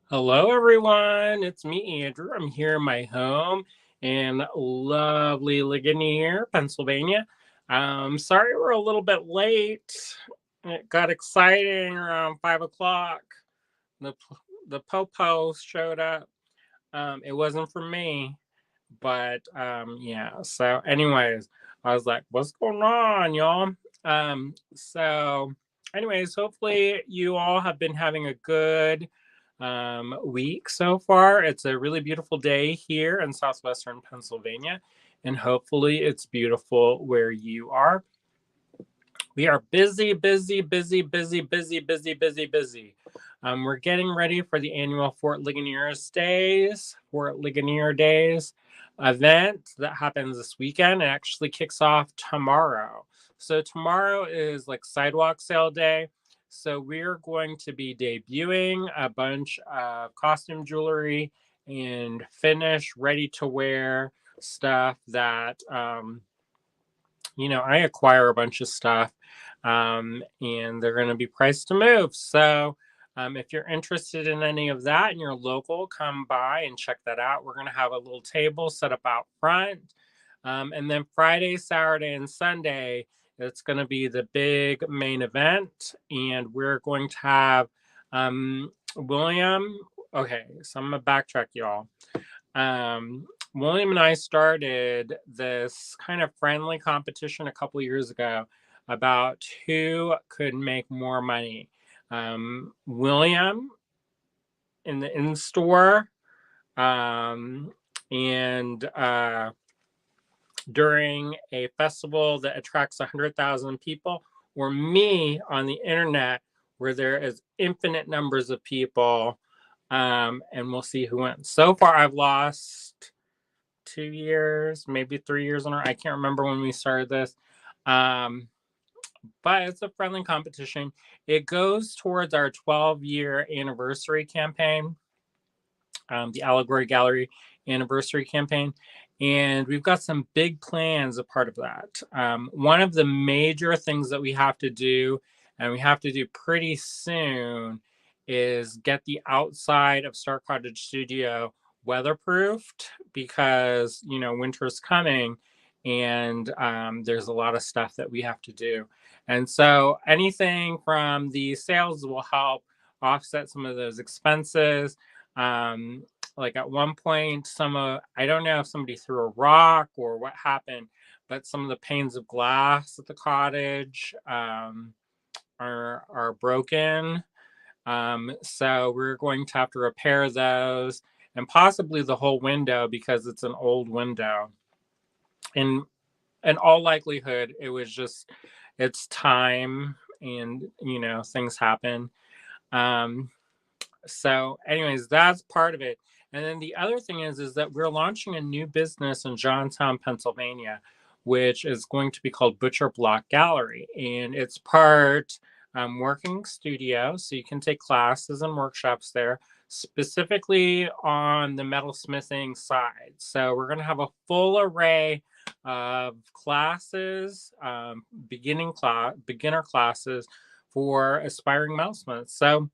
Hello, everyone. It's me, Andrew. I'm here in my home in lovely Ligonier, Pennsylvania. Sorry we're a little bit late. It got exciting around 5 o'clock. The the popo showed up. It wasn't for me, but yeah. So, anyways, I was like, "What's going on, y'all?" So, anyways, hopefully you all have been having a good week so far. It's a really beautiful day here in southwestern Pennsylvania, and hopefully it's beautiful where you are. We are busy, busy, busy, busy, busy, busy, busy, busy. We're getting ready for the annual Fort Ligonier Days event that happens this weekend. It actually kicks off tomorrow. So tomorrow is like sidewalk sale day. So we're going to be debuting a bunch of costume jewelry and finished, ready to wear stuff that I acquire a bunch of stuff, and they're going to be priced to move. So, if you're interested in any of that and you're local, come by and check that out. We're going to have a little table set up out front. And then Friday, Saturday, and Sunday, it's going to be the big main event. And we're going to have William. Okay, so I'm going to backtrack, y'all. William and I started this kind of friendly competition a couple years ago about who could make more money. William in the in store, um, and during a festival that attracts 100,000 people, or me on the internet where there is infinite numbers of people, and we'll see who wins. So far, I've lost 2 years, maybe 3 years in a row. I can't remember when we started this. Um, but it's a friendly competition. It goes towards our 12-year anniversary campaign, the Allegory Gallery anniversary campaign. And we've got some big plans a part of that. One of the major things that we have to do, and we have to do pretty soon, is get the outside of Star Cottage Studio weatherproofed because, winter's coming and there's a lot of stuff that we have to do. And so anything from the sales will help offset some of those expenses. Um, like at one point, I don't know if somebody threw a rock or what happened, but some of the panes of glass at the cottage are broken. So we're going to have to repair those and possibly the whole window because it's an old window. In all likelihood, it's time, and things happen. Um, so anyways, that's part of it. And then the other thing is that we're launching a new business in Johnstown, Pennsylvania, which is going to be called Butcher Block Gallery, and it's part working studio, so you can take classes and workshops there, specifically on the metalsmithing side. So we're going to have a full array of classes, beginner classes for aspiring metalsmiths. So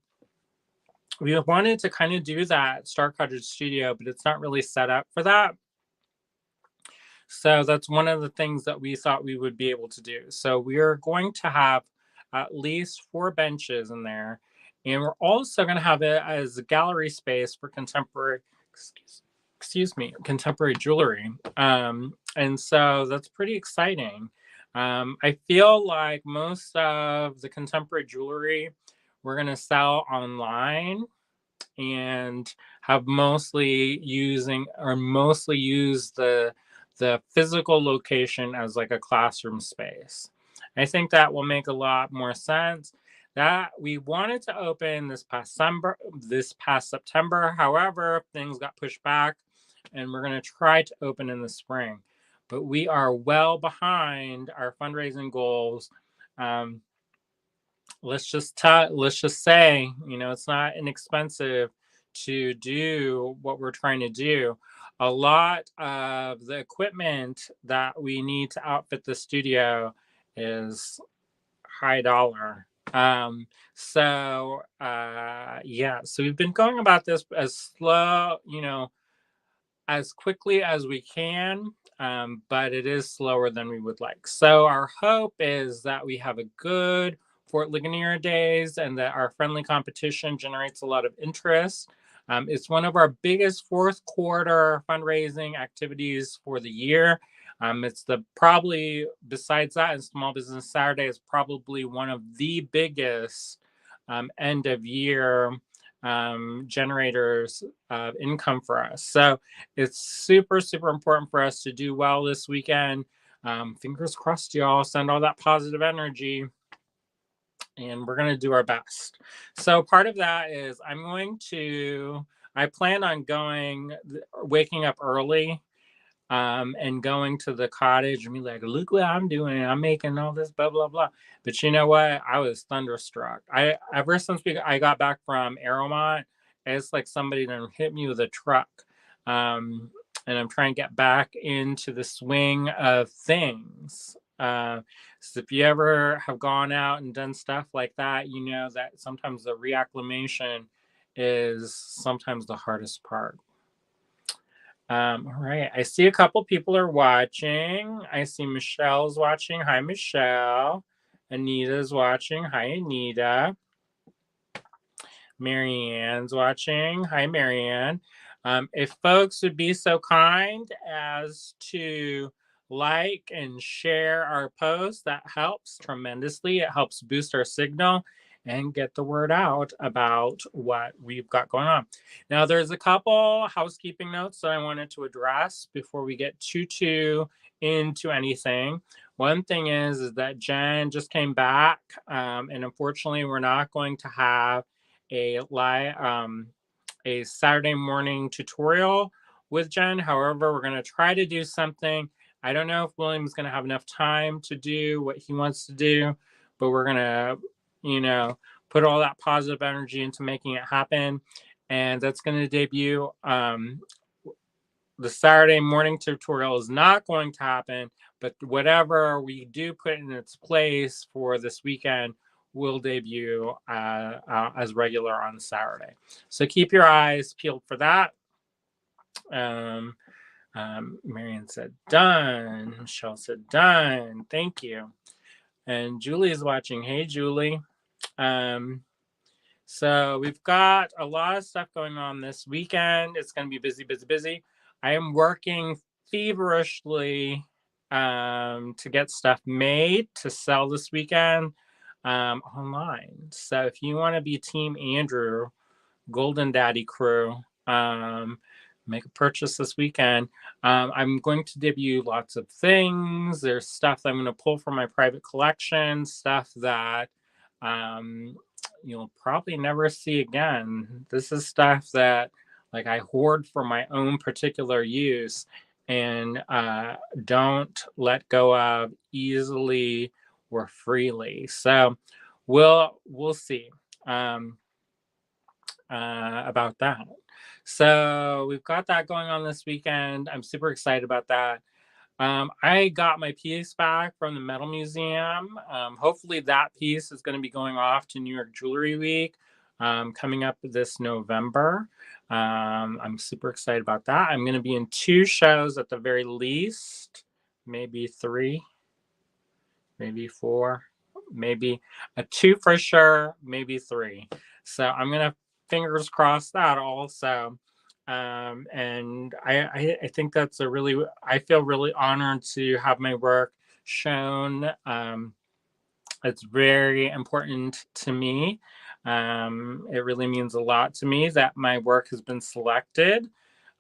we wanted to kind of do that Star Cottage Studio, but it's not really set up for that. So that's one of the things that we thought we would be able to do. So we are going to have at least 4 benches in there. And we're also going to have it as a gallery space for contemporary jewelry. And so that's pretty exciting. I feel like most of the contemporary jewelry we're going to sell online and have mostly use the physical location as like a classroom space. I think that will make a lot more sense. That we wanted to open this past September. However, things got pushed back and we're going to try to open in the spring. But we are well behind our fundraising goals. Um, let's just say, it's not inexpensive to do what we're trying to do. A lot of the equipment that we need to outfit the studio is high dollar. Yeah, so we've been going about this as slow, as quickly as we can, but it is slower than we would like. So our hope is that we have a good Fort Ligonier days and that our friendly competition generates a lot of interest. It's one of our biggest fourth quarter fundraising activities for the year. It's the probably, besides that, and Small Business Saturday is probably one of the biggest end of year generators of income for us. So it's super, super important for us to do well this weekend. Fingers crossed, y'all. Send all that positive energy, and we're going to do our best. So part of that is I plan on waking up early and going to the cottage and be like, look what I'm doing. I'm making all this blah, blah, blah. But you know what? I was thunderstruck. Ever since I got back from Aeromont, it's like somebody done hit me with a truck. And I'm trying to get back into the swing of things. So if you ever have gone out and done stuff like that, you know that sometimes the reacclimation is sometimes the hardest part. All right. I see a couple people are watching. I see Michelle's watching. Hi, Michelle. Anita's watching. Hi, Anita. Marianne's watching. Hi, Marianne. If folks would be so kind as to like and share our post, that helps tremendously. It helps boost our signal and get the word out about what we've got going on. Now, there's a couple housekeeping notes that I wanted to address before we get too into anything. One thing is that Jen just came back, and unfortunately, we're not going to have a Saturday morning tutorial with Jen. However, we're going to try to do something. I don't know if William's going to have enough time to do what he wants to do, but we're going to, put all that positive energy into making it happen. And that's going to debut. The Saturday morning tutorial is not going to happen, but whatever we do put in its place for this weekend will debut as regular on Saturday. So keep your eyes peeled for that. Marion said done. Michelle said done. Thank you. And Julie is watching. Hey, Julie. So we've got a lot of stuff going on this weekend. It's going to be busy, busy, busy. I am working feverishly to get stuff made to sell this weekend online. So if you want to be Team Andrew, Golden Daddy crew, make a purchase this weekend. I'm going to debut lots of things. There's stuff that I'm going to pull from my private collection, stuff that you'll probably never see again. This is stuff that I hoard for my own particular use and don't let go of easily or freely. So we'll see about that. So we've got that going on this weekend. I'm super excited about that. I got my piece back from the Metal Museum. Hopefully that piece is going to be going off to New York Jewelry Week coming up this November. I'm super excited about that. I'm going to be in 2 shows at the very least, maybe 3, maybe 4, maybe 2 for sure, maybe 3. So I'm going to fingers crossed that also. And I think that's I feel really honored to have my work shown. It's very important to me. It really means a lot to me that my work has been selected.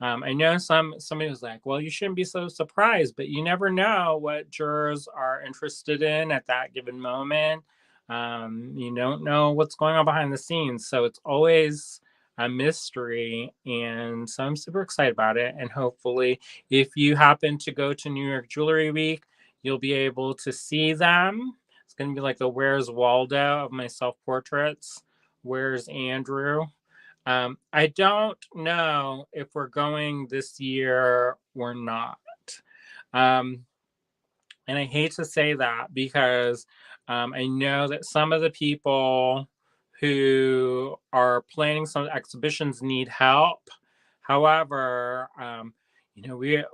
I know somebody was like, well, you shouldn't be so surprised, but you never know what jurors are interested in at that given moment. You don't know what's going on behind the scenes. So it's always a mystery. And so I'm super excited about it. And hopefully, if you happen to go to New York Jewelry Week, you'll be able to see them. It's going to be like the Where's Waldo of my self-portraits. Where's Andrew? I don't know if we're going this year or not. And I hate to say that because I know that some of the people who are planning some exhibitions need help. However,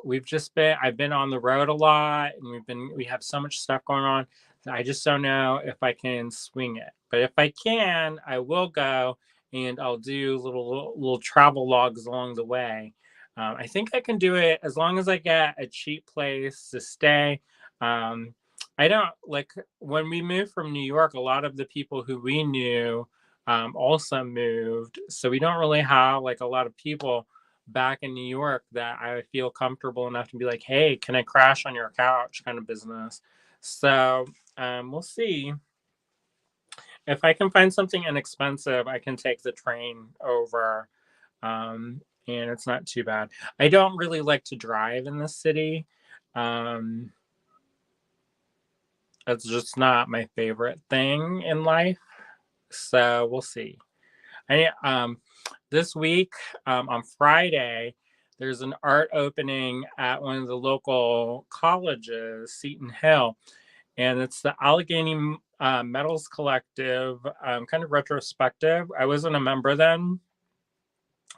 we've just been I've been on the road a lot, and we have so much stuff going on that I just don't know if I can swing it. But if I can, I will go, and I'll do little travel logs along the way. I think I can do it as long as I get a cheap place to stay. um, I don't like when we moved from New York, a lot of the people who we knew also moved. So we don't really have like a lot of people back in New York that I feel comfortable enough to be like, hey, can I crash on your couch kind of business. So we'll see. If I can find something inexpensive, I can take the train over. And it's not too bad. I don't really like to drive in the city. Um, It's just not my favorite thing in life. So we'll see. I This week, on Friday, there's an art opening at one of the local colleges, Seton Hill, and it's the Allegheny Metals Collective, kind of retrospective. I wasn't a member then,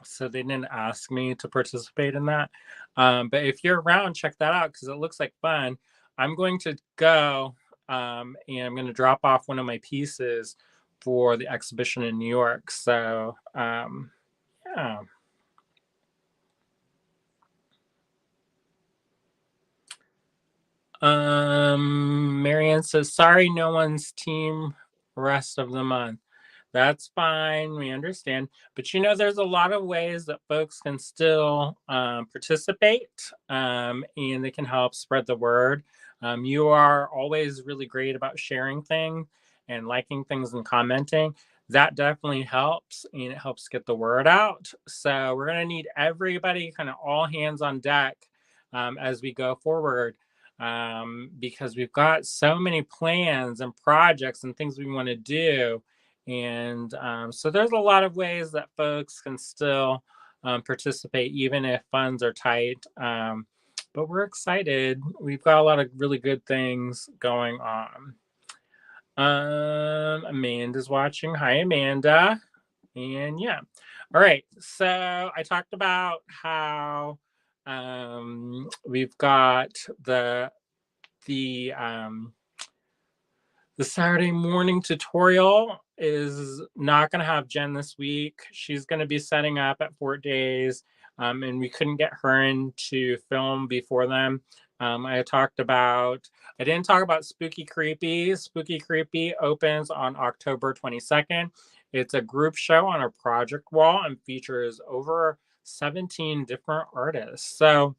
so they didn't ask me to participate in that. But if you're around, check that out because it looks like fun. I'm going to go, and I'm going to drop off one of my pieces for the exhibition in New York. So, yeah. Marianne says, sorry, no one's team rest of the month. That's fine. We understand. But there's a lot of ways that folks can still participate, and they can help spread the word. You are always really great about sharing things and liking things and commenting. That definitely helps, and it helps get the word out. So we're going to need everybody, kind of all hands on deck, as we go forward, because we've got so many plans and projects and things we want to do. And so there's a lot of ways that folks can still participate, even if funds are tight. But we're excited. We've got a lot of really good things going on. Amanda's watching. Hi, Amanda. And yeah. All right. So I talked about how we've got the the Saturday morning tutorial is not going to have Jen this week. She's going to be setting up at Fort Days, and we couldn't get her in to film before then. I didn't talk about Spooky Creepy. Spooky Creepy opens on October 22nd. It's a group show on a project wall and features over 17 different artists. So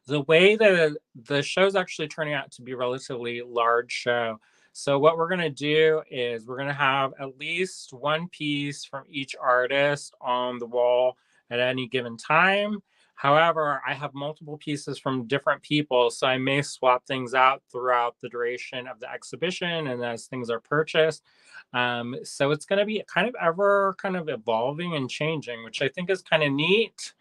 the way that the show's actually turning out to be a relatively large show. So what we're going to do is we're going to have at least one piece from each artist on the wall at any given time. However, I have multiple pieces from different people, so I may swap things out throughout the duration of the exhibition and as things are purchased. So it's going to be kind of ever kind of evolving and changing, which I think is kind of neat.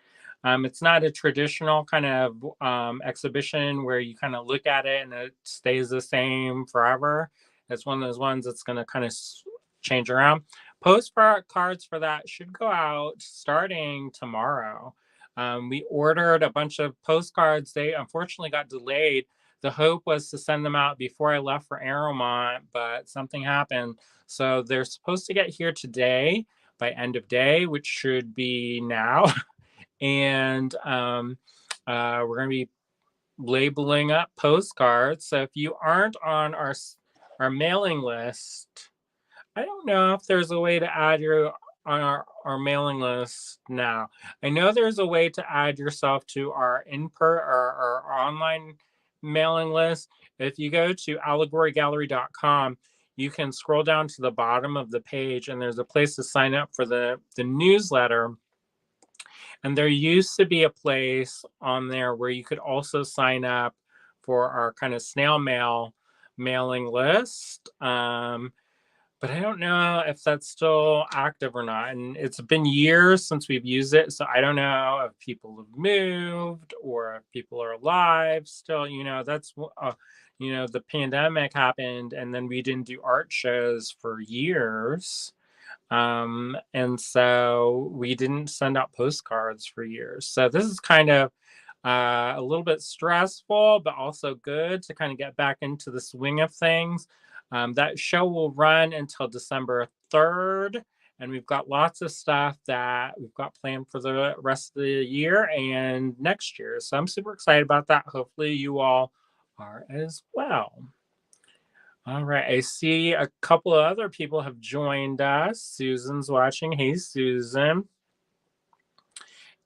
It's not a traditional kind of exhibition where you kind of look at it and it stays the same forever. It's one of those ones that's going to kind of change around. Postcards for that should go out starting tomorrow. We ordered a bunch of postcards. They unfortunately got delayed. The hope was to send them out before I left for Arrowmont, but something happened. So they're supposed to get here today by end of day, which should be now. And we're going to be labeling up postcards. So if you aren't on our mailing list, I don't know if there's a way to add you on our mailing list now. I know there's a way to add yourself to our our online mailing list. If you go to allegorygallery.com, you can scroll down to the bottom of the page, and there's a place to sign up for the newsletter. And there used to be a place on there where you could also sign up for our kind of snail mail mailing list. But but I don't know if that's still active or not. And it's been years since we've used it, so I don't know if people have moved or if people are alive still. That's the pandemic happened, and then we didn't do art shows for years. And so we didn't send out postcards for years. So this is kind of a little bit stressful, but also good to kind of get back into the swing of things. That show will run until December 3rd, and we've got lots of stuff that we've got planned for the rest of the year and next year. So I'm super excited about that. Hopefully, you all are as well. All right, I see a couple of other people have joined us. Susan's watching. Hey, Susan.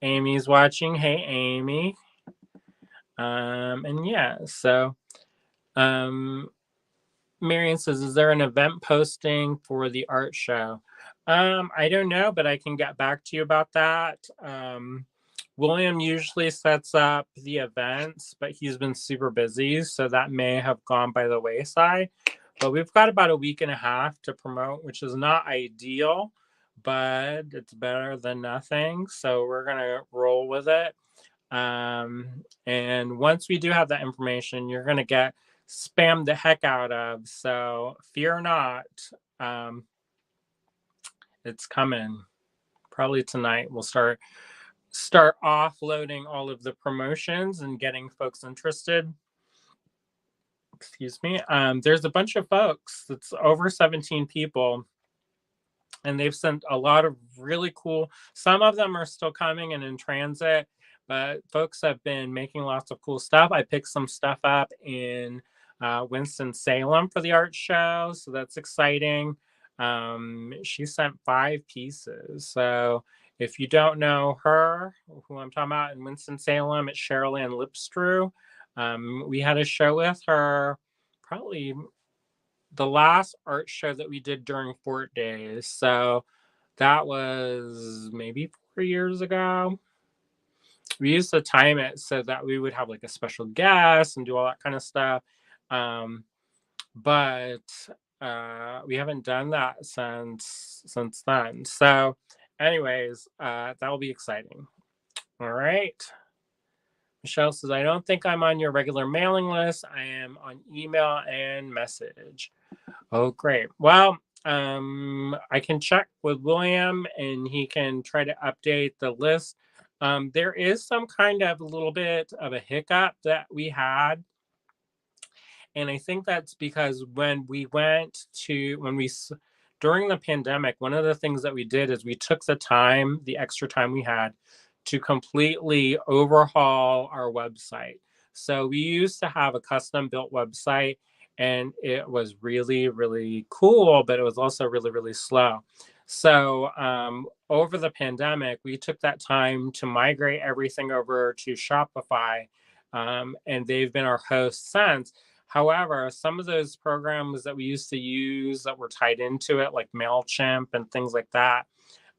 Amy's watching. Hey, Amy. And yeah, so Marion says, is there an event posting for the art show? I don't know, but I can get back to you about that. William usually sets up the events, but he's been super busy, so that may have gone by the wayside. But we've got about a week and a half to promote, which is not ideal, but it's better than nothing. So we're going to roll with it. And once we do have that information, you're going to get spammed the heck out of. So fear not. It's coming. Probably tonight we'll start offloading all of the promotions and getting folks interested. Excuse me. There's a bunch of folks. It's over 17 people. And they've sent a lot of really cool, some of them are still coming and in transit, but folks have been making lots of cool stuff. I picked some stuff up in Winston-Salem for the art show, so that's exciting. She sent 5 pieces. So if you don't know her, who I'm talking about in Winston-Salem, it's Cheryl Ann Lipstrew. We had a show with her probably the last art show that we did during Fort Days. So that was maybe 4 years ago. We used to time it so that we would have like a special guest and do all that kind of stuff. But we haven't done that since then. So anyways, that will be exciting. All right. Michelle says, I don't think I'm on your regular mailing list. I am on email and message. Oh, great. Well, I can check with William and he can try to update the list. There is some kind of a little bit of a hiccup that we had. And I think that's because during the pandemic, one of the things that we did is we took the extra time we had to completely overhaul our website. So we used to have a custom built website and it was really, really cool, but it was also really, really slow. So over the pandemic, we took that time to migrate everything over to Shopify, and they've been our host since. However, some of those programs that we used to use that were tied into it, like MailChimp and things like that,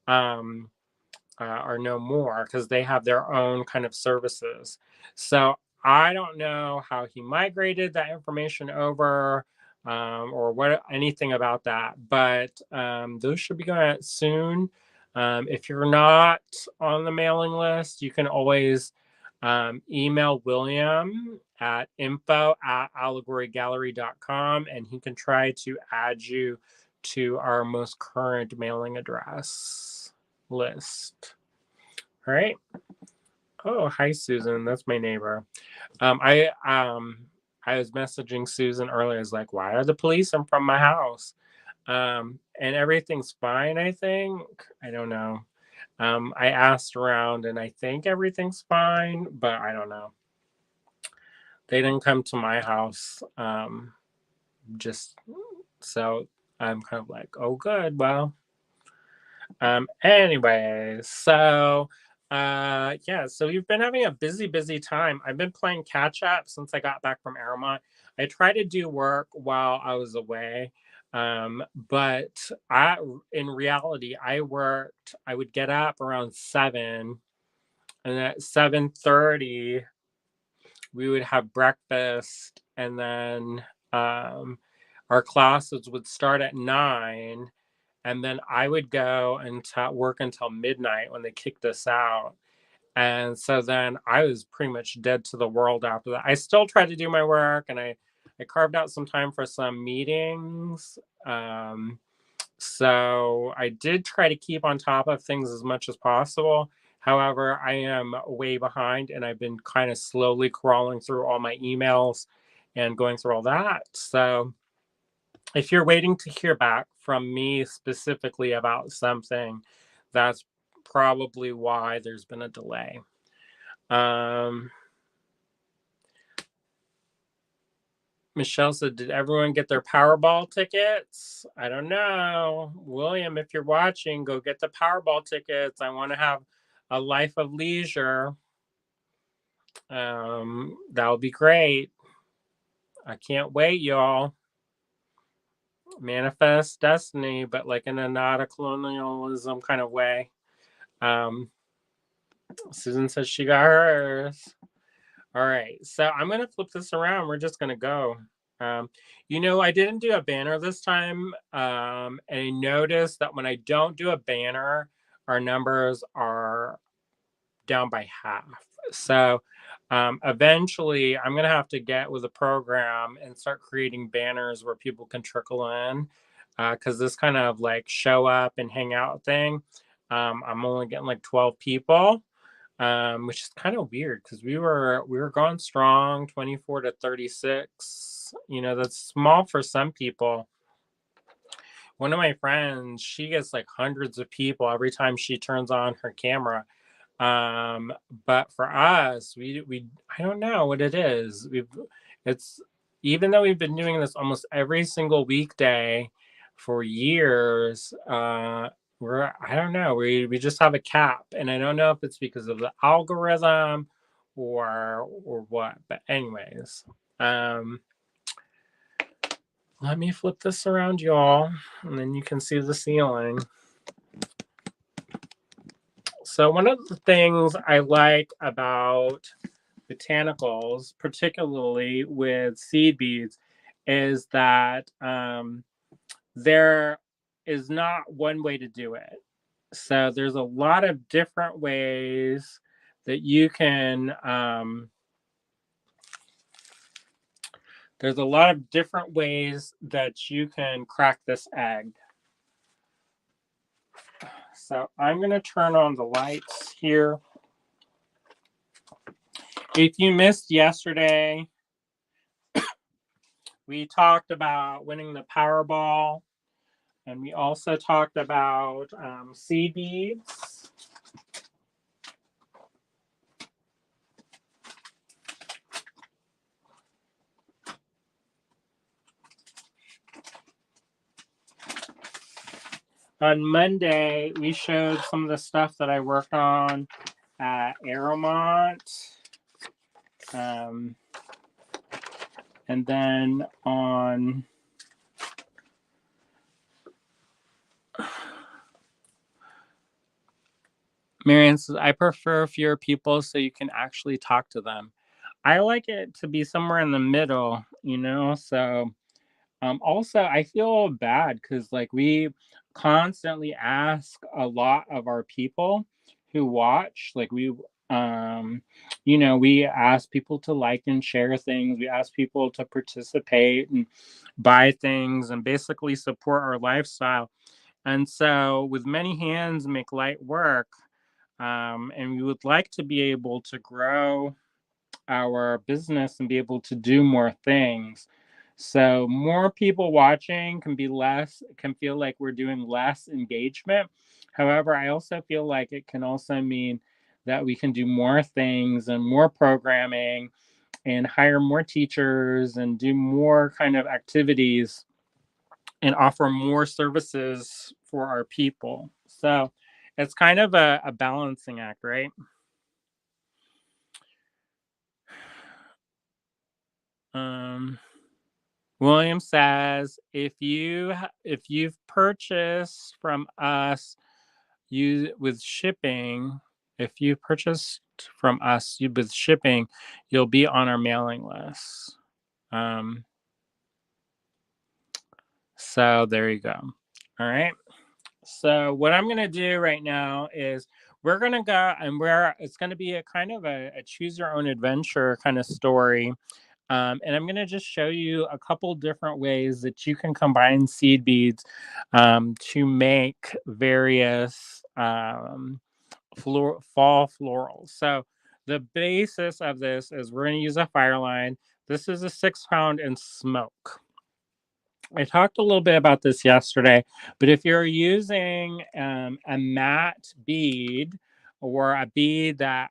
are no more because they have their own kind of services. So I don't know how he migrated that information over or anything about that, but those should be going out soon. If you're not on the mailing list, you can always email William at info@allegorygallery.com and he can try to add you to our most current mailing address list. All right. Oh, hi, Susan. That's my neighbor. I was messaging Susan earlier. I was like, why are the police in front of my house? And everything's fine, I think. I don't know. I asked around and I think everything's fine, but I don't know. They didn't come to my house. Just so I'm kind of like, oh, good. Well, anyway, so so we've been having a busy time. I've been playing catch up since I got back from Aramont. I try to do work while I was away. But in reality, I would get up around 7, and at 7:30 we would have breakfast, and then our classes would start at 9, and then I would go and work until midnight when they kicked us out. And so then I was pretty much dead to the world after that. I still tried to do my work, and I carved out some time for some meetings. So I did try to keep on top of things as much as possible. However, I am way behind, and I've been kind of slowly crawling through all my emails and going through all that. So if you're waiting to hear back from me specifically about something, that's probably why there's been a delay. Michelle said, did everyone get their Powerball tickets? I don't know. William, if you're watching, go get the Powerball tickets. I want to have a life of leisure. That would be great. I can't wait, y'all. Manifest destiny, but like in a not a colonialism kind of way. Susan says she got hers. All right, so I'm going to flip this around. We're just going to go. I didn't do a banner this time. And I noticed that when I don't do a banner, our numbers are down by half. So eventually I'm going to have to get with a program and start creating banners where people can trickle in. Because this kind of like show up and hang out thing, I'm only getting like 12 people. Which is kind of weird because we were going strong, 24 to 36. That's small for some people. One of my friends, she gets like hundreds of people every time she turns on her camera. But for us, we I don't know what it is. It's even though we've been doing this almost every single weekday for years, I don't know, we just have a cap, and I don't know if it's because of the algorithm or what. But anyways, let me flip this around, y'all, and then you can see the ceiling. So one of the things I like about botanicals, particularly with seed beads, is that there is not one way to do it. So there's a lot of different ways that you can crack this egg. So I'm going to turn on the lights here. If you missed yesterday, we talked about winning the Powerball, and we also talked about seed beads. On Monday, we showed some of the stuff that I worked on at Aeromont. And then on Marianne says, I prefer fewer people so you can actually talk to them. I like it to be somewhere in the middle, so also I feel bad because like we constantly ask a lot of our people who watch. Like we ask people to like and share things. We ask people to participate and buy things and basically support our lifestyle. And so with many hands make light work. And we would like to be able to grow our business and be able to do more things. So more people watching can feel like we're doing less engagement. However, I also feel like it can also mean that we can do more things and more programming and hire more teachers and do more kind of activities and offer more services for our people. So it's kind of a balancing act, right? William says, if you've purchased from us with shipping, if you purchased from us with shipping, you'll be on our mailing list. So there you go. All right. So what I'm gonna do right now is we're gonna go and it's gonna be a kind of a choose your own adventure kind of story. And I'm gonna just show you a couple different ways that you can combine seed beads to make various fall florals. So the basis of this is we're gonna use a fire line. This is a 6 pound in smoke. I talked a little bit about this yesterday, but if you're using a matte bead or a bead that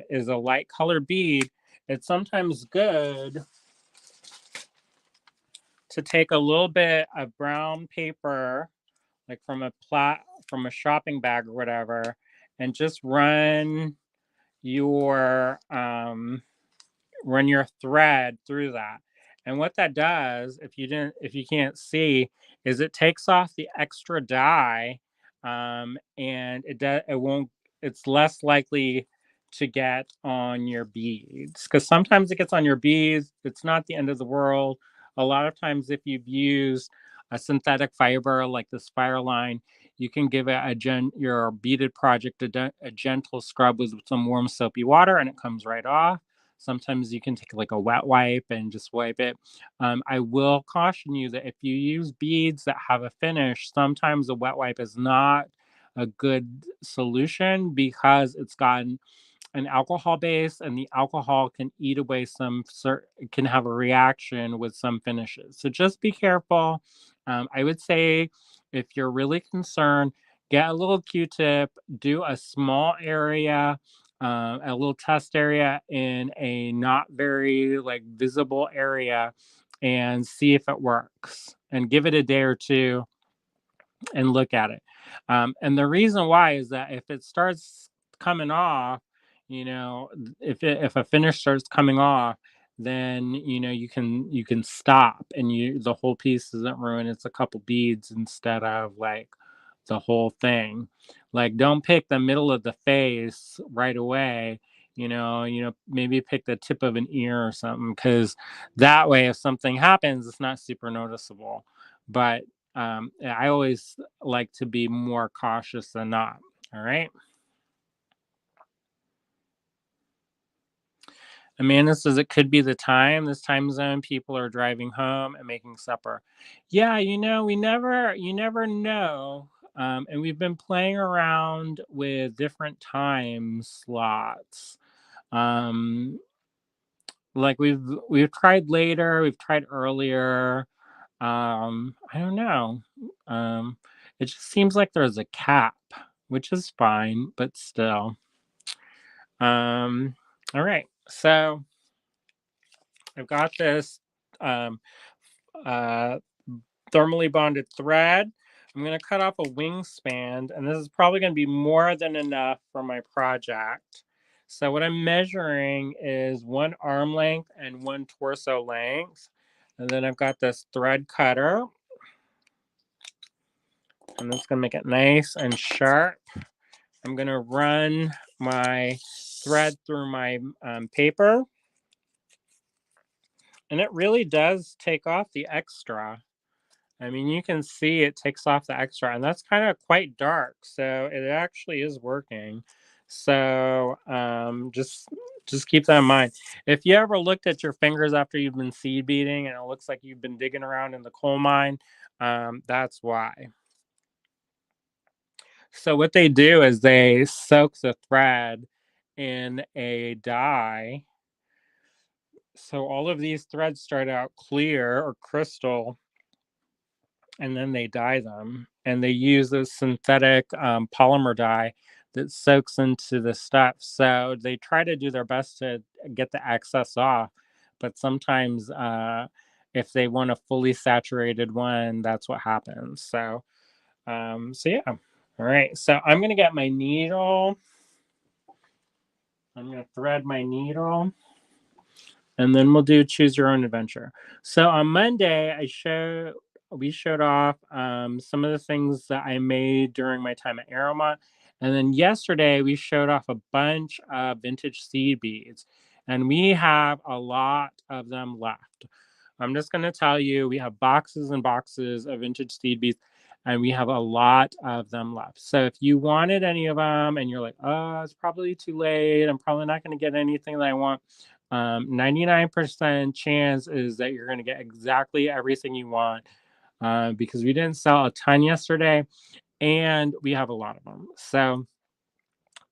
is a light color bead, it's sometimes good to take a little bit of brown paper, like from a shopping bag or whatever, and just your run your thread through that. And what that does, if you can't see, is it takes off the extra dye, and it won't. It's less likely to get on your beads because sometimes it gets on your beads. It's not the end of the world. A lot of times, if you've used a synthetic fiber like this fire line, you can give it your beaded project a gentle scrub with some warm soapy water, and it comes right off. Sometimes you can take like a wet wipe and just wipe it. I will caution you that if you use beads that have a finish, sometimes a wet wipe is not a good solution because it's got an alcohol base, and the alcohol can eat away can have a reaction with some finishes. So just be careful. I would say if you're really concerned, get a little Q-tip, do a small area, a little test area in a not very like visible area, and see if it works. And give it a day or two and look at it. And the reason why is that if it starts coming off, if a finish starts coming off, then you can stop, and the whole piece isn't ruined. It's a couple beads instead of like the whole thing. Like don't pick the middle of the face right away. Maybe pick the tip of an ear or something, because that way, if something happens, it's not super noticeable. But I always like to be more cautious than not. All right. Amanda says it could be the time. This time zone, people are driving home and making supper. Yeah, you never know. And we've been playing around with different time slots. Um, like we've tried later, we've tried earlier. I don't know. Um, it just seems like there's a cap, which is fine, but still. Um, all right. So I've got this um, uh, thermally bonded thread. I'm going to cut off a wingspan, and this is probably going to be more than enough for my project. So what I'm measuring is 1 arm length and 1 torso length. And then I've got this thread cutter, and that's going to make it nice and sharp. I'm going to run my thread through my paper, and it really does take off the extra. I mean, you can see it takes off the extra, and that's kind of quite dark, so it actually is working. So just keep that in mind. If you ever looked at your fingers after you've been seed beading and it looks like you've been digging around in the coal mine, that's why. So what they do is they soak the thread in a dye. So all of these threads start out clear or crystal, and then they dye them. And they use a synthetic polymer dye that soaks into the stuff. So they try to do their best to get the excess off. But sometimes if they want a fully saturated one, that's what happens. So yeah. All right. So I'm going to get my needle. I'm going to thread my needle, and then we'll do choose your own adventure. So on Monday, we showed off some of the things that I made during my time at Arrowmont. And then yesterday, we showed off a bunch of vintage seed beads, and we have a lot of them left. I'm just going to tell you, we have boxes and boxes of vintage seed beads, and we have a lot of them left. So if you wanted any of them and you're like, oh, it's probably too late, I'm probably not going to get anything that I want, 99% chance is that you're going to get exactly everything you want, because we didn't sell a ton yesterday and we have a lot of them. So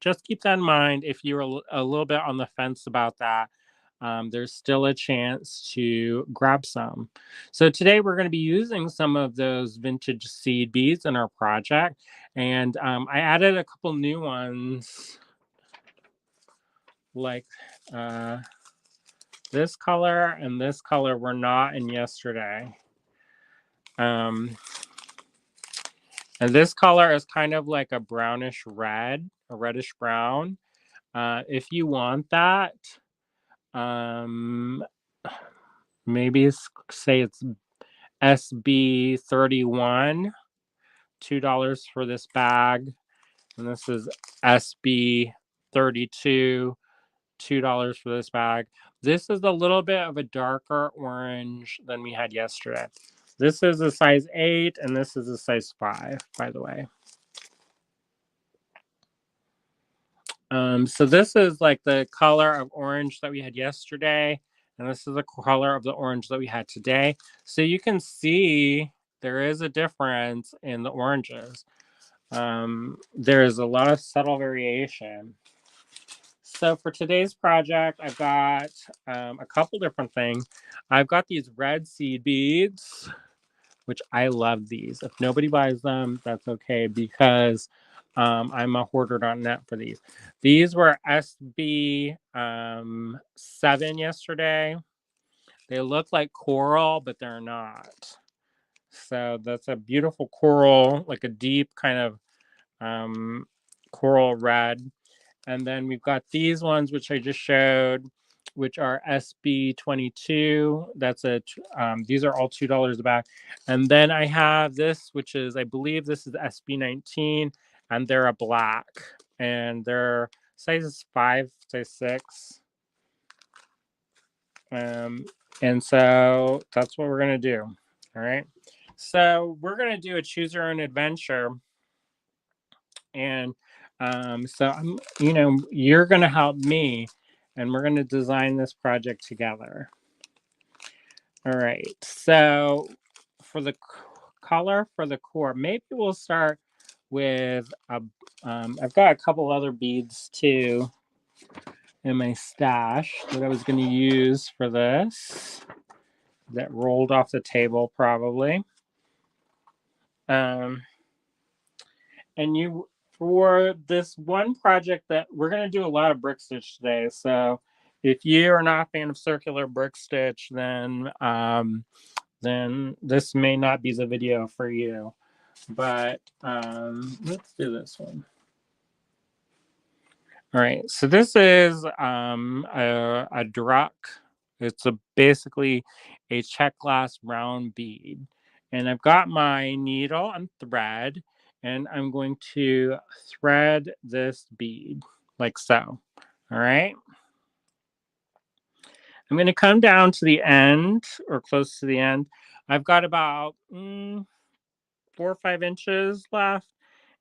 just keep that in mind. If you're a little bit on the fence about that, there's still a chance to grab some. So today we're going to be using some of those vintage seed beads in our project. And I added a couple new ones, like this color and this color were not in yesterday. And this color is kind of like a brownish red, a reddish brown. If you want that, maybe say it's SB 31, $2 for this bag. And this is SB 32, $2 for this bag. This is a little bit of a darker orange than we had yesterday. This is a size 8 and this is a size 5, by the way. So this is like the color of orange that we had yesterday, and this is the color of the orange that we had today. So you can see there is a difference in the oranges. There is a lot of subtle variation. So for today's project, I've got a couple different things. I've got these red seed beads, which I love these. If nobody buys them, that's okay, because I'm a hoarder.net for these. These were SB 7 yesterday. They look like coral, but they're not. So that's a beautiful coral, like a deep kind of coral red. And then we've got these ones, which I just showed, which are SB 22. These are all $2 a bag. And then I have this, which is, I believe this is SB 19, and they're a black, and they're sizes 5, size 6. And so that's what we're gonna do. All right. So we're gonna do a choose your own adventure. And so you're going to help me, and we're going to design this project together. All right. So for the color for the core, maybe we'll start with I've got a couple other beads too in my stash that I was going to use for this, that rolled off the table probably. And for this one project, that we're going to do a lot of brick stitch today. So if you are not a fan of circular brick stitch, then this may not be the video for you. But let's do this one. All right, so this is a druck. It's basically a check glass round bead. And I've got my needle and thread, and I'm going to thread this bead like so. All right. I'm going to come down to the end, or close to the end. I've got about 4 or 5 inches left,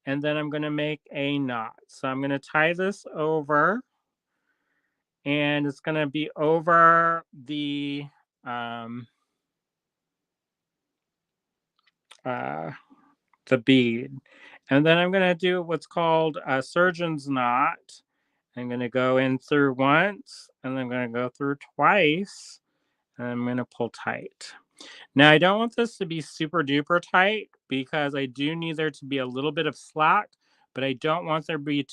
and then I'm going to make a knot. So I'm going to tie this over, and it's going to be over the bead. And then I'm going to do what's called a surgeon's knot. I'm going to go in through once, and I'm going to go through twice, and I'm going to pull tight. Now, I don't want this to be super duper tight, because I do need there to be a little bit of slack, but I don't want there to be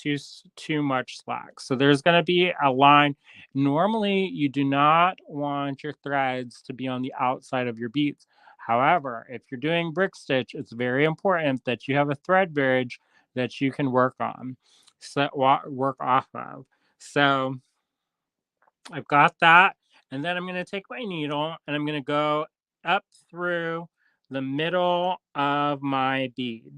too much slack. So there's going to be a line. Normally, you do not want your threads to be on the outside of your beads. However, if you're doing brick stitch, it's very important that you have a thread bridge that you can work on, work off of. So I've got that. And then I'm going to take my needle and I'm going to go up through the middle of my bead.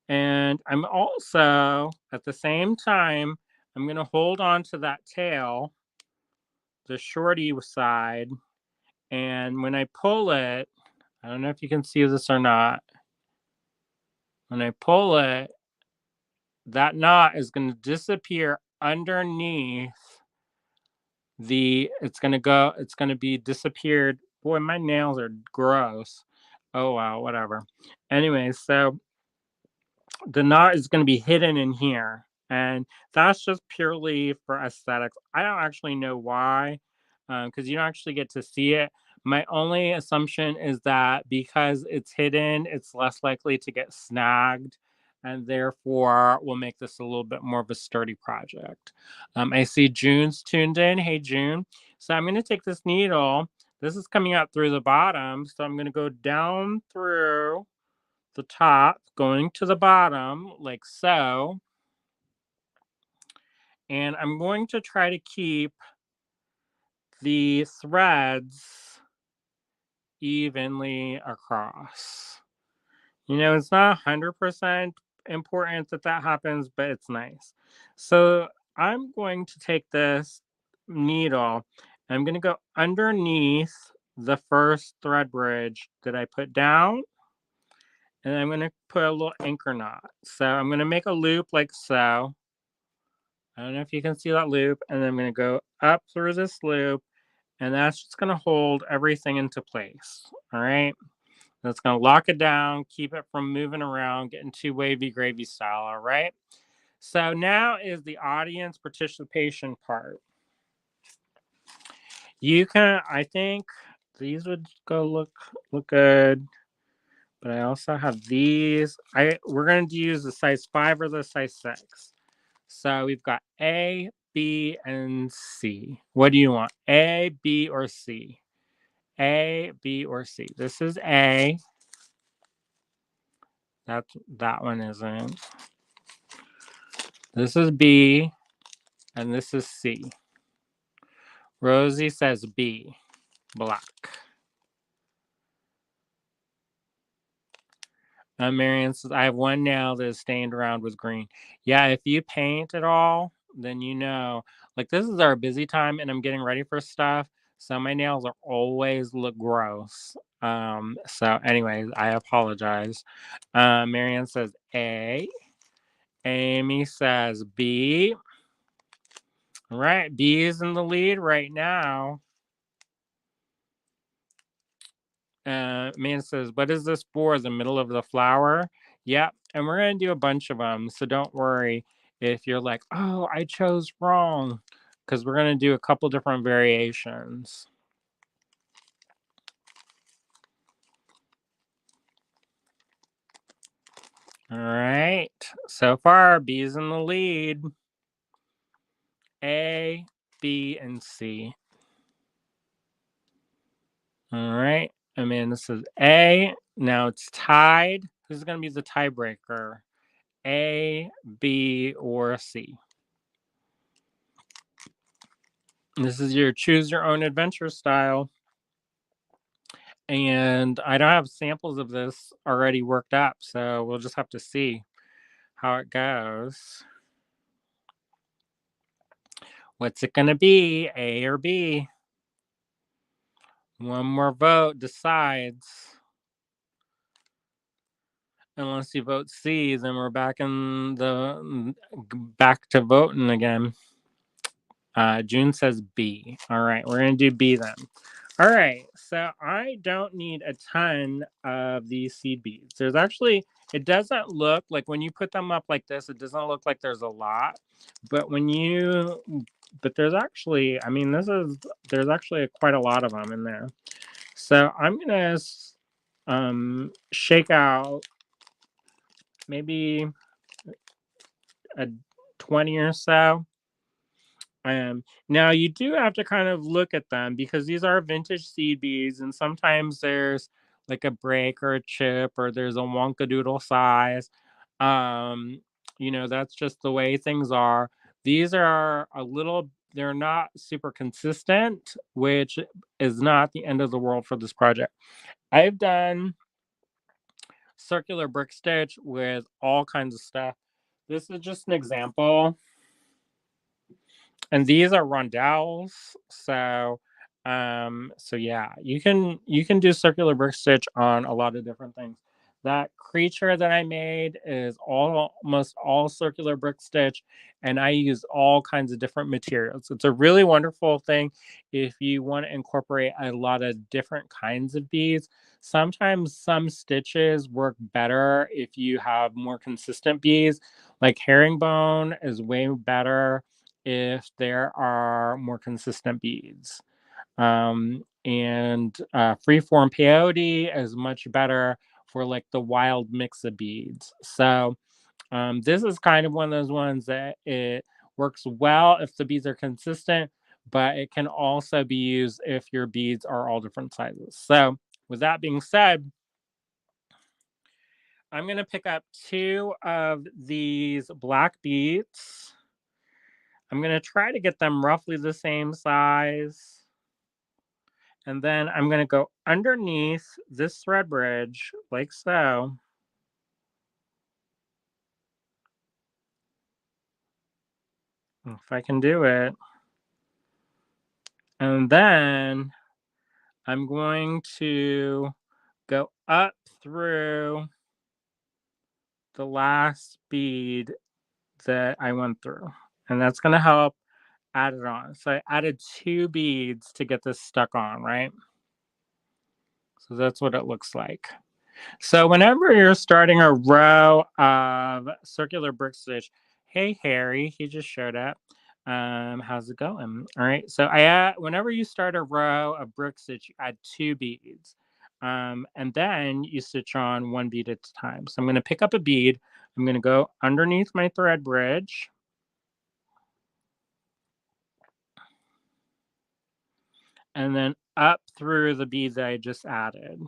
And I'm also, at the same time, I'm going to hold on to that tail, the shorty side, And when I pull it, I don't know if you can see this or not. When I pull it, that knot is going to disappear underneath it's going to be disappeared. Boy, my nails are gross. Oh, wow, whatever. Anyway, so the knot is going to be hidden in here. And that's just purely for aesthetics. I don't actually know why, because you don't actually get to see it. My only assumption is that because it's hidden, it's less likely to get snagged, and therefore will make this a little bit more of a sturdy project. I see June's tuned in. Hey, June. So I'm going to take this needle. This is coming out through the bottom. So I'm going to go down through the top, going to the bottom, like so. And I'm going to try to keep the threads evenly across. You know, it's not 100% important that that happens, but it's nice. So I'm going to take this needle, and I'm going to go underneath the first thread bridge that I put down, and I'm going to put a little anchor knot. So I'm going to make a loop like so. I don't know if you can see that loop, and then I'm going to go up through this loop, and that's just going to hold everything into place. All right. That's going to lock it down, keep it from moving around, getting too wavy gravy style. All right. So now is the audience participation part. You can, I think these would go look good, but I also have these. We're going to use the size 5 or the size 6. So we've got A, B, and C. What do you want? A, B, or C? A, B, or C. This is A. That one isn't. This is B, and this is C. Rosie says B, black. Marianne says, I have one nail that is stained around with green. Yeah, if you paint it all, then you know. Like, this is our busy time, and I'm getting ready for stuff. So my nails are always look gross. So anyways, I apologize. Marianne says A. Amy says B. All right, B is in the lead right now. Man says, what is this for? The middle of the flower? Yep. And we're going to do a bunch of them. So don't worry if you're like, oh, I chose wrong. Because we're going to do a couple different variations. All right. So far, B is in the lead. A, B, and C. All right. Amanda says A. Now it's tied. Who's going to be the tiebreaker? A, B, or C? This is your choose your own adventure style. And I don't have samples of this already worked up, so we'll just have to see how it goes. What's it going to be, A or B? One more vote decides. Unless you vote C, then we're back to voting again. June says B. All right, we're going to do B then. All right, so I don't need a ton of these seed beads. There's actually, it doesn't look like when you put them up like this, it doesn't look like there's a lot. But there's actually, I mean, there's actually quite a lot of them in there. So I'm going to shake out maybe a 20 or so. Now you do have to kind of look at them because these are vintage seed beads, and sometimes there's like a break or a chip, or there's a wonkadoodle size. That's just the way things are. These are they're not super consistent, which is not the end of the world for this project. I've done circular brick stitch with all kinds of stuff. This is just an example. And these are rondelles. So So yeah, you can do circular brick stitch on a lot of different things. That creature that I made is almost all circular brick stitch, and I use all kinds of different materials. It's a really wonderful thing if you want to incorporate a lot of different kinds of beads. Sometimes some stitches work better if you have more consistent beads, like herringbone is way better if there are more consistent beads. And freeform peyote is much better for like the wild mix of beads. So this is kind of one of those ones that it works well if the beads are consistent, but it can also be used if your beads are all different sizes. So with that being said, I'm going to pick up 2 of these black beads. I'm going to try to get them roughly the same size. And then I'm going to go underneath this thread bridge like so. If I can do it. And then I'm going to go up through the last bead that I went through. And that's going to help add it on. So I added 2 beads to get this stuck on, right? So that's what it looks like. So whenever you're starting a row of circular brick stitch, hey Harry, he just showed up. How's it going? All right. So I add, whenever you start a row of brick stitch, you add 2 beads. And then you stitch on 1 bead at a time. So I'm going to pick up a bead. I'm going to go underneath my thread bridge. And then up through the bead that I just added.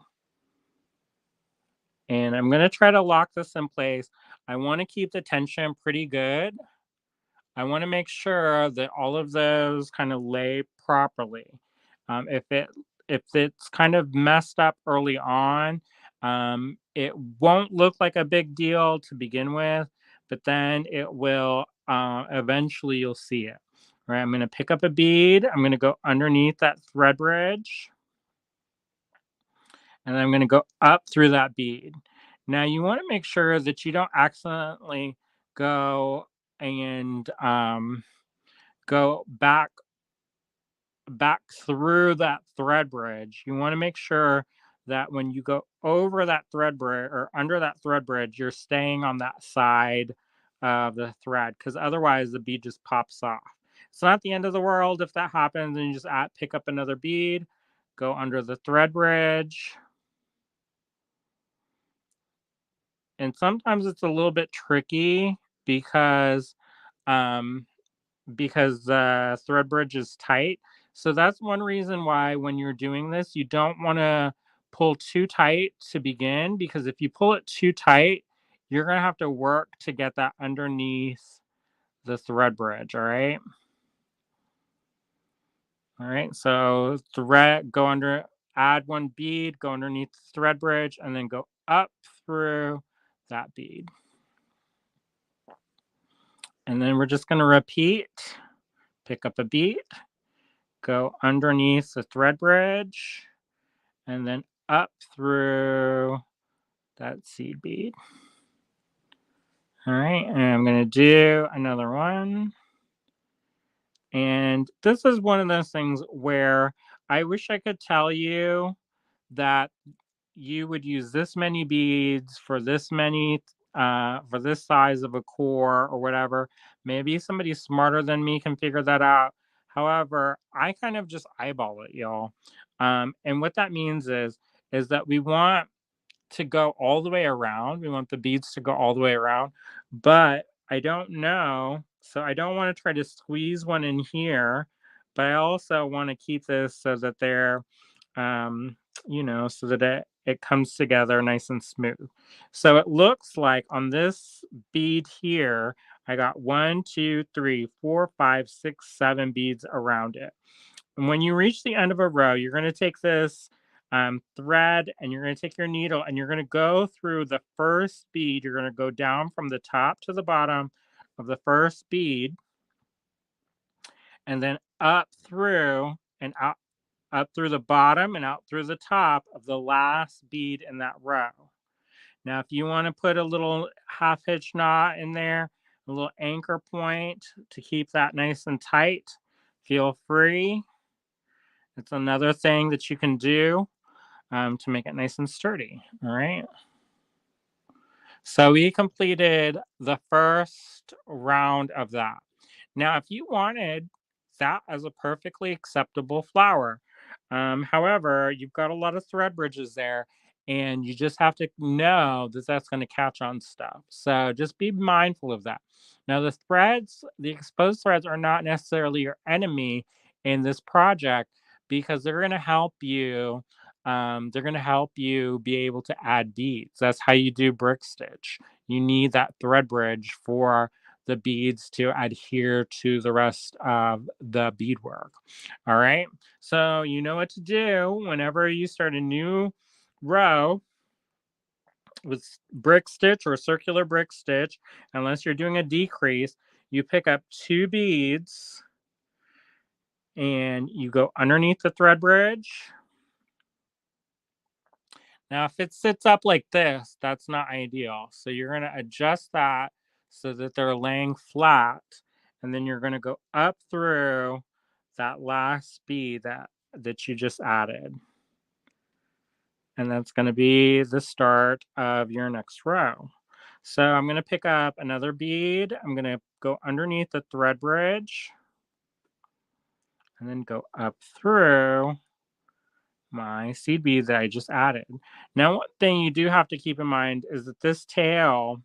And I'm going to try to lock this in place. I want to keep the tension pretty good. I want to make sure that all of those kind of lay properly. If it's kind of messed up early on, it won't look like a big deal to begin with, but then it will. Eventually, you'll see it. All right, I'm going to pick up a bead. I'm going to go underneath that thread bridge, and I'm going to go up through that bead. Now, you want to make sure that you don't accidentally go and go back through that thread bridge. You want to make sure that when you go over that thread bridge or under that thread bridge, you're staying on that side of the thread, because otherwise the bead just pops off. It's not the end of the world if that happens, and you just pick up another bead, go under the thread bridge. And sometimes it's a little bit tricky because um, the thread bridge is tight. So that's one reason why when you're doing this, you don't want to pull too tight to begin, because if you pull it too tight, you're going to have to work to get that underneath the thread bridge. All right. All right. So thread, go under, add 1 bead, go underneath the thread bridge, and then go up through that bead. And then we're just going to repeat, pick up a bead, go underneath the thread bridge, and then up through that seed bead. All right, and I'm going to do another one. And this is one of those things where I wish I could tell you that you would use this many beads for this many for this size of a core or whatever. Maybe somebody smarter than me can figure that out. However, I kind of just eyeball it, y'all. And what that means is that we want to go all the way around. We want the beads to go all the way around, but I don't know. So I don't want to try to squeeze one in here, but I also want to keep this so that they're, um, so that it comes together nice and smooth. So it looks like on this bead here, I got 1, 2, 3, 4, 5, 6, 7 beads around it. And when you reach the end of a row, you're going to take this thread and you're going to take your needle and you're going to go through the first bead. You're going to go down from the top to the bottom of the first bead and then up through and out. up through the bottom and out through the top of the last bead in that row. Now, if you want to put a little half hitch knot in there, a little anchor point to keep that nice and tight, feel free. It's another thing that you can do to make it nice and sturdy. All right. So we completed the first round of that. Now, if you wanted that as a perfectly acceptable flower, however, you've got a lot of thread bridges there, and you just have to know that that's going to catch on stuff. So just be mindful of that. Now, the threads, the exposed threads, are not necessarily your enemy in this project because they're going to help you. They're going to help you be able to add beads. That's how you do brick stitch. You need that thread bridge for the beads to adhere to the rest of the beadwork. All right. So you know what to do whenever you start a new row with brick stitch or circular brick stitch, unless you're doing a decrease, you pick up 2 beads and you go underneath the thread bridge. Now, if it sits up like this, that's not ideal. So you're going to adjust that so that they're laying flat. And then you're going to go up through that last bead that you just added. And that's going to be the start of your next row. So I'm going to pick up another bead. I'm going to go underneath the thread bridge and then go up through my seed bead that I just added. Now, one thing you do have to keep in mind is that this tail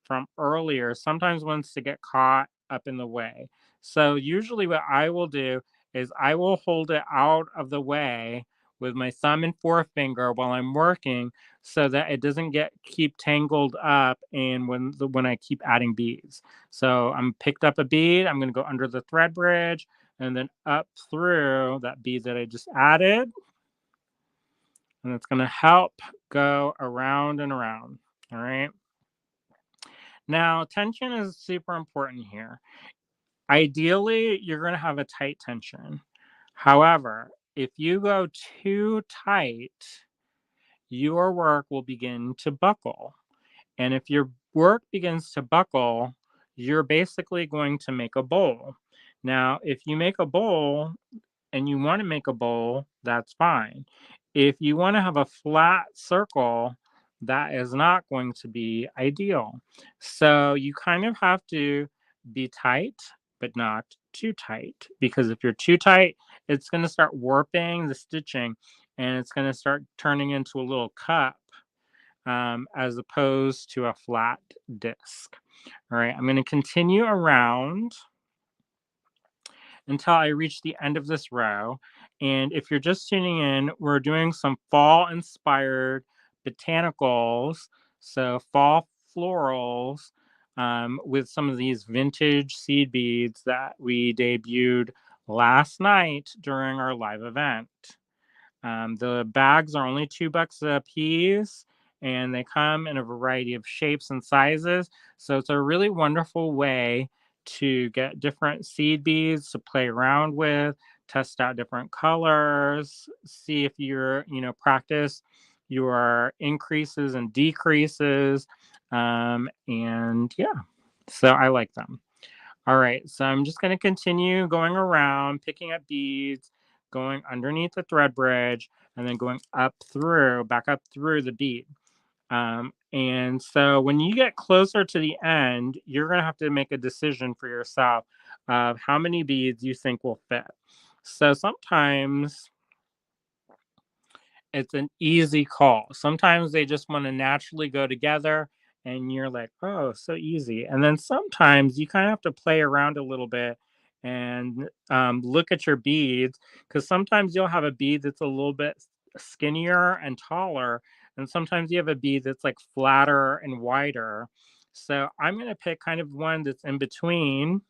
from earlier sometimes wants to get caught up in the way. So usually what I will do is I will hold it out of the way with my thumb and forefinger while I'm working so that it doesn't keep tangled up and when I keep adding beads. So I'm picked up a bead, I'm going to go under the thread bridge and then up through that bead that I just added. And it's going to help go around and around. All right. Now, tension is super important here. Ideally, you're going to have a tight tension. However, if you go too tight, your work will begin to buckle. And if your work begins to buckle, you're basically going to make a bowl. Now, if you make a bowl, and you want to make a bowl, that's fine. If you want to have a flat circle, that is not going to be ideal. So you kind of have to be tight, but not too tight. Because if you're too tight, it's going to start warping the stitching and it's going to start turning into a little cup as opposed to a flat disc. All right, I'm going to continue around until I reach the end of this row. And if you're just tuning in, we're doing some fall inspired botanicals, so fall florals with some of these vintage seed beads that we debuted last night during our live event. The bags are only $2 a piece and they come in a variety of shapes and sizes. So it's a really wonderful way to get different seed beads to play around with, test out different colors, see if practice your increases and decreases. And yeah, so I like them. All right, so I'm just going to continue going around, picking up beads, going underneath the thread bridge, and then going back up through the bead. And so when you get closer to the end, you're going to have to make a decision for yourself of how many beads you think will fit. So sometimes it's an easy call. Sometimes they just want to naturally go together and you're like, oh, so easy. And then sometimes you kind of have to play around a little bit and look at your beads because sometimes you'll have a bead that's a little bit skinnier and taller. And sometimes you have a bead that's like flatter and wider. So I'm going to pick kind of one that's in between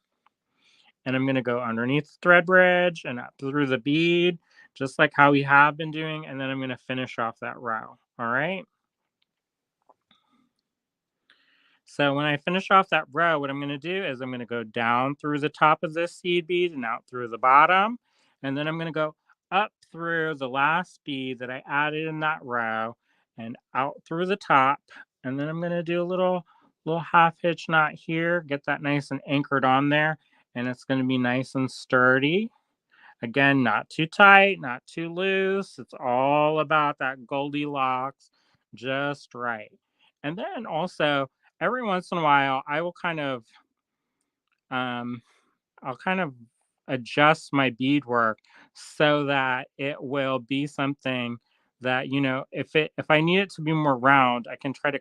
and I'm going to go underneath the thread bridge and up through the bead, just like how we have been doing. And then I'm going to finish off that row. All right. So when I finish off that row, what I'm going to do is I'm going to go down through the top of this seed bead and out through the bottom. And then I'm going to go up through the last bead that I added in that row and out through the top. And then I'm going to do a little half hitch knot here, get that nice and anchored on there. And it's going to be nice and sturdy. Again, not too tight, not too loose. It's all about that Goldilocks, just right. And then also, every once in a while, um, I'll kind of adjust my beadwork so that it will be something that, if I need it to be more round, I can try to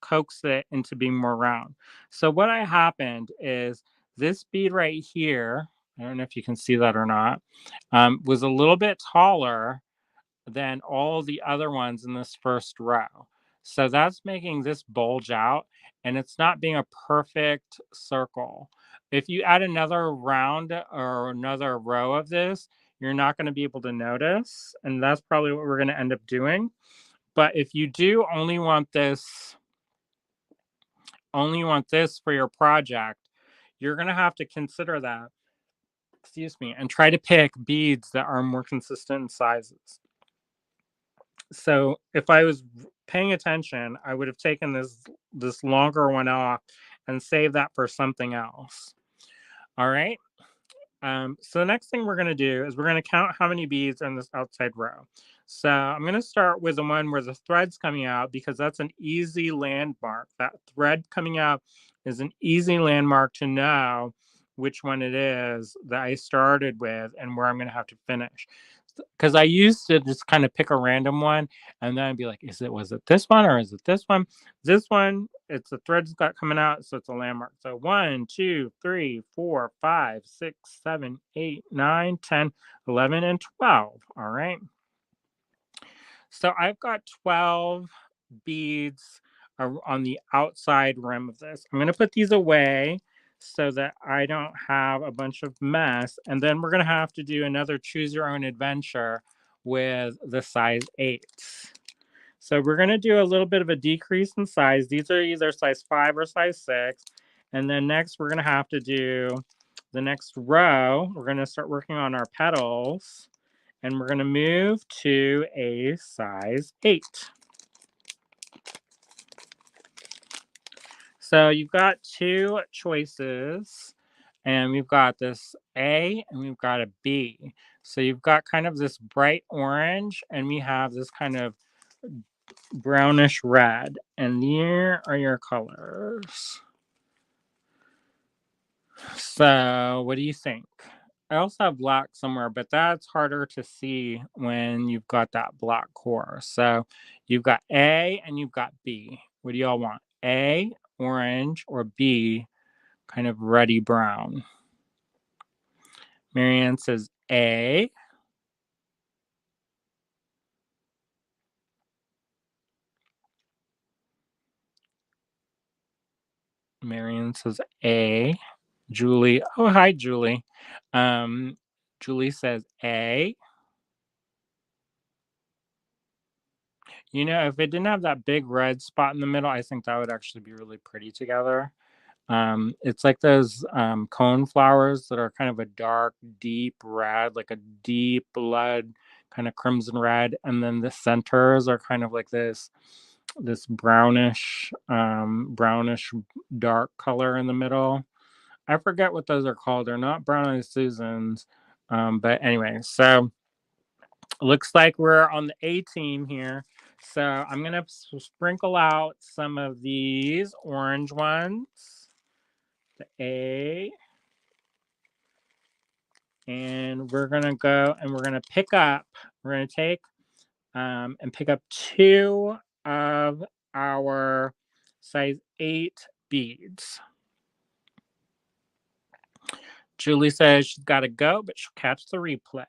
coax it into being more round. So what I happened is this bead right here, I don't know if you can see that or not, was a little bit taller than all the other ones in this first row. So that's making this bulge out, and it's not being a perfect circle. If you add another round or another row of this, you're not going to be able to notice, and that's probably what we're going to end up doing. But if you do only want this for your project, you're going to have to consider that, excuse me, and try to pick beads that are more consistent in sizes. So if I was paying attention, I would have taken this longer one off and saved that for something else. All right. So the next thing we're going to do is we're going to count how many beads are in this outside row. So I'm going to start with the one where the thread's coming out because that's an easy landmark. That thread coming out is an easy landmark to know which one it is that I started with and where I'm going to have to finish. Because I used to just kind of pick a random one and then I'd be like, was it this one or is it this one? This one, it's the threads got coming out, so it's a landmark. So 1, 2, 3, 4, 5, 6, 7, 8, 9, 10, 11, and 12. All right. So I've got 12 beads on the outside rim of this. I'm going to put these away so that I don't have a bunch of mess. And then we're going to have to do another choose your own adventure with the size 8s. So we're going to do a little bit of a decrease in size. These are either size 5 or size 6. And then next we're going to have to do the next row. We're going to start working on our petals. And we're going to move to a size 8. So you've got two choices, and we've got this A and we've got a B. So you've got kind of this bright orange, and we have this kind of brownish red. And here are your colors. So what do you think? I also have black somewhere, but that's harder to see when you've got that black core. So you've got A and you've got B. What do y'all want? A, orange, or B, kind of ruddy brown? Marianne says A. Marianne says A. Julie, oh, hi, Julie. Julie says A. If it didn't have that big red spot in the middle, I think that would actually be really pretty together. It's like those cone flowers that are kind of a dark, deep red, like a deep blood, kind of crimson red, and then the centers are kind of like this brownish dark color in the middle. I forget what those are called. They're not brown-eyed Susans, but anyway. So looks like we're on the A team here. So I'm gonna sprinkle out some of these orange ones. The A. And we're going to go and we're going to pick up, we're going to take and pick up 2 of our size 8 beads. Julie says she's got to go, but she'll catch the replay.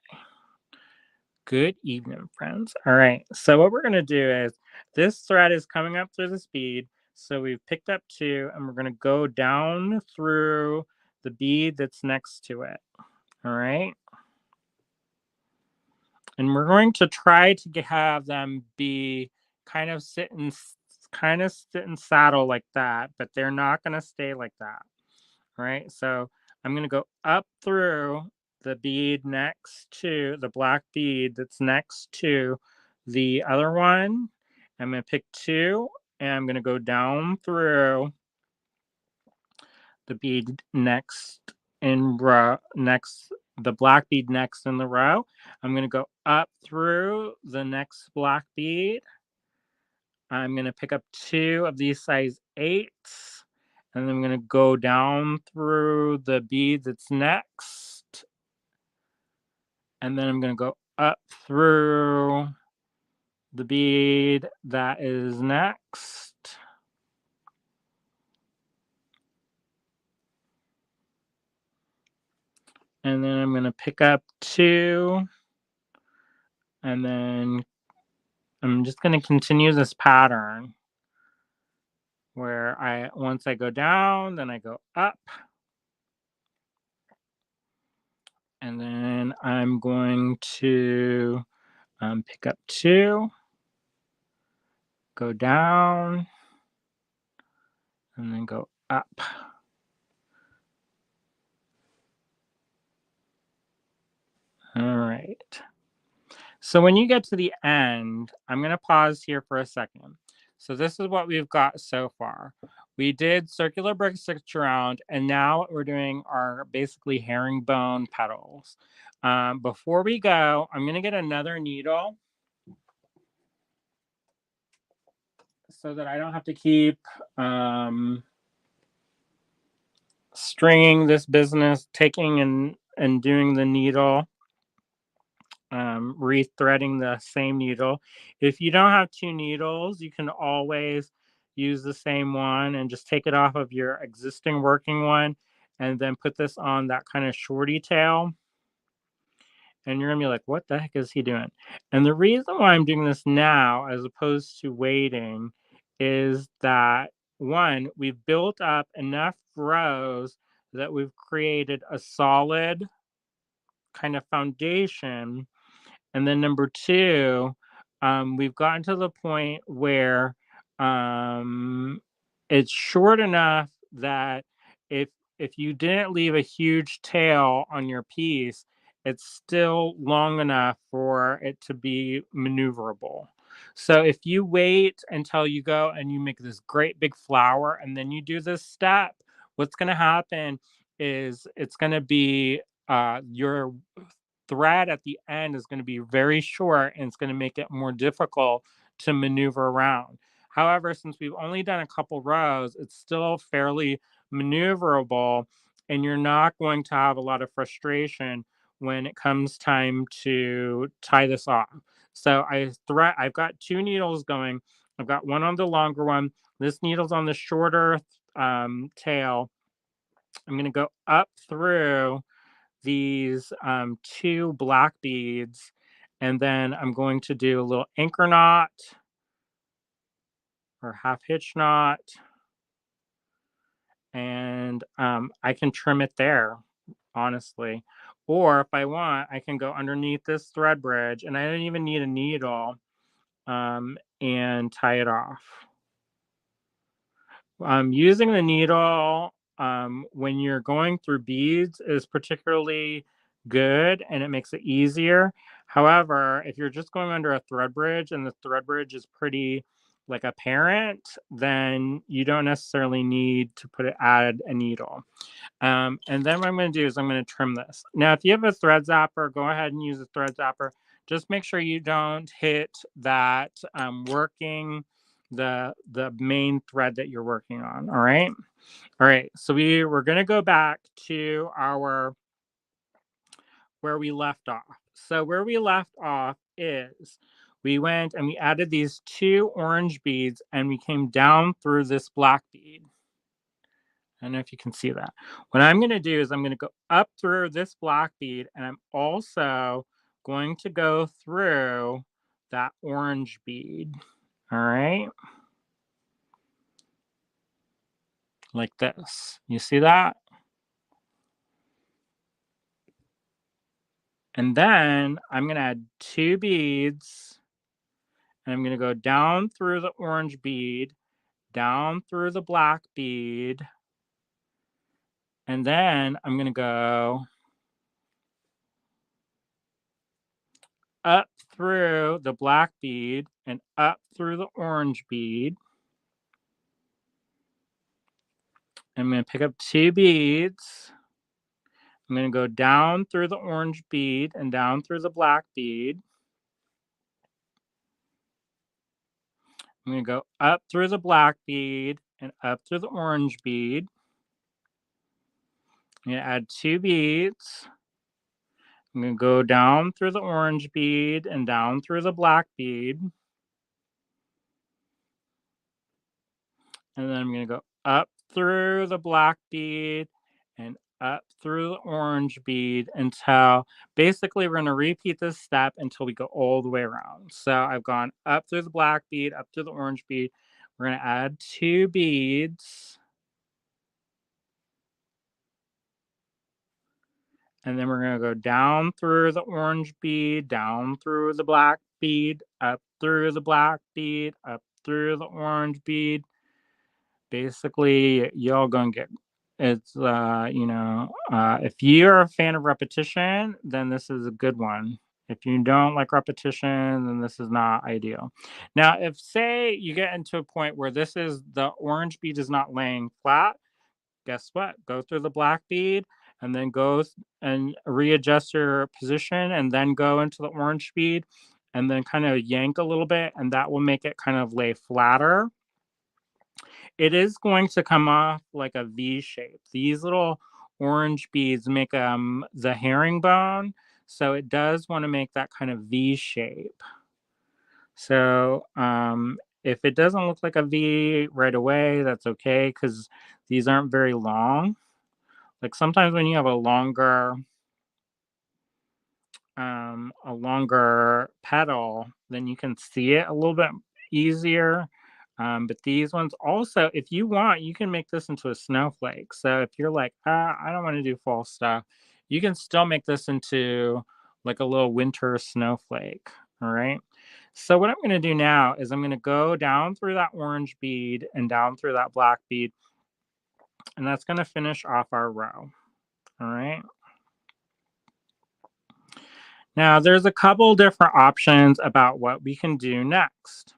Good evening, friends. All right. So what we're going to do is this thread is coming up through this bead. So we've picked up 2 and we're going to go down through the bead that's next to it. All right. And we're going to try to have them be kind of sit and saddle like that, but they're not going to stay like that. All right. So I'm going to go up through the bead next to the black bead that's next to the other one. I'm going to pick 2 and I'm going to go down through the bead next in row, next the black bead next in the row. I'm going to go up through the next black bead. I'm going to pick up 2 of these size 8s, and then I'm going to go down through the bead that's next, and then I'm going to go up through the bead that is next. And then I'm going to pick up 2, and then I'm just going to continue this pattern where once I go down, then I go up. And then I'm going to pick up 2, go down, and then go up. All right. So when you get to the end, I'm going to pause here for a second. So this is what we've got so far. We did circular brick stitch around, and now what we're doing are basically herringbone petals. Before we go, I'm going to get another needle so that I don't have to keep stringing this business, taking and doing the needle, rethreading the same needle. If you don't have 2 needles, you can always use the same one and just take it off of your existing working one and then put this on that kind of shorty tail. And you're gonna be like, what the heck is he doing? And the reason why I'm doing this now as opposed to waiting is that, one, we've built up enough rows that we've created a solid kind of foundation. And then number 2, we've gotten to the point where it's short enough that if if you didn't leave a huge tail on your piece, it's still long enough for it to be maneuverable. So if you wait until you go and you make this great big flower and then you do this step, what's going to happen is it's going to be your thread at the end is going to be very short and it's going to make it more difficult to maneuver around. However, since we've only done a couple rows, it's still fairly maneuverable and you're not going to have a lot of frustration when it comes time to tie this off. So I've got 2 needles going. I've got one on the longer one. This needle's on the shorter tail. I'm going to go up through these 2 black beads, and then I'm going to do a little anchor knot or half hitch knot, and I can trim it there, honestly. Or if I want, I can go underneath this thread bridge, and I don't even need a needle, and tie it off. Using the needle when you're going through beads is particularly good and it makes it easier. However, if you're just going under a thread bridge and the thread bridge is pretty like apparent, then you don't necessarily need to add a needle. And then what I'm going to do is I'm going to trim this. Now, if you have a thread zapper, go ahead and use a thread zapper. Just make sure you don't hit that working the main thread that you're working on. All right, so we're going to go back to our where we left off. So where we left off is we went and we added these 2 orange beads and we came down through this black bead. I don't know if you can see that. What I'm going to do is I'm going to go up through this black bead and I'm also going to go through that orange bead. All right. Like this. You see that? And then I'm going to add 2 beads and I'm going to go down through the orange bead, down through the black bead, and then I'm going to go up through the black bead and up through the orange bead. I'm going to pick up 2 beads. I'm going to go down through the orange bead and down through the black bead. I'm going to go up through the black bead and up through the orange bead. I'm going to add 2 beads. I'm going to go down through the orange bead and down through the black bead. And then I'm going to go up through the black bead and up through the orange bead until basically we're going to repeat this step until we go all the way around. So I've gone up through the black bead, up through the orange bead. We're going to add 2 beads. And then we're going to go down through the orange bead, down through the black bead, up through the black bead, up through the orange bead. Basically, y'all gonna get it's if you're a fan of repetition, then this is a good one. If you don't like repetition, then this is not ideal. Now, if say you get into a point where this is the orange bead is not laying flat, guess what? Go through the black bead and then go and readjust your position and then go into the orange bead and then kind of yank a little bit, and that will make it kind of lay flatter. It is going to come off like a V shape. These little orange beads make the herringbone, so it does want to make that kind of V shape. So if it doesn't look like a V right away, that's okay because these aren't very long. Like sometimes when you have a longer petal, then you can see it a little bit easier. But these ones also, if you want, you can make this into a snowflake. So if you're like, I don't want to do fall stuff, you can still make this into like a little winter snowflake. All right. So what I'm going to do now is I'm going to go down through that orange bead and down through that black bead. And that's going to finish off our row. All right. Now, there's a couple different options about what we can do next.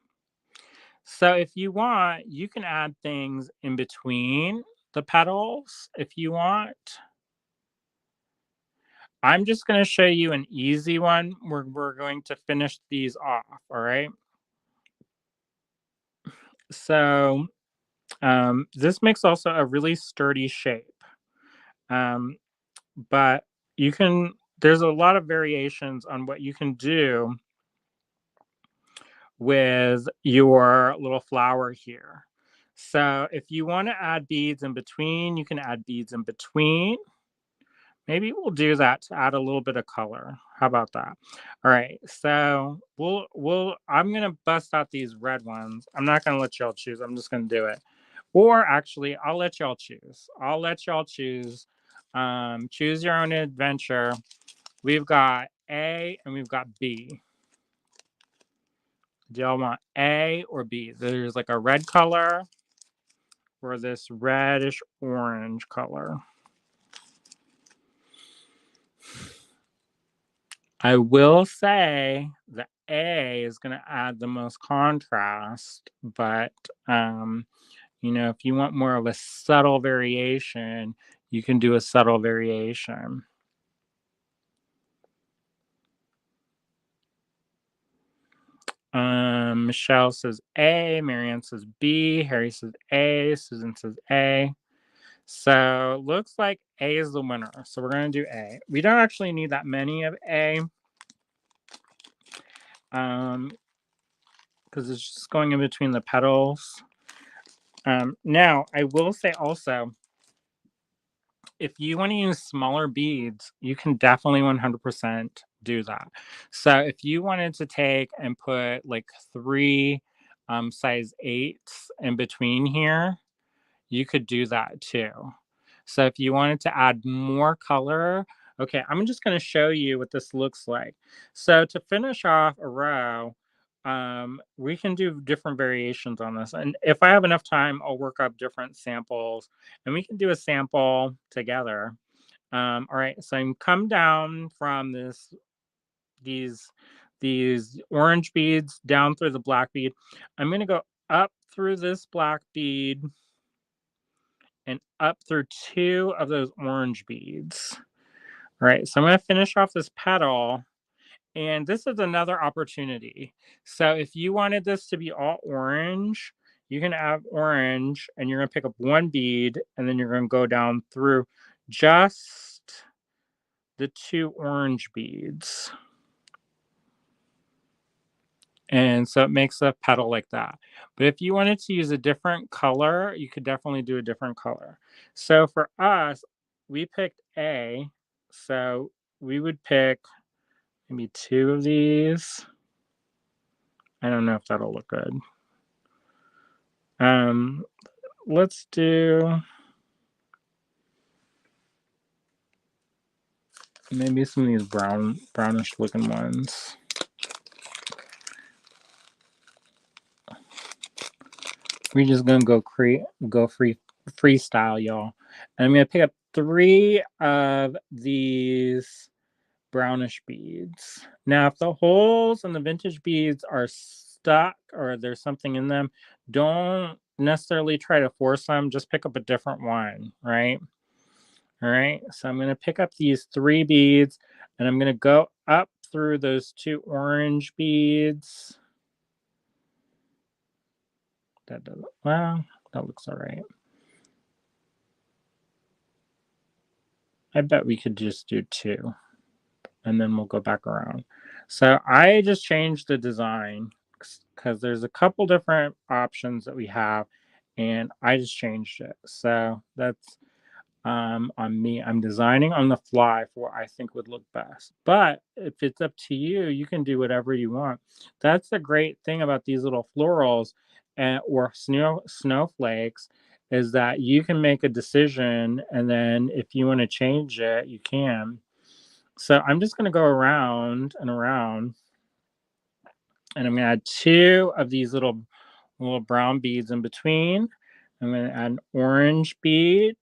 So if you want, you can add things in between the petals if you want. I'm just going to show you an easy one where we're going to finish these off, all right? So this makes also a really sturdy shape. But there's a lot of variations on what you can do with your little flower here. So if you want to add beads in between, you can add beads in between. Maybe we'll do that to add a little bit of color. How about that? All right. So I'm gonna bust out these red ones. I'm not gonna let y'all choose. I'm just gonna do it. Or actually, I'll let y'all choose. I'll let y'all choose. Choose your own adventure. We've got A and we've got B. Do y'all want A or B? There's like a red color or this reddish orange color. I will say the A is going to add the most contrast, but if you want more of a subtle variation, you can do a subtle variation. Michelle says A, Marianne says B, Harry says A, Susan says A. So looks like A is the winner. So we're going to do A. We don't actually need that many of A. Because it's just going in between the petals. Now, I will say also, if you want to use smaller beads, you can definitely 100% do that. So if you wanted to take and put like 3 size 8s in between here, you could do that too. So if you wanted to add more color, okay, I'm just going to show you what this looks like. So to finish off a row, we can do different variations on this. And if I have enough time, I'll work up different samples and we can do a sample together. All right, so I'm come down from this these orange beads down through the black bead. I'm going to go up through this black bead and up through 2 of those orange beads. All right, so I'm going to finish off this petal, and this is another opportunity. So if you wanted this to be all orange, you can add orange, and you're going to pick up 1 bead, and then you're going to go down through just the 2 orange beads. And so it makes a petal like that. But if you wanted to use a different color, you could definitely do a different color. So for us, we picked A. So we would pick maybe 2 of these. I don't know if that'll look good. Let's do maybe some of these brownish looking ones. We're just gonna go freestyle, y'all. And I'm gonna pick up 3 of these brownish beads. Now, if the holes in the vintage beads are stuck or there's something in them, don't necessarily try to force them. Just pick up a different one, right? All right. So I'm gonna pick up these 3 beads, and I'm gonna go up through those 2 orange beads. That doesn't, well, that looks all right. I bet we could just do 2, and then we'll go back around. So I just changed the design because there's a couple different options that we have, and I just changed it. So that's on me. I'm designing on the fly for what I think would look best. But if it's up to you, you can do whatever you want. That's the great thing about these little florals or snowflakes, is that you can make a decision, and then if you want to change it, you can. So I'm just going to go around and around, and I'm going to add 2 of these little brown beads in between. I'm going to add an orange bead,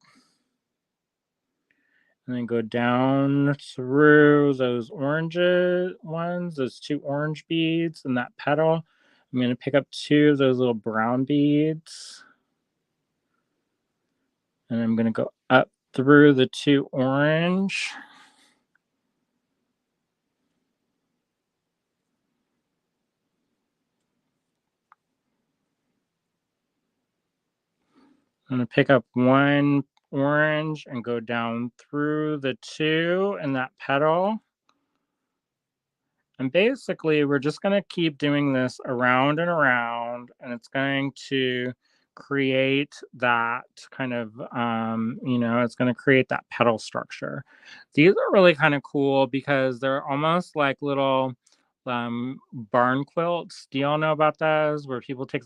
and then go down through those orange ones, those 2 orange beads and that petal. I'm going to pick up 2 of those little brown beads, and I'm going to go up through the 2 orange. I'm going to pick up 1 orange and go down through the 2 in that petal. And basically, we're just going to keep doing this around and around, and it's going to create that kind of, it's going to create that petal structure. These are really kind of cool because they're almost like little barn quilts. Do y'all know about those, where people take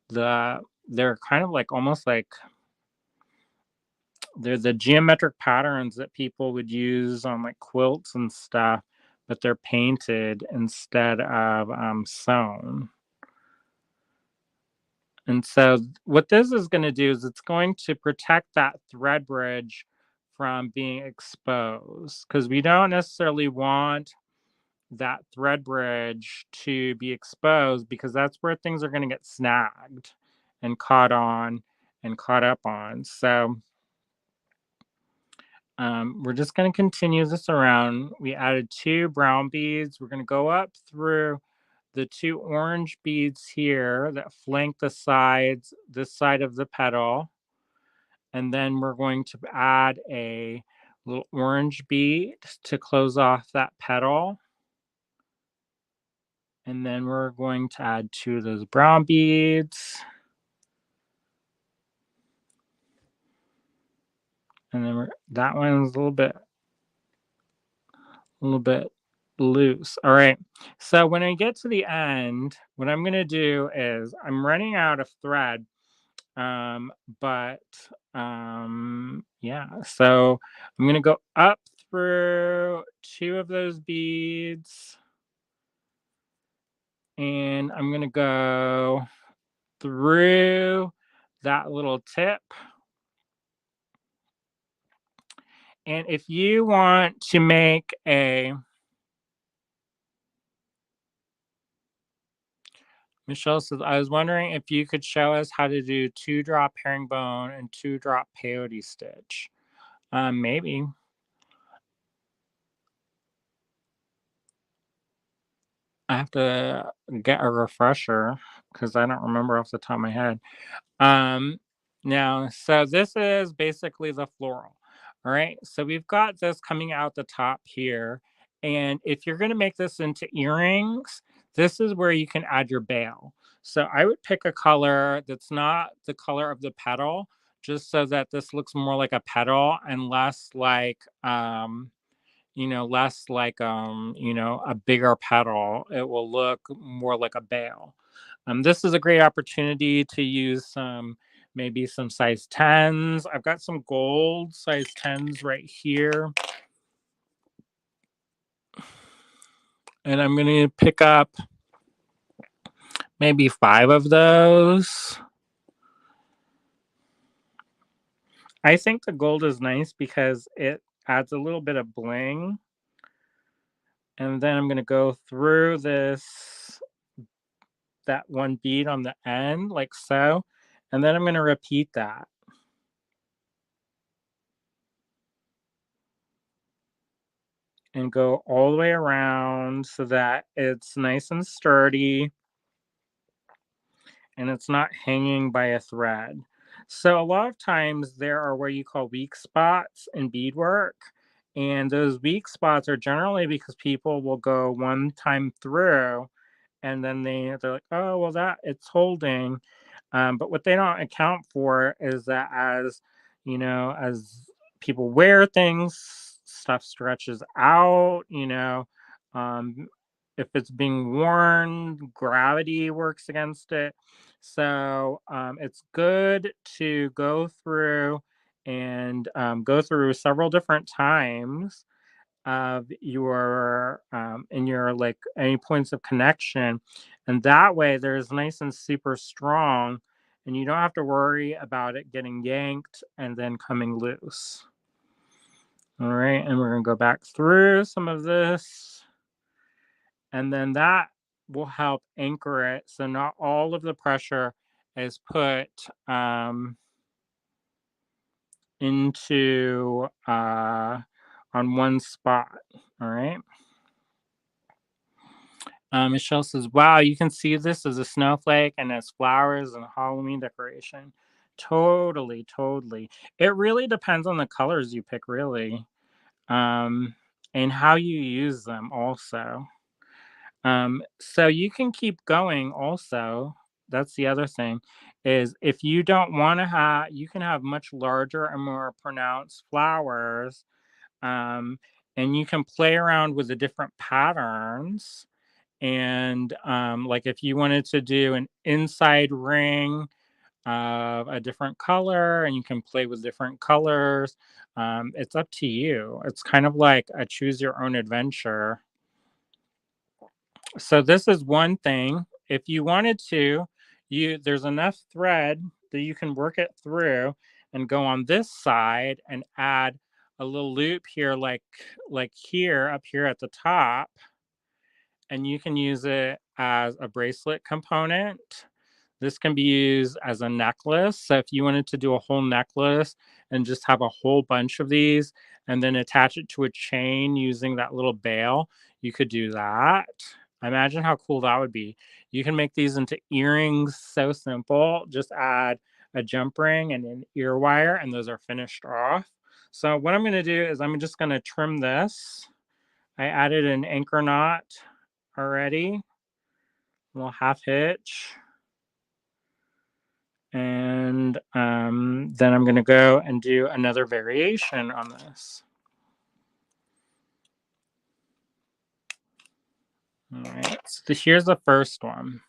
they're kind of like almost like they're the geometric patterns that people would use on like quilts and stuff, but they're painted instead of sewn. And so what this is going to do is it's going to protect that thread bridge from being exposed, because we don't necessarily want that thread bridge to be exposed, because that's where things are going to get snagged and caught up on. So we're just going to continue this around. We added 2 brown beads. We're going to go up through the 2 orange beads here that flank the sides, this side of the petal. And then we're going to add a little orange bead to close off that petal. And then we're going to add 2 of those brown beads. And then that one's a little bit loose. All right. So when I get to the end, what I'm going to do is I'm running out of thread. Yeah. So I'm going to go up through 2 of those beads, and I'm going to go through that little tip. And if you want to make Michelle says, I was wondering if you could show us how to do 2-drop herringbone and 2-drop peyote stitch. Maybe. I have to get a refresher because I don't remember off the top of my head. Now, so this is basically the floral. All right. So we've got this coming out the top here. And if you're going to make this into earrings, this is where you can add your bail. So I would pick a color that's not the color of the petal, just so that this looks more like a petal and less like, less like a bigger petal. It will look more like a bale. This is a great opportunity to use maybe some size 10s. I've got some gold size 10s right here. And I'm going to pick up maybe 5 of those. I think the gold is nice because it adds a little bit of bling. And then I'm going to go through that one bead on the end like so. And then I'm going to repeat that. And go all the way around so that it's nice and sturdy and it's not hanging by a thread. So a lot of times there are what you call weak spots in beadwork. And those weak spots are generally because people will go one time through and then they're like, oh, well, that it's holding. But what they don't account for is that as people wear things, stuff stretches out, if it's being worn, gravity works against it. So it's good to go through and go through several different times of your in your like any points of connection, and that way there's nice and super strong and you don't have to worry about it getting yanked and then coming loose. All right, and we're going to go back through some of this, and then that will help anchor it so not all of the pressure is put into on one spot. All right. Michelle says, wow, you can see this as a snowflake and as flowers and Halloween decoration. Totally, totally. It really depends on the colors you pick, really, and how you use them also. So you can keep going also. That's the other thing is if you don't want to have, you can have much larger and more pronounced flowers, um, and you can play around with the different patterns and like if you wanted to do an inside ring of a different color and you can play with different colors, it's up to you. It's kind of like a choose your own adventure. So this is one thing. If you wanted to, there's enough thread that you can work it through and go on this side and add a little loop here like here up here at the top, and you can use it as a bracelet component. This can be used as a necklace. So if you wanted to do a whole necklace and just have a whole bunch of these and then attach it to a chain using that little bail, you could do that. Imagine how cool that would be. You can make these into earrings so simple. Just add a jump ring and an ear wire, and those are finished off. So what I'm going to do is I'm just going to trim this. I added an anchor knot already, a little half hitch. And then I'm going to go and do another variation on this. All right, so here's the first one.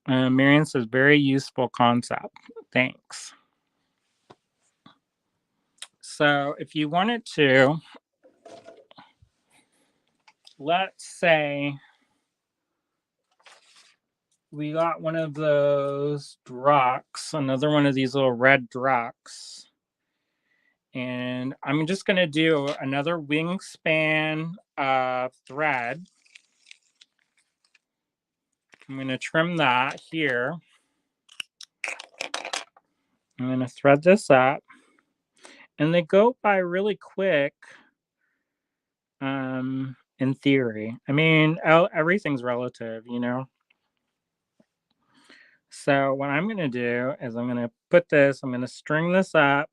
Marion says, very useful concept. Thanks. So if you wanted to, let's say we got one of those drucks, another one of these little red drucks, And I'm just going to do another wingspan thread. I'm going to trim that here. I'm going to thread this up. And they go by really quick, in theory. I mean, everything's relative, you know? So what I'm going to do is I'm going to put this, I'm going to string this up.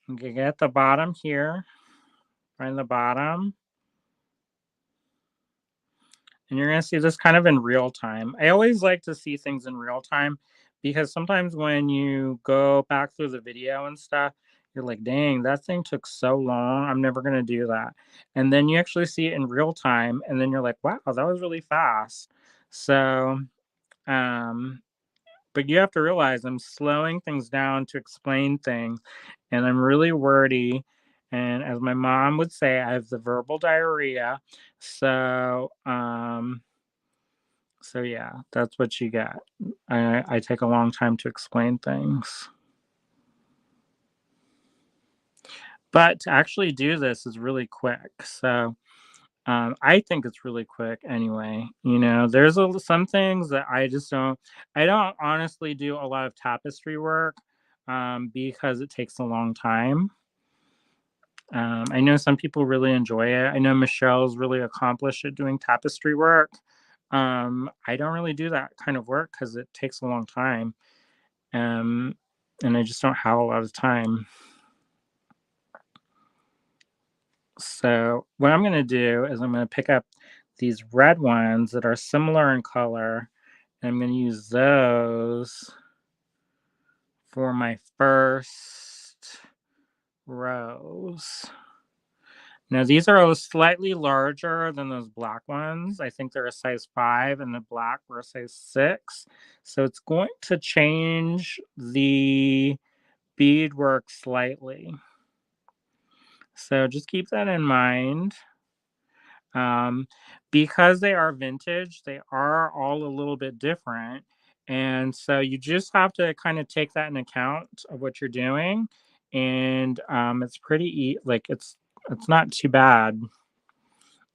I'm going to get the bottom here, find the bottom. And you're going to see this kind of in real time. I always like to see things in real time because sometimes when you go back through the video and stuff, you're like, dang, that thing took so long. I'm never going to do that. And then you actually see it in real time. And then you're like, wow, that was really fast. So, but you have to realize I'm slowing things down to explain things. And I'm really wordy. And as my mom would say, I have the verbal diarrhea. So yeah, that's what you get. I take a long time to explain things. But to actually do this is really quick. So I think it's really quick anyway. You know, there's some things that I don't honestly do a lot of tapestry work because it takes a long time. I know some people really enjoy it. I know Michelle's really accomplished at doing tapestry work. I don't really do that kind of work because it takes a long time. And I just don't have a lot of time. So what I'm going to do is I'm going to pick up these red ones that are similar in color, and I'm going to use those for my first rows. Now these are slightly larger than those black ones. I think they're a size 5 and the black were a size 6. So it's going to change the beadwork slightly. So just keep that in mind. Because they are vintage, they are all a little bit different. And so you just have to kind of take that in account of what you're doing. And it's pretty like it's not too bad.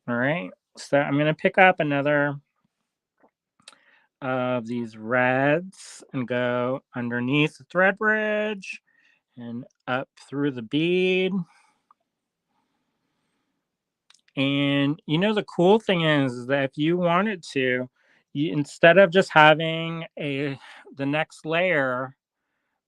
All right. So I'm gonna pick up another of these reds and go underneath the thread bridge and up through the bead. And you know, the cool thing is that if you wanted to, instead of just having the next layer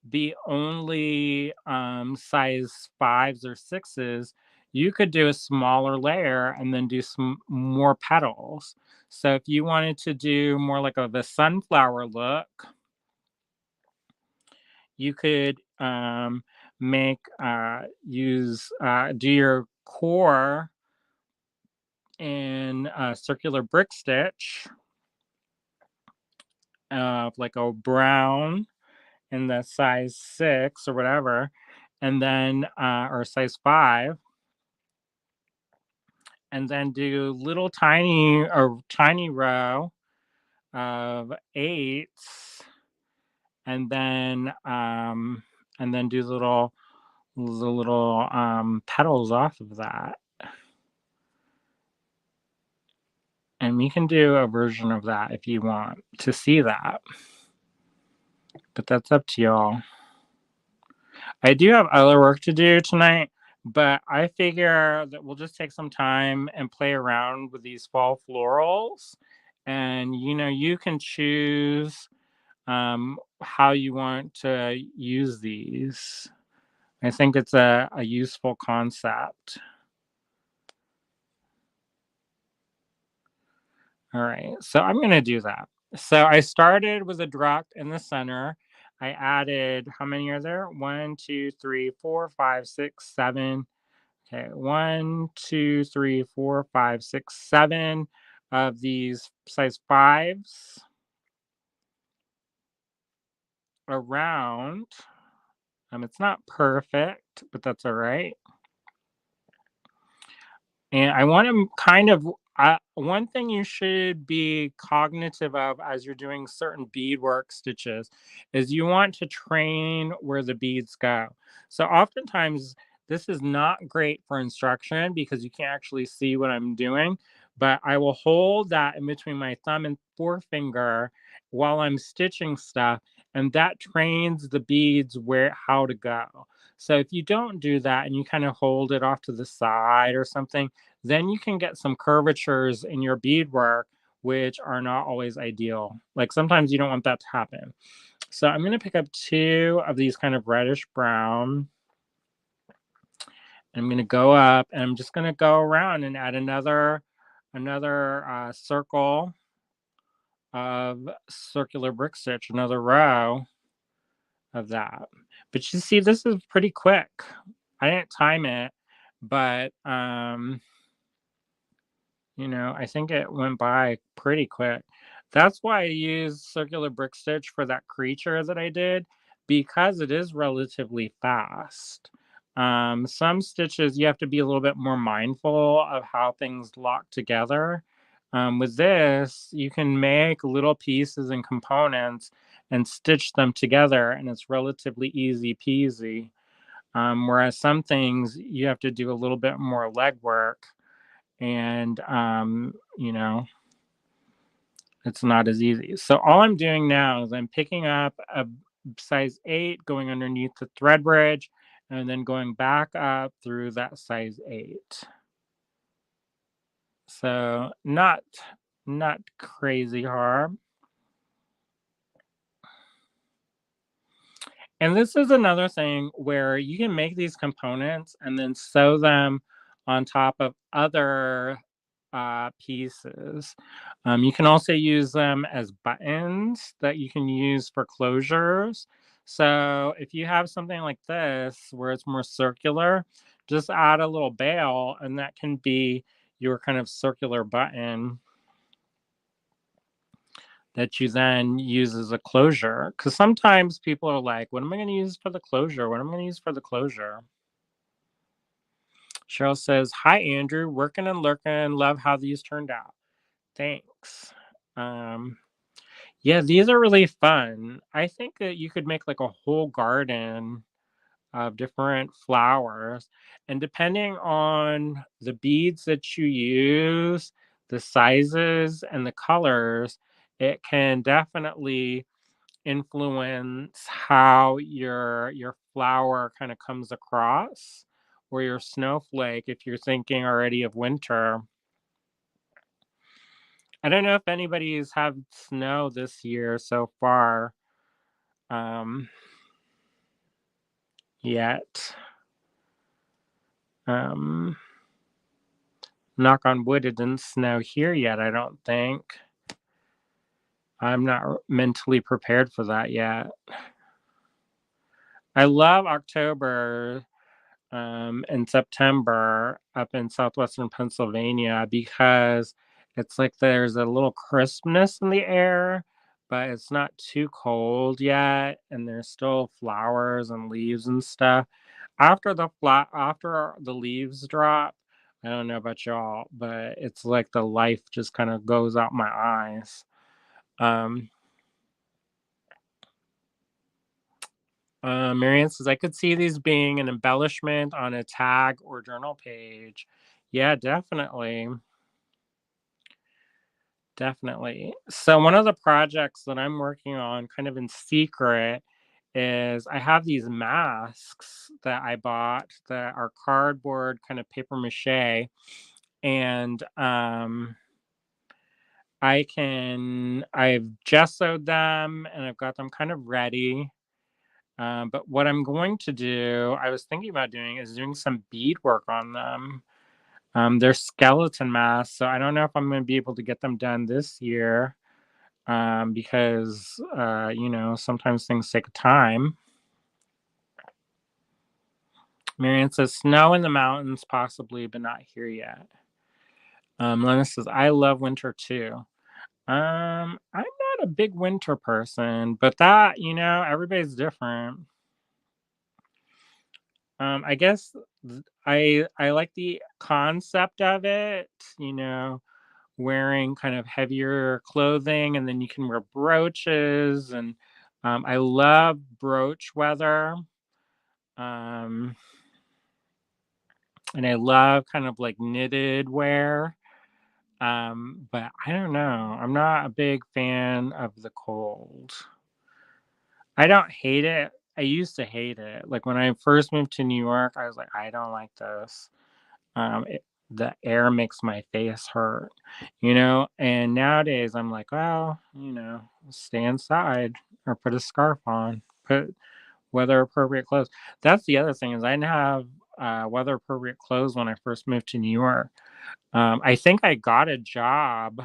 be only size 5s or 6s, you could do a smaller layer and then do some more petals. So if you wanted to do more like the sunflower look, you could do your core in a circular brick stitch of like a brown in the size 6 or whatever, and then or size 5, and then do little tiny row of 8s, and then do the little petals off of that. And we can do a version of that if you want to see that. But that's up to y'all. I do have other work to do tonight, but I figure that we'll just take some time and play around with these fall florals. And, you know, you can choose how you want to use these. I think it's a useful concept. All right, so I'm going to do that. So I started with a drop in the center. I added, how many are there? 1, 2, 3, 4, 5, 6, 7. Okay, 1, 2, 3, 4, 5, 6, 7 of these size 5s around. It's not perfect, but that's all right. And I want to one thing you should be cognitive of as you're doing certain beadwork stitches is you want to train where the beads go. So oftentimes this is not great for instruction because you can't actually see what I'm doing, but I will hold that in between my thumb and forefinger while I'm stitching stuff, and that trains the beads where how to go. So if you don't do that and you kind of hold it off to the side or something, then you can get some curvatures in your beadwork, which are not always ideal. Like sometimes you don't want that to happen. So I'm going to pick up 2 of these kind of reddish brown. I'm going to go up and I'm just going to go around and add another circle of circular brick stitch, another row of that. But you see, this is pretty quick. I didn't time it, but you know, I think it went by pretty quick. That's why I used circular brick stitch for that creature that I did, because it is relatively fast. Some stitches you have to be a little bit more mindful of how things lock together. With this, you can make little pieces and components and stitch them together, and it's relatively easy peasy. Whereas some things you have to do a little bit more legwork, and you know, it's not as easy. So all I'm doing now is I'm picking up a size 8, going underneath the thread bridge, and then going back up through that size 8. So not crazy hard. And this is another thing where you can make these components and then sew them on top of other pieces. You can also use them as buttons that you can use for closures. So if you have something like this where it's more circular, just add a little bail and that can be your kind of circular button that you then use as a closure. Because sometimes people are like, what am I going to use for the closure? What am I going to use for the closure? Cheryl says, hi, Andrew. Working and lurking. Love how these turned out. Thanks. Yeah, these are really fun. I think that you could make like a whole garden of different flowers. And depending on the beads that you use, the sizes and the colors, it can definitely influence how your flower kind of comes across, or your snowflake if you're thinking already of winter. I don't know if anybody's had snow this year so far um yet. um Knock on wood, it didn't snow here yet, I don't think. I'm not mentally prepared for that yet. I love October in September up in southwestern Pennsylvania because it's like there's a little crispness in the air, but it's not too cold yet, and there's still flowers and leaves and stuff. After the leaves drop, I don't know about y'all, but it's like the life just kind of goes out my eyes. Um, Marianne says, I could see these being an embellishment on a tag or journal page. Yeah, definitely. Definitely. So, one of the projects that I'm working on kind of in secret is I have these masks that I bought that are cardboard, kind of paper mache. And I've gessoed them and I've got them kind of ready. But what I'm going to do, I was thinking about doing, is doing some beadwork on them. They're skeleton masks, so I don't know if I'm going to be able to get them done this year, because, you know, sometimes things take time. Marianne says, snow in the mountains, possibly, but not here yet. Lena says, I love winter too. I'm not a big winter person, but that, you know, everybody's different. I guess I like the concept of it, you know. wearing kind of heavier clothing, and then you can wear brooches, and I love brooch weather. And I love kind of like knitted wear. But I don't know. I'm not a big fan of the cold. I don't hate it. I used to hate it. Like when I first moved to New York, I was like, I don't like this. The air makes my face hurt, And nowadays, I'm like, well, stay inside or put a scarf on, put weather appropriate clothes. That's the other thing is I didn't have weather appropriate clothes when I first moved to New York. I think I got a job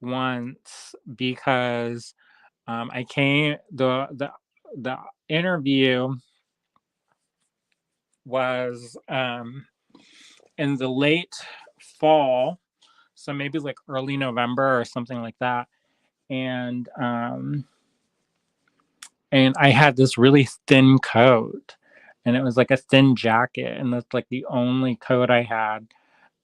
once because I came the interview was in the late fall, so maybe like early November or something like that, and I had this really thin coat, and it was like a thin jacket, and that's like the only coat I had.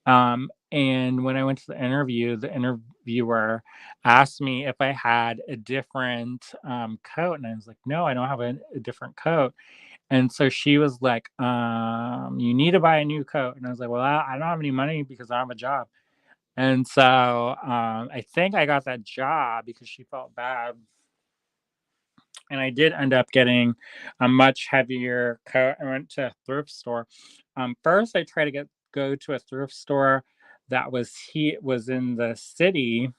And when I went to the interviewer asked me if I had a different coat, and I was like, no, I don't have a different coat. And so she was like, you need to buy a new coat. And I was like, well, I don't have any money because I don't have a job. And so I think I got that job because she felt bad. And I did end up getting a much heavier coat. I went to a thrift store. First, I tried to go to a thrift store that was in the city.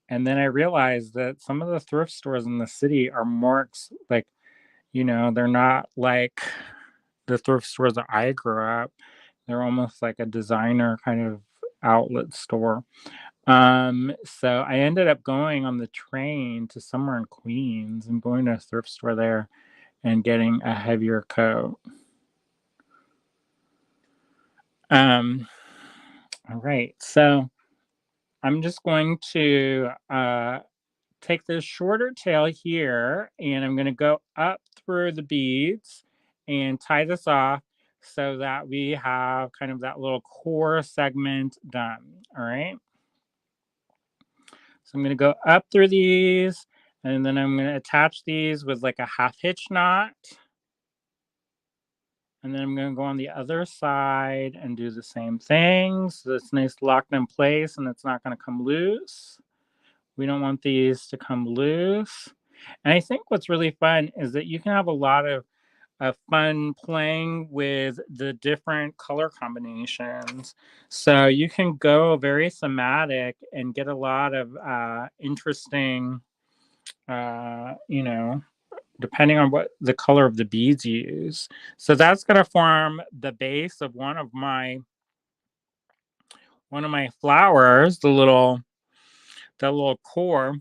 And then I realized that some of the thrift stores in the city are more like, they're not like the thrift stores that I grew up. They're almost like a designer kind of outlet store. So I ended up going on the train to somewhere in Queens and going to a thrift store there and getting a heavier coat. All right, so I'm just going to take this shorter tail here, and I'm going to go up through the beads and tie this off so that we have kind of that little core segment done. All right. So I'm going to go up through these, and then I'm going to attach these with like a half hitch knot. And then I'm going to go on the other side and do the same thing. So it's nice locked in place and it's not going to come loose. We don't want these to come loose. And I think what's really fun is that you can have a lot of fun playing with the different color combinations. So you can go very thematic and get a lot of interesting, depending on what the color of the beads you use. So that's going to form the base of one of my flowers, the little core.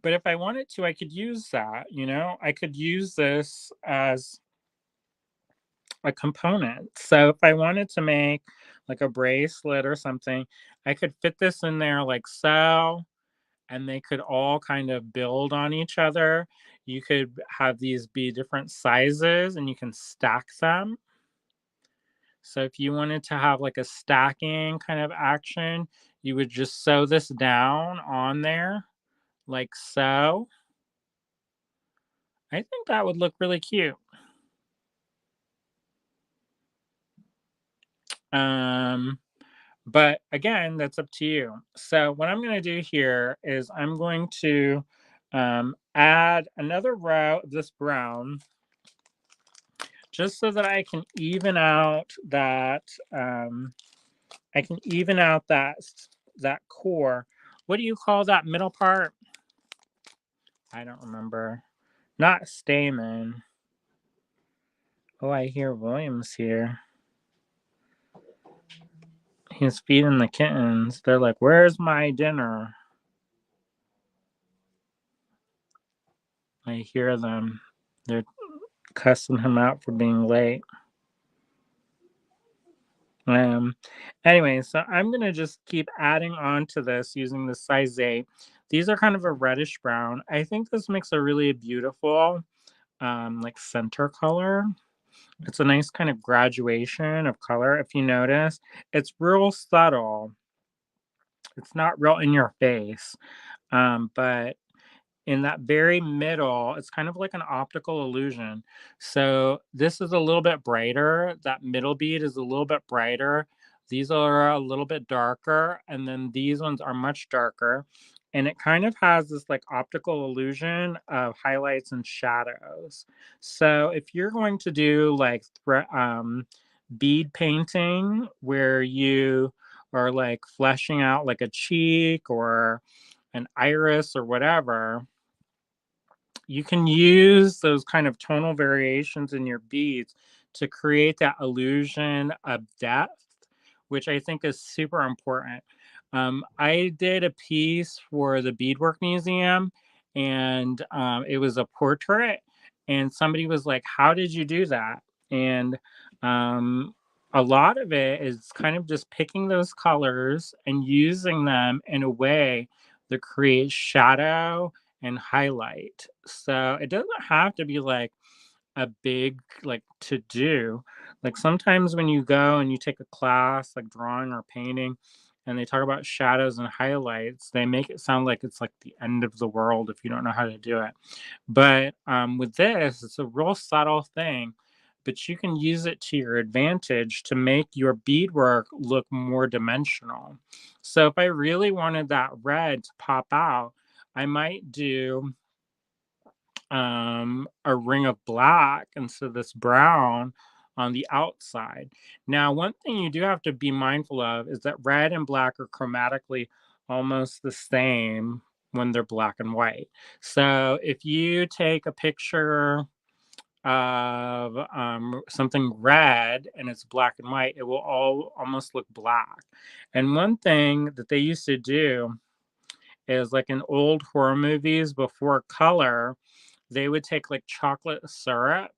But if I wanted to, I could use that, I could use this as a component. So if I wanted to make like a bracelet or something, I could fit this in there like so, and they could all kind of build on each other. You could have these be different sizes and you can stack them. So if you wanted to have like a stacking kind of action, you would just sew this down on there like so. I think that would look really cute. But again, that's up to you. So what I'm going to do here is I'm going to add another row of this brown just so that I can even out that that core. What do you call that middle part? I don't remember. Not stamen. Oh, I hear Williams here. He's feeding the kittens. They're like, where's my dinner? I hear them. They're cussing him out for being late. Anyway, so I'm going to just keep adding on to this using the size 8. These are kind of a reddish brown. I think this makes a really beautiful like center color. It's a nice kind of graduation of color. If you notice, it's real subtle. It's not real in your face, but in that very middle, it's kind of like an optical illusion. So this is a little bit brighter. That middle bead is a little bit brighter. These are a little bit darker, and then these ones are much darker. And it kind of has this like optical illusion of highlights and shadows. So if you're going to do like bead painting where you are like fleshing out like a cheek or an iris or whatever, you can use those kind of tonal variations in your beads to create that illusion of depth, which I think is super important. I did a piece for the Beadwork Museum, and it was a portrait, and somebody was like, "How did you do that?" And a lot of it is kind of just picking those colors and using them in a way that creates shadow and highlight. So it doesn't have to be like a big like to do. Like sometimes when you go and you take a class like drawing or painting and they talk about shadows and highlights, they make it sound like it's like the end of the world if you don't know how to do it. But with this, it's a real subtle thing, but you can use it to your advantage to make your beadwork look more dimensional. So if I really wanted that red to pop out, I might do a ring of black instead of this brown on the outside. Now, one thing you do have to be mindful of is that red and black are chromatically almost the same when they're black and white. So if you take a picture of something red and it's black and white, it will all almost look black. And one thing that they used to do is like in old horror movies before color, they would take like chocolate syrup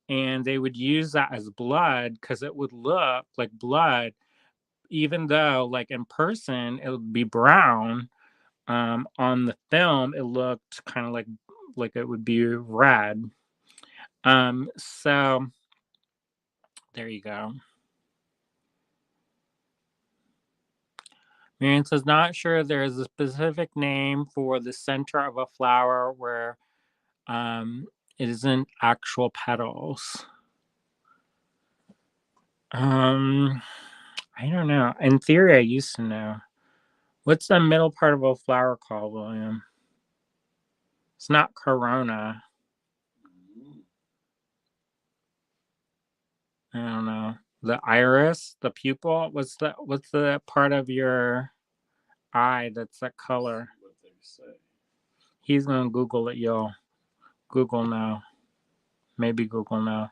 and they would use that as blood because it would look like blood, even though like in person it would be brown. On the film, it looked kind of like it would be red. So there you go. Marian says, not sure there is a specific name for the center of a flower where it isn't actual petals. I don't know. In theory, I used to know. What's the middle part of a flower called, William? It's not corona. I don't know. The iris, the pupil. What's the part of your eye that's that color? He's gonna Google it, y'all. Google now. Maybe Google now.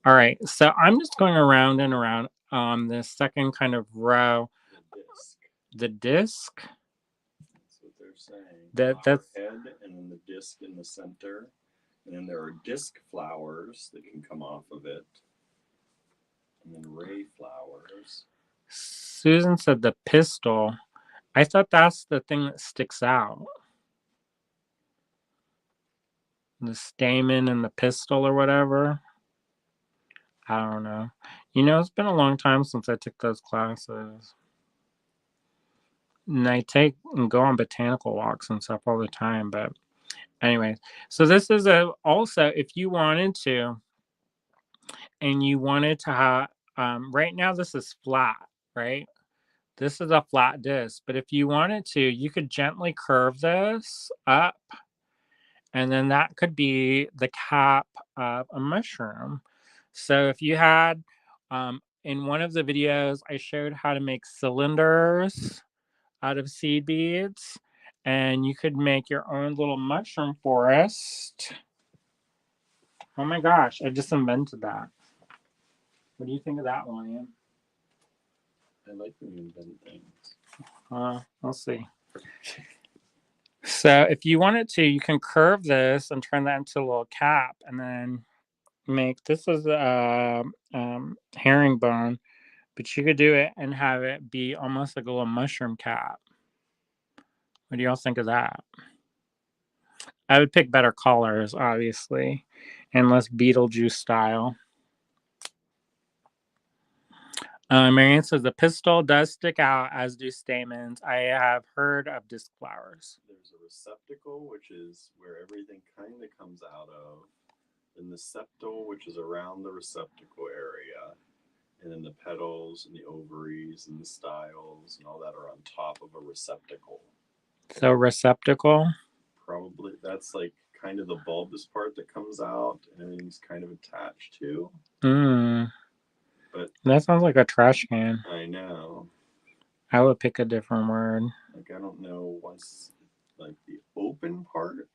All right. So I'm just going around and around on this second kind of row. The disc. That's what they're saying. That's head and then the disc in the center. And then there are disc flowers that can come off of it. And then ray flowers. Susan said the pistil. I thought that's the thing that sticks out. The stamen and the pistil or whatever. I don't know. You know, it's been a long time since I took those classes. And I take and go on botanical walks and stuff all the time. But anyway, so this is also if you wanted to, and you wanted to have, right now this is flat, right? This is a flat disc, but if you wanted to, you could gently curve this up, and then that could be the cap of a mushroom. So if you had, in one of the videos, I showed how to make cylinders out of seed beads, and you could make your own little mushroom forest. Oh my gosh, I just invented that. What do you think of that, William? I like when you invent things. We'll see. So if you wanted to, you can curve this and turn that into a little cap, and then make this is a herringbone, but you could do it and have it be almost like a little mushroom cap. What do y'all think of that? I would pick better colors, obviously, and less Beetlejuice style. Marianne says the pistil does stick out, as do stamens. I have heard of disc flowers. There's a receptacle, which is where everything kind of comes out of. Then the septal, which is around the receptacle area. And then the petals and the ovaries and the styles and all that are on top of a receptacle. So receptacle? Probably that's like kind of the bulbous part that comes out and everything's kind of attached to. But that sounds like a trash can. I know. I would pick a different word. Like, I don't know what's like the open part.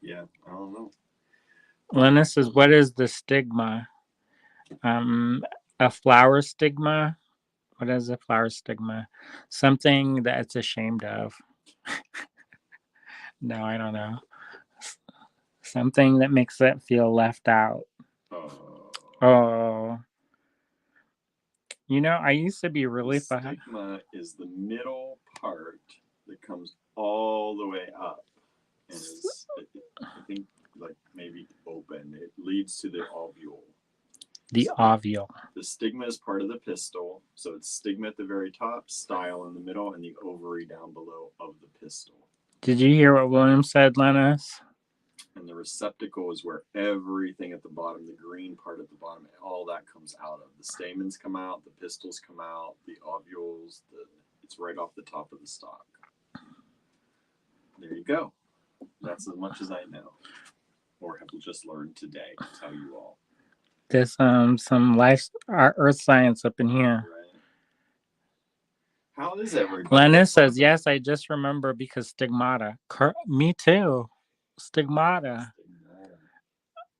Yeah, I don't know. Lena says, what is the stigma? A flower stigma? What is a flower stigma? Something that it's ashamed of. No, I don't know. Something that makes it feel left out. Oh. You know, I used to be really fun. Stigma is the middle part that comes all the way up and is, I think, like maybe open. It leads to the ovule. The ovule. The stigma is part of the pistil, so it's stigma at the very top, style in the middle, and the ovary down below of the pistil. Did you hear what William said, Lennis? And the receptacle is where everything at the bottom, the green part at the bottom, all that comes out of. The stamens come out, the pistils come out, the ovules, it's right off the top of the stalk. There you go. That's as much as I know. Or have just learned today to tell you all. There's some life, earth science up in here. Right. How is everybody? Lennis says, yes, I just remember because stigmata. Me too. Stigmata.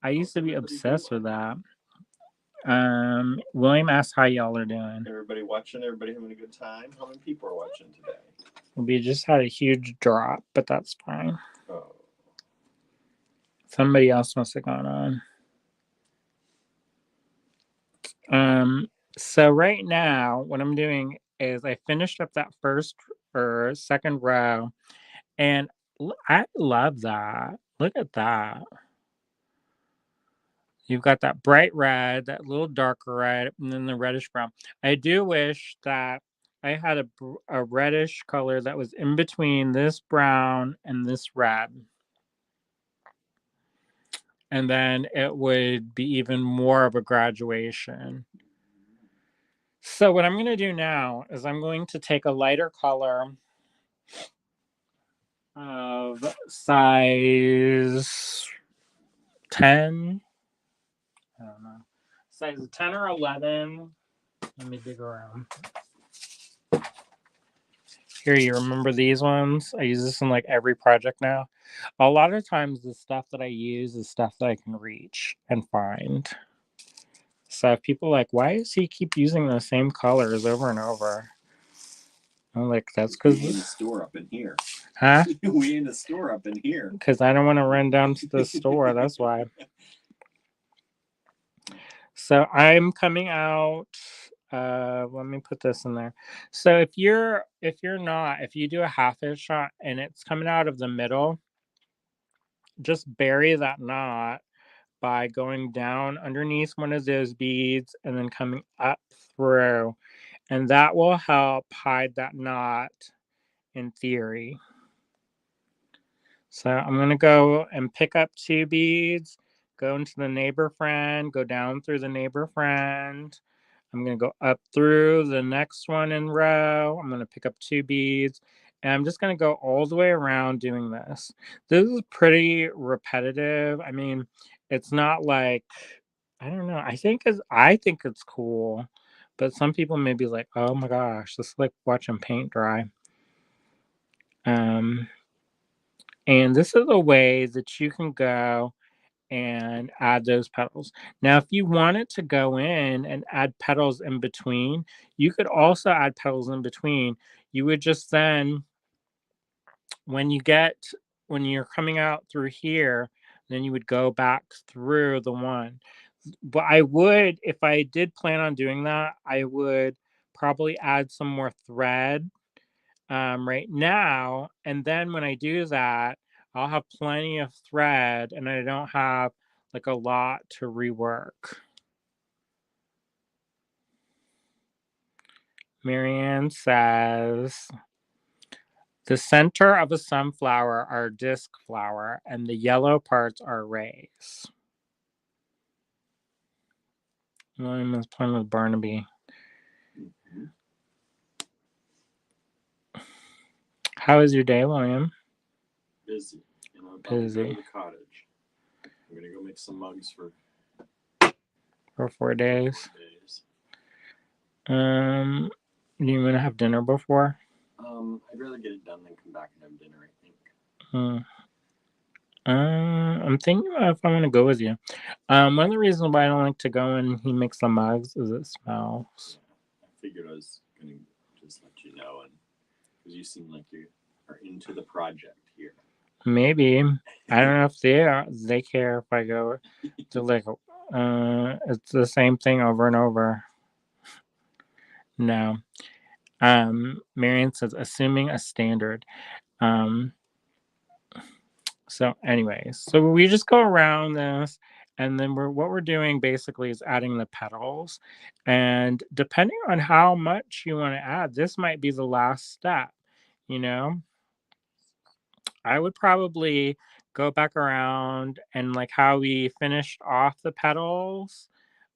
I used to be obsessed with that. William asked how y'all are doing. Everybody watching? Everybody having a good time? How many people are watching today? We just had a huge drop, but that's fine. Oh. Somebody else must have gone on. So right now, what I'm doing is I finished up that first or second row, and I love that. Look at that. You've got that bright red, that little darker red, and then the reddish brown. I do wish that I had a reddish color that was in between this brown and this red. And then it would be even more of a graduation. So what I'm going to do now is I'm going to take a lighter color of size 10. I don't know. Size 10 or 11. Let me dig around. Here, you remember these ones? I use this in like every project now. A lot of times the stuff that I use is stuff that I can reach and find. So if people are like, why does he keep using the same colors over and over? I'm like, that's because we in the store up in here. Huh? We in the store up in here. Because I don't want to run down to the store. That's why. So I'm coming out. Let me put this in there. So if you do a half-inch shot and it's coming out of the middle, just bury that knot by going down underneath one of those beads and then coming up through, and that will help hide that knot in theory. So I'm going to go and pick up 2 beads, go into the neighbor friend, go down through the neighbor friend. I'm going to go up through the next one in row. I'm going to pick up 2 beads, and I'm just going to go all the way around doing this. This is pretty repetitive. I mean, it's not like, I don't know. I think it's cool, but some people may be like, oh my gosh, this is like watching paint dry. And this is a way that you can go and add those petals. Now, if you wanted to go in and add petals in between, you could also add petals in between. You would just then, when you're coming out through here, then you would go back through the one. But if I did plan on doing that, I would probably add some more thread right now. And then when I do that, I'll have plenty of thread and I don't have like a lot to rework. Marianne says the center of a sunflower are disc flower and the yellow parts are rays. William is playing with Barnaby. How is your day, William? Busy. Busy. Go to the cottage. I'm gonna go make some mugs for 4 days. Do you want to have dinner before? I'd rather get it done than come back and have dinner, I think. I'm thinking if I want to go with you. One of the reasons why I don't like to go when he makes the mugs is it smells. Yeah, I figured I was gonna just let you know, and because you seem like you are into the project here. Maybe. I don't know if they care if I go. They're like, it's the same thing over and over. No. Marion says, assuming a standard. So anyways, so we just go around this, and then what we're doing basically is adding the petals. And depending on how much you want to add, this might be the last step, you know? I would probably go back around and like how we finished off the petals.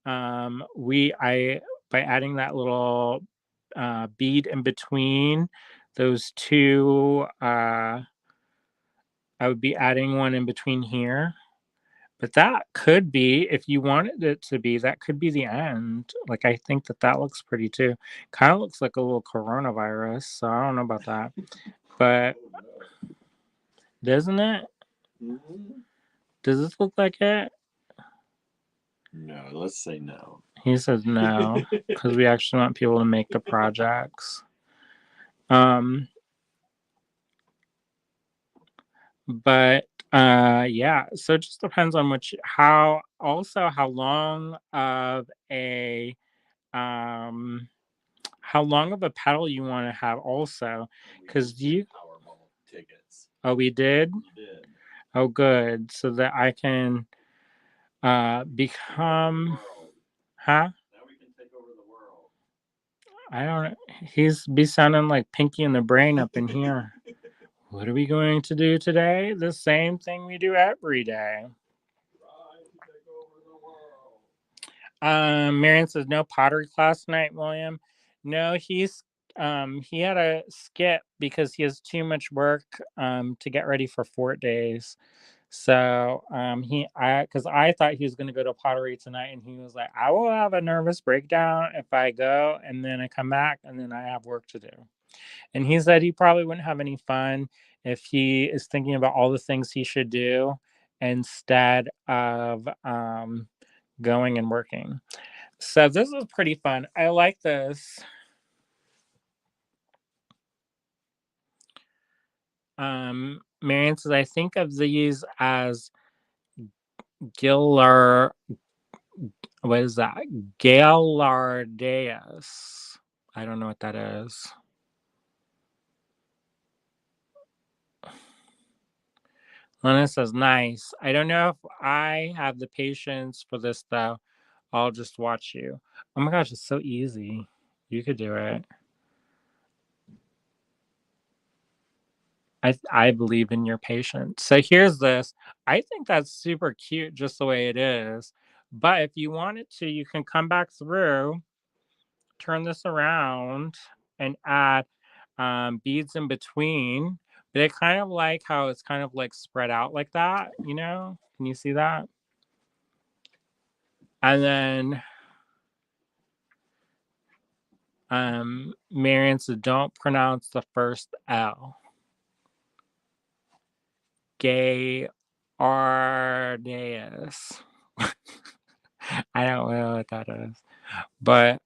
I by adding that little bead in between those two, I would be adding one in between here. But that could be, if you wanted it to be, that could be the end. Like, I think that looks pretty too. Kind of looks like a little coronavirus, so I don't know about that. But doesn't it? Mm-hmm. Does this look like it? No, let's say no. He says no, because we actually want people to make the projects. But yeah, so it just depends on how long of a petal you want to have also, because Powerball tickets. Oh, we did. We did. Oh, good, so that I can become, huh? Now we can take over the world. I don't. He's be sounding like Pinky and the Brain up in here. What are we going to do today? The same thing we do every day. Marion says no pottery class tonight, William. No, he had a skip because he has too much work to get ready for Fort days. So because I thought he was going to go to pottery tonight, and he was like, I will have a nervous breakdown if I go and then I come back and then I have work to do. And he said he probably wouldn't have any fun if he is thinking about all the things he should do instead of going and working. So this is pretty fun. I like this. Marion says, I think of these as what is that? Gaillardeus. I don't know what that is. Lena says, nice. I don't know if I have the patience for this, though. I'll just watch you. Oh my gosh, it's so easy. You could do it. I believe in your patience. So here's this. I think that's super cute just the way it is. But if you wanted to, you can come back through, turn this around, and add beads in between. But I kind of like how it's kind of like spread out like that, you know? Can you see that? And then Marion says, don't pronounce the first L. Gay Ardeus. I don't know what that is. But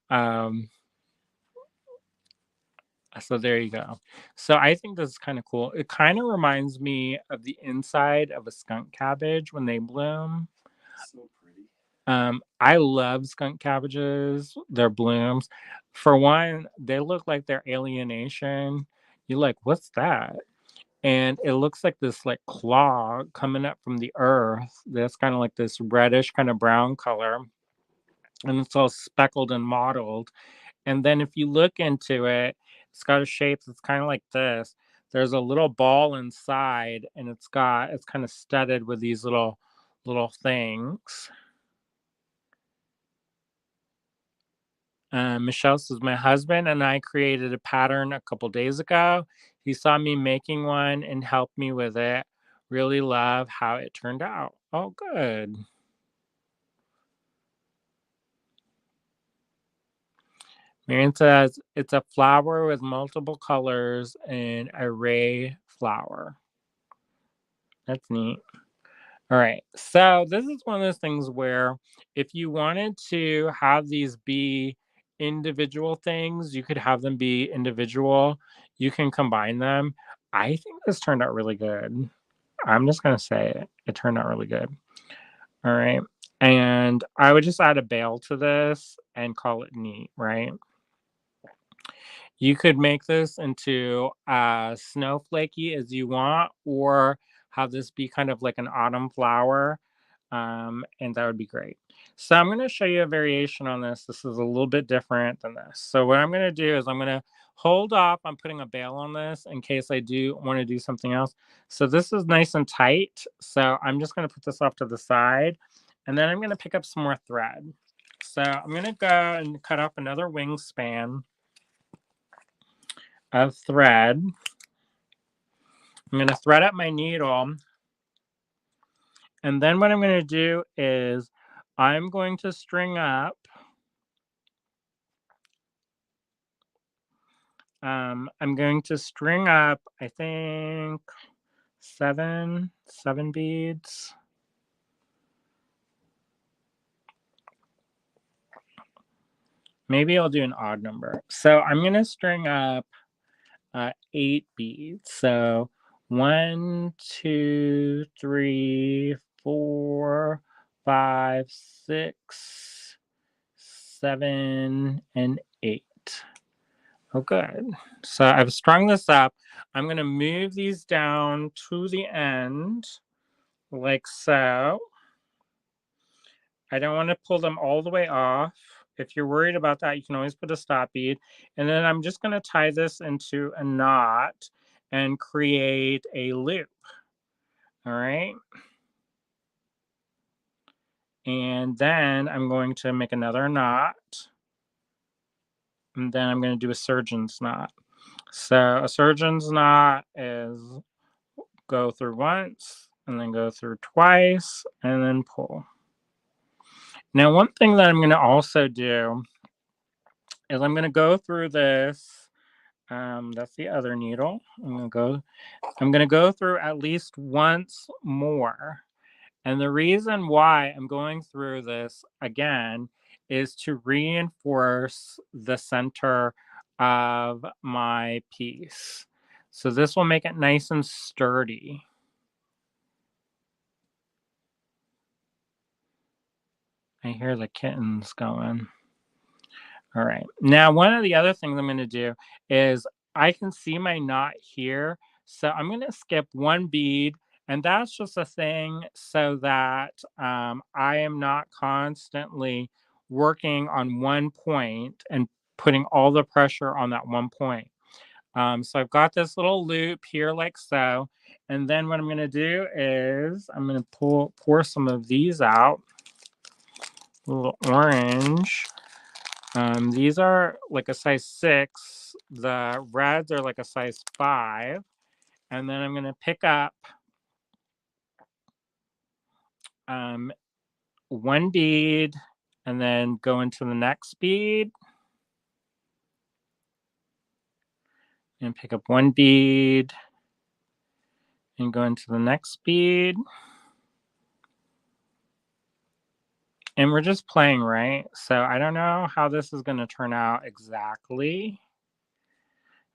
so there you go. So I think this is kind of cool. It kind of reminds me of the inside of a skunk cabbage when they bloom. So pretty. I love skunk cabbages, their blooms. For one, they look like they're alienation. You're like, what's that? and it looks like this like claw coming up from the earth. That's kind of like this reddish kind of brown color, and it's all speckled and mottled. And then if you look into it, it's got a shape that's kind of like this. There's a little ball inside, and it's kind of studded with these little things. Michelle says, my husband and I created a pattern a couple days ago. He saw me making one and helped me with it. Really love how it turned out. Oh, good. Marion says, it's a flower with multiple colors and a ray flower. That's neat. All right. So this is one of those things where if you wanted to have these be individual things, you could have them be individual. You can combine them. I think this turned out really good. I'm just going to say it. It turned out really good. All right. And I would just add a bail to this and call it neat, right? You could make this into snowflakey as you want, or have this be kind of like an autumn flower, and that would be great. So I'm going to show you a variation on this. This is a little bit different than this. So what I'm going to do is I'm going to hold off on putting a bail on this in case I do want to do something else. So this is nice and tight. So I'm just going to put this off to the side, and then I'm going to pick up some more thread. So I'm going to go and cut off another wingspan of thread. I'm going to thread up my needle. And then what I'm going to do is I'm going to string up I'm going to string up, I think, seven beads. Maybe I'll do an odd number. So I'm going to string up 8 beads. So 1, 2, 3, 4, 5, 6, 7, and 8. Oh, good. So I've strung this up. I'm going to move these down to the end like so. I don't want to pull them all the way off. If you're worried about that, you can always put a stop bead. And then I'm just going to tie this into a knot and create a loop. All right. And then I'm going to make another knot. And then I'm going to do a surgeon's knot. So a surgeon's knot is go through once and then go through twice and then pull. Now, one thing that I'm going to also do is I'm going to go through this. That's the other needle. I'm going to go through at least once more. And the reason why I'm going through this again is to reinforce the center of my piece. So this will make it nice and sturdy. I hear the kittens going. All right. Now, one of the other things I'm going to do is I can see my knot here. So I'm going to skip one bead. And that's just a thing so that I am not constantly working on one point and putting all the pressure on that one point. So I've got this little loop here like so. And then what I'm going to do is I'm going to pour some of these out. A little orange. These are like a size 6. The reds are like a size 5. And then I'm going to pick up one bead and then go into the next bead. And pick up one bead and go into the next bead. And we're just playing, right? So I don't know how this is going to turn out exactly.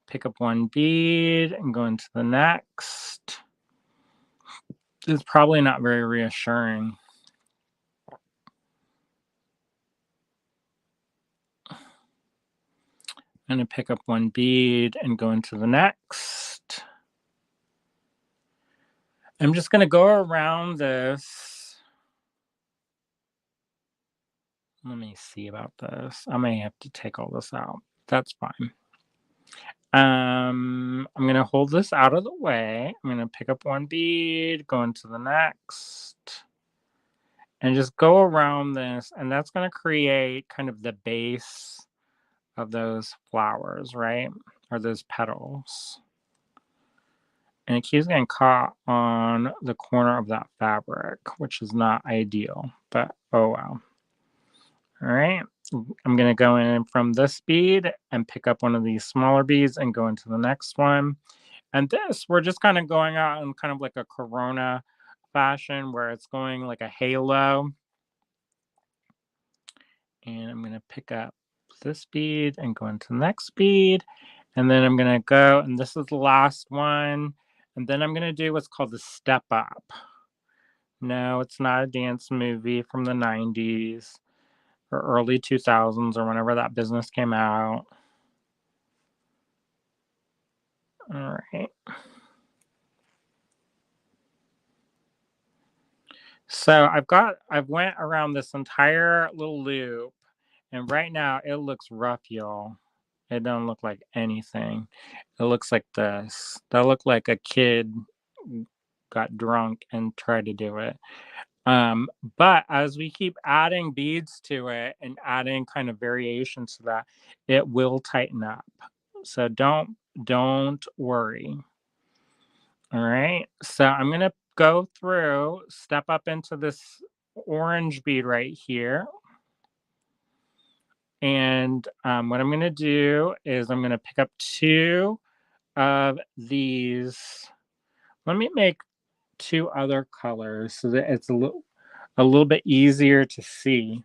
Pick up one bead and go into the next. It's probably not very reassuring. I'm going to pick up one bead and go into the next. I'm just going to go around this. Let me see about this. I may have to take all this out. That's fine. I'm going to hold this out of the way. I'm going to pick up one bead, go into the next, and just go around this. And that's going to create kind of the base of those flowers, right? Or those petals. And it keeps getting caught on the corner of that fabric, which is not ideal, but oh well. All right, I'm going to go in from this bead and pick up one of these smaller beads and go into the next one. And this, we're just kind of going out in kind of like a corona fashion where it's going like a halo. And I'm going to pick up this bead and go into the next bead. And then I'm going to go, and this is the last one. And then I'm going to do what's called the step up. No, it's not a dance movie from the 90s or early 2000s or whenever that business came out. All right. So I've went around this entire little loop, and right now it looks rough, y'all. It don't look like anything. It looks like this. That looked like a kid got drunk and tried to do it. But as we keep adding beads to it and adding kind of variations to that, it will tighten up. So don't worry. All right. So I'm gonna go through, step up into this orange bead right here. And what I'm gonna do is I'm gonna pick up two of these. Let me make two other colors so that it's a little bit easier to see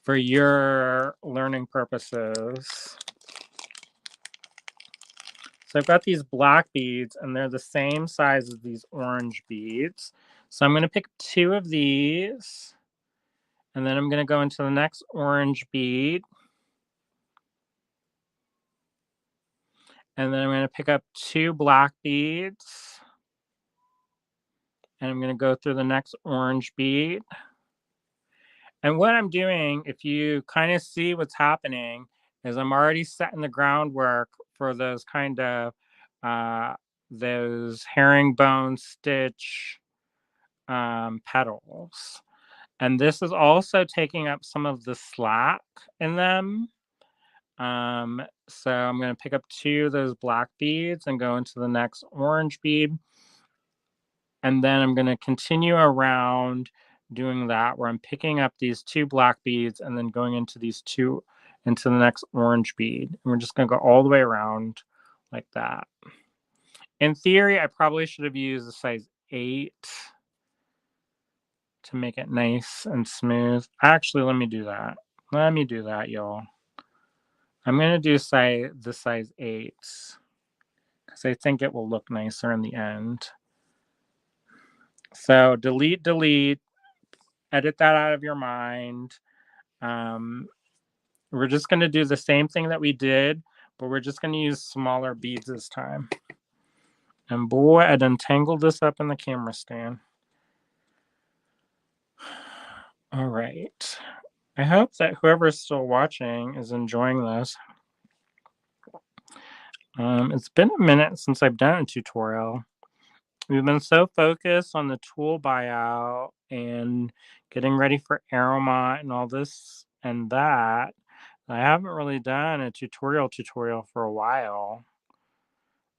for your learning purposes. So I've got these black beads and they're the same size as these orange beads. So I'm going to pick two of these and then I'm going to go into the next orange bead. And then I'm going to pick up two black beads and I'm going to go through the next orange bead. And what I'm doing, if you kind of see what's happening, is I'm already setting the groundwork for those kind of those herringbone stitch petals. And this is also taking up some of the slack in them. So I'm going to pick up two of those black beads and go into the next orange bead. And then I'm going to continue around doing that where I'm picking up these two black beads and then going into these two into the next orange bead. And we're just going to go all the way around like that. In theory, I probably should have used a size 8 to make it nice and smooth. Actually, let me do that. Let me do that, y'all. I'm going to do the size 8 because I think it will look nicer in the end. So delete, edit that out of your mind. We're just going to do the same thing that we did, but we're just going to use smaller beads this time. And boy, I done tangled this up in the camera stand. All right. I hope that whoever's still watching is enjoying this. It's been a minute since I've done a tutorial. We've been so focused on the tool buyout and getting ready for Aromont and all this and that. I haven't really done a tutorial for a while.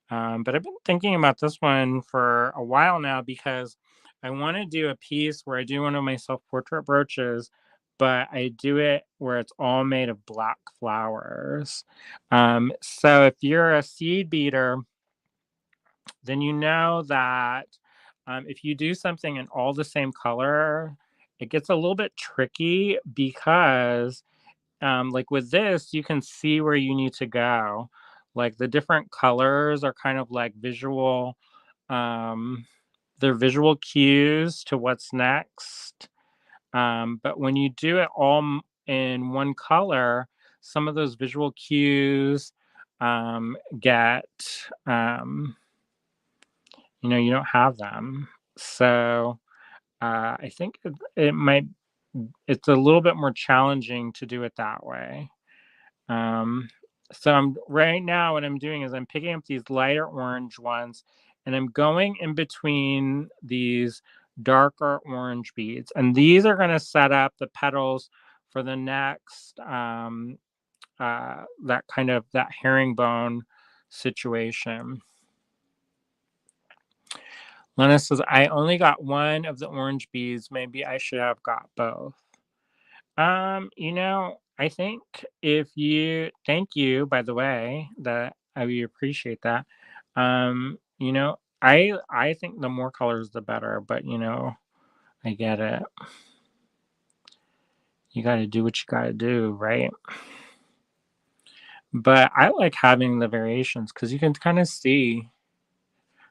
But I've been thinking about this one for a while now because I want to do a piece where I do one of my self-portrait brooches, but I do it where it's all made of black flowers. So if you're a seed beater, then you know that if you do something in all the same color, it gets a little bit tricky because like with this, you can see where you need to go. Like the different colors are kind of like visual, they're visual cues to what's next. But when you do it all in one color, some of those visual cues get, you know, you don't have them. So I think it's a little bit more challenging to do it that way. So right now what I'm doing is I'm picking up these lighter orange ones and I'm going in between these darker orange beads. And these are going to set up the petals for the next, that herringbone situation. Lena says, I only got one of the orange beads. Maybe I should have got both. I think thank you, by the way, that I really appreciate that. I think the more colors the better, but I get it. You got to do what you got to do, right? But I like having the variations because you can kind of see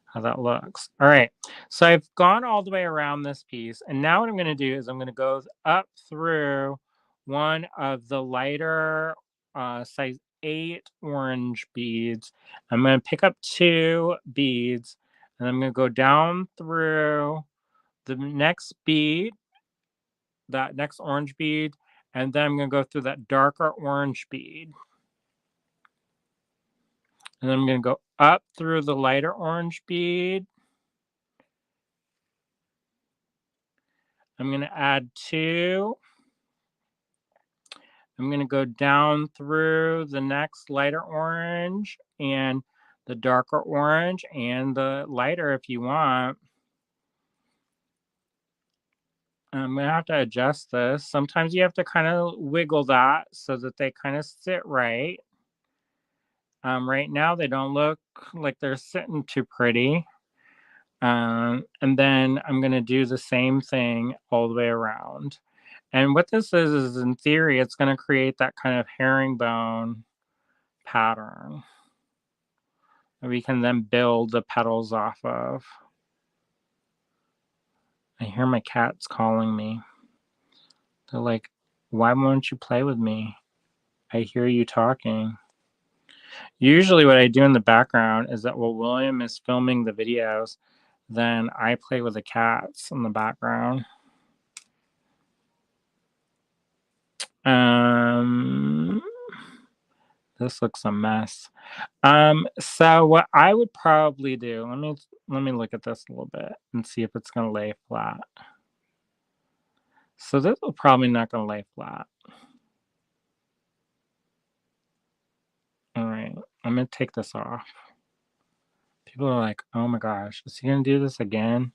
how that looks. All right. So I've gone all the way around this piece. And now what I'm going to do is I'm going to go up through one of the lighter size 8 orange beads. I'm going to pick up 2 beads and I'm going to go down through the next bead, that next orange bead, and then I'm going to go through that darker orange bead. And then I'm going to go up through the lighter orange bead. I'm going to add 2. I'm going to go down through the next lighter orange and the darker orange and the lighter if you want. I'm going to have to adjust this. Sometimes you have to kind of wiggle that so that they kind of sit right. Right now they don't look like they're sitting too pretty. And then I'm going to do the same thing all the way around. And what this is in theory, it's going to create that kind of herringbone pattern that we can then build the petals off of. I hear my cats calling me. They're like, why won't you play with me? I hear you talking. Usually what I do in the background is that while William is filming the videos, then I play with the cats in the background. This looks a mess. So what I would probably do, let me look at this a little bit and see if it's gonna lay flat. So this is probably not gonna lay flat. All right, I'm gonna take this off. People are like, oh my gosh, is he gonna do this again?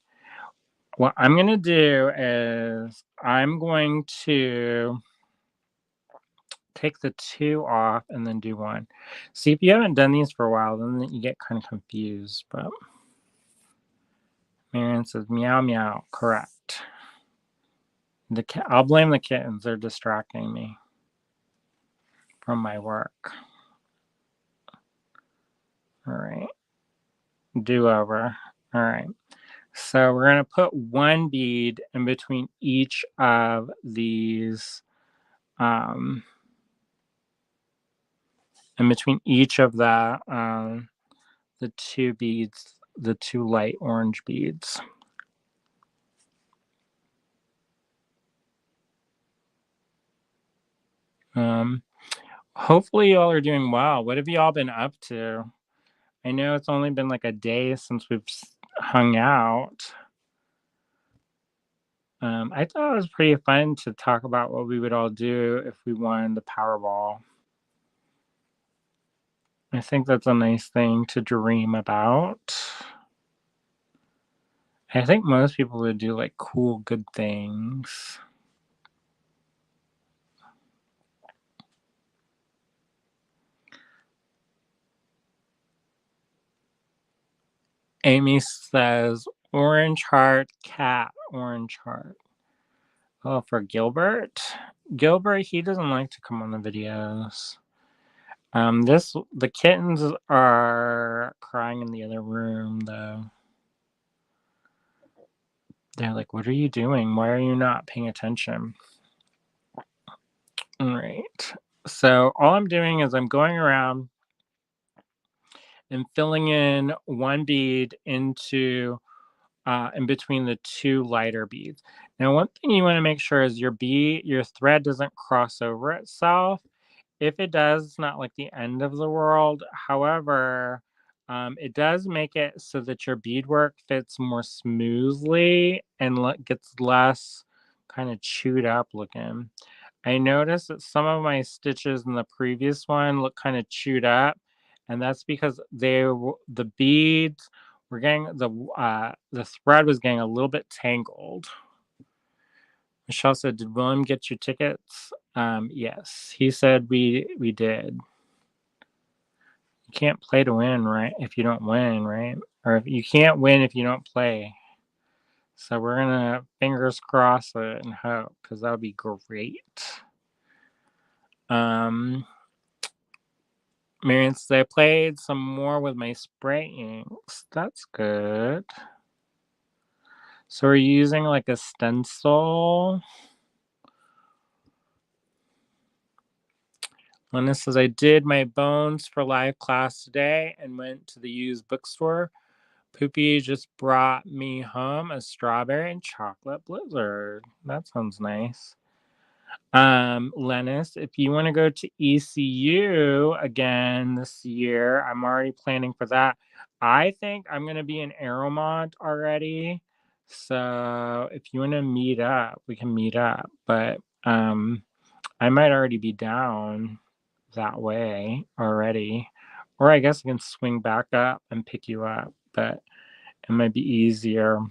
What I'm gonna do is I'm going to take the 2 off and then do 1. See, if you haven't done these for a while, then you get kind of confused, but Marianne says meow meow, correct. I'll blame the kittens, they're distracting me from my work. All right, do over. All right, so we're gonna put 1 bead in between each of these, in between each of the 2 beads, the 2 light orange beads. Hopefully y'all are doing well. What have y'all been up to? I know it's only been like a day since we've hung out. I thought it was pretty fun to talk about what we would all do if we won the Powerball. I think that's a nice thing to dream about. I think most people would do like cool, good things. Amy says, orange heart, cat, orange heart. Oh, for Gilbert? Gilbert, he doesn't like to come on the videos. The kittens are crying in the other room, though. They're like, what are you doing? Why are you not paying attention? All right. So all I'm doing is I'm going around and filling in 1 bead into in between the two lighter beads. Now, one thing you want to make sure is your thread doesn't cross over itself. If it does, it's not like the end of the world. However, it does make it so that your beadwork fits more smoothly and gets less kind of chewed up looking. I noticed that some of my stitches in the previous one look kind of chewed up, and that's because the beads were getting the thread was getting a little bit tangled. Michelle said, "Did William get your tickets?" Yes, he said we did. You can't play to win, right? If you don't win, right? Or if you can't win if you don't play. So we're gonna fingers cross it and hope, because that would be great. Marion says, I played some more with my spray inks. That's good. So we're using like a stencil. Lena says, I did my bones for live class today and went to the used bookstore. Poopy just brought me home a strawberry and chocolate blizzard. That sounds nice. Lennis, if you want to go to ECU again this year, I'm already planning for that. I think I'm going to be in Aeromont already. So if you want to meet up, we can meet up. But I might already be down that way already. Or I guess I can swing back up and pick you up. But it might be easier. All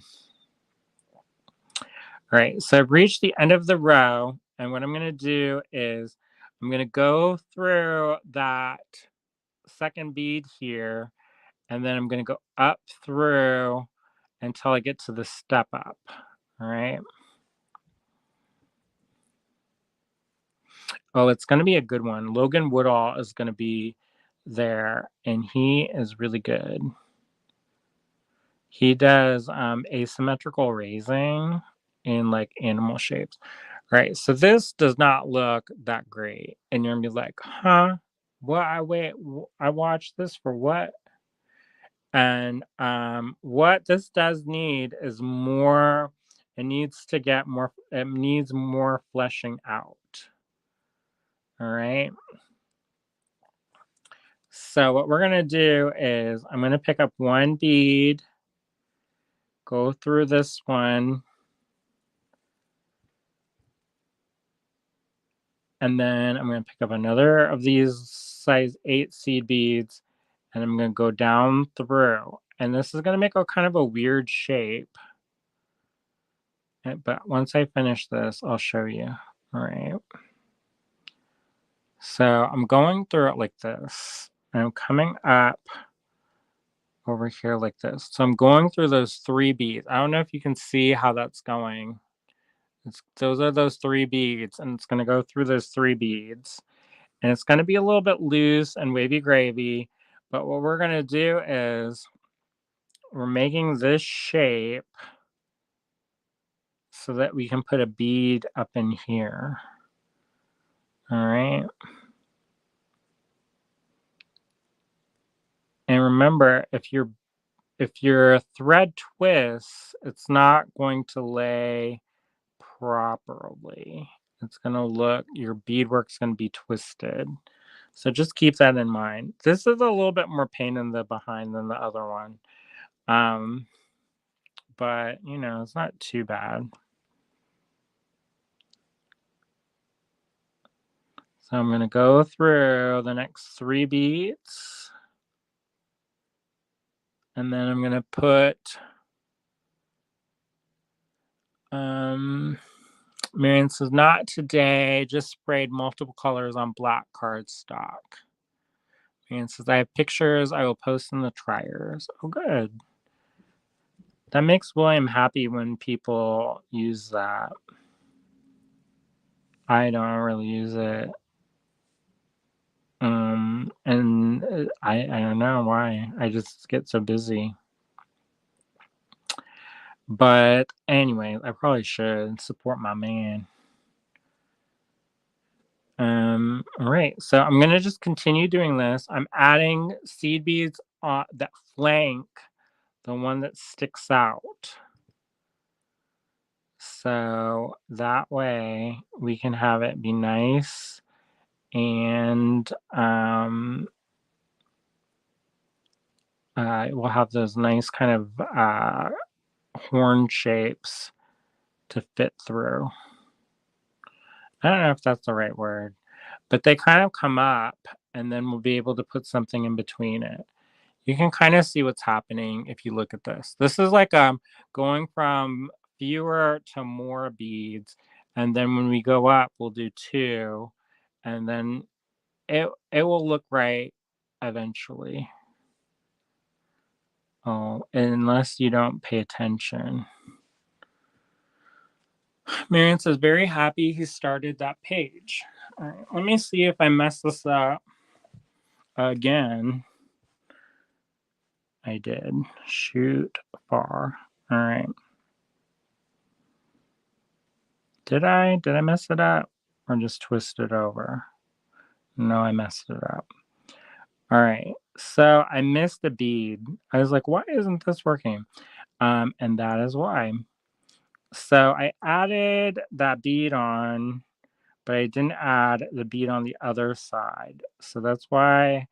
right, so I've reached the end of the row, and what I'm going to do is I'm going to go through that second bead here, and then I'm going to go up through until I get to the step up. All right. Oh, it's going to be a good one. Logan Woodall is going to be there, and he is really good. He does asymmetrical raising in like animal shapes. Right, so this does not look that great, and you're gonna be like, huh? What? I watched this for what? And what this does need is more. It needs to get more. It needs more fleshing out. All right. So what we're gonna do is I'm gonna pick up one bead, go through this one. And then I'm going to pick up another of these size 8 seed beads, and I'm going to go down through. And this is going to make a kind of a weird shape. But once I finish this, I'll show you. All right. So I'm going through it like this. And I'm coming up over here like this. So I'm going through those 3 beads. I don't know if you can see how that's going. Those are those 3 beads, and it's going to go through those 3 beads. And it's going to be a little bit loose and wavy gravy. But what we're going to do is we're making this shape so that we can put a bead up in here. All right. And remember, if your thread twists, it's not going to lay properly. It's going to look, your beadwork's going to be twisted. So just keep that in mind. This is a little bit more pain in the behind than the other one. But, you know, it's not too bad. So I'm going to go through the next 3 beads. And then I'm going to put, Marion says, not today, just sprayed multiple colors on black cardstock. Marion says, I have pictures I will post in the triers. Oh, good. That makes William happy when people use that. I don't really use it. And I don't know why. I just get so busy. But anyway, I probably should support my man. All right, so I'm gonna just continue doing this. I'm adding seed beads on that flank, the one that sticks out. So that way we can have it be nice and we'll have those nice kind of horn shapes to fit through. I don't know if that's the right word, but they kind of come up and then we'll be able to put something in between it. You can kind of see what's happening if you look at this. This is like going from fewer to more beads, and then when we go up, we'll do 2, and then it will look right eventually. Oh, unless you don't pay attention. Marion says, very happy he started that page. All right, let me see if I mess this up again. I did. Shoot far. All right. Did I mess it up or just twist it over? No, I messed it up. All right. So I missed a bead. I was like, why isn't this working? And that is why. So I added that bead on, but I didn't add the bead on the other side. So that's why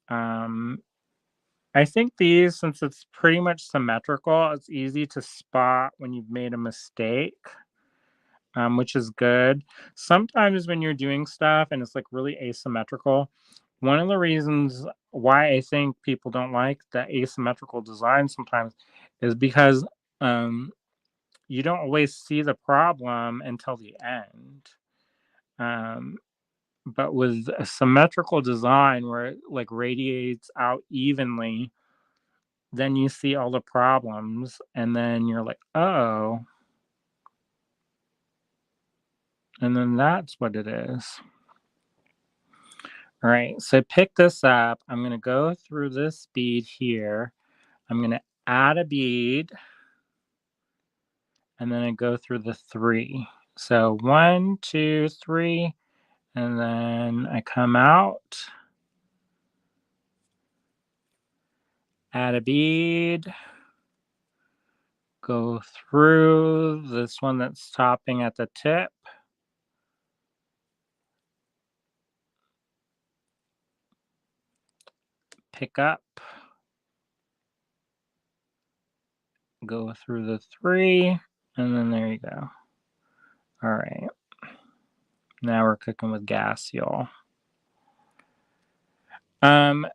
I think these, since it's pretty much symmetrical, it's easy to spot when you've made a mistake. Which is good. Sometimes when you're doing stuff and it's like really asymmetrical, one of the reasons why I think people don't like the asymmetrical design sometimes is because you don't always see the problem until the end. But with a symmetrical design where it like radiates out evenly, then you see all the problems and then you're like, oh, and then that's what it is. All right, so pick this up. I'm going to go through this bead here. I'm going to add a bead, and then I go through the 3. So 1, 2, 3, and then I come out, add a bead, go through this one that's stopping at the tip, pick up, go through the 3, and then there you go. All right. Now we're cooking with gas, y'all.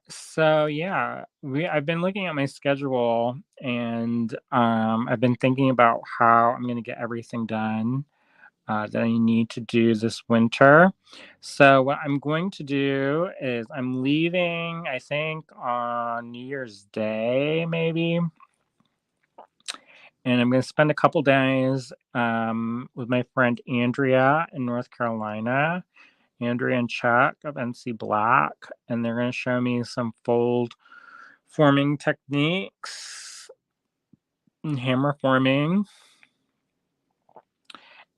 So yeah, I've been looking at my schedule and I've been thinking about how I'm gonna get everything done that I need to do this winter. So what I'm going to do is I'm leaving, I think, on New Year's Day, maybe. And I'm going to spend a couple days with my friend Andrea in North Carolina. Andrea and Chuck of NC Black, and they're going to show me some fold forming techniques and hammer forming.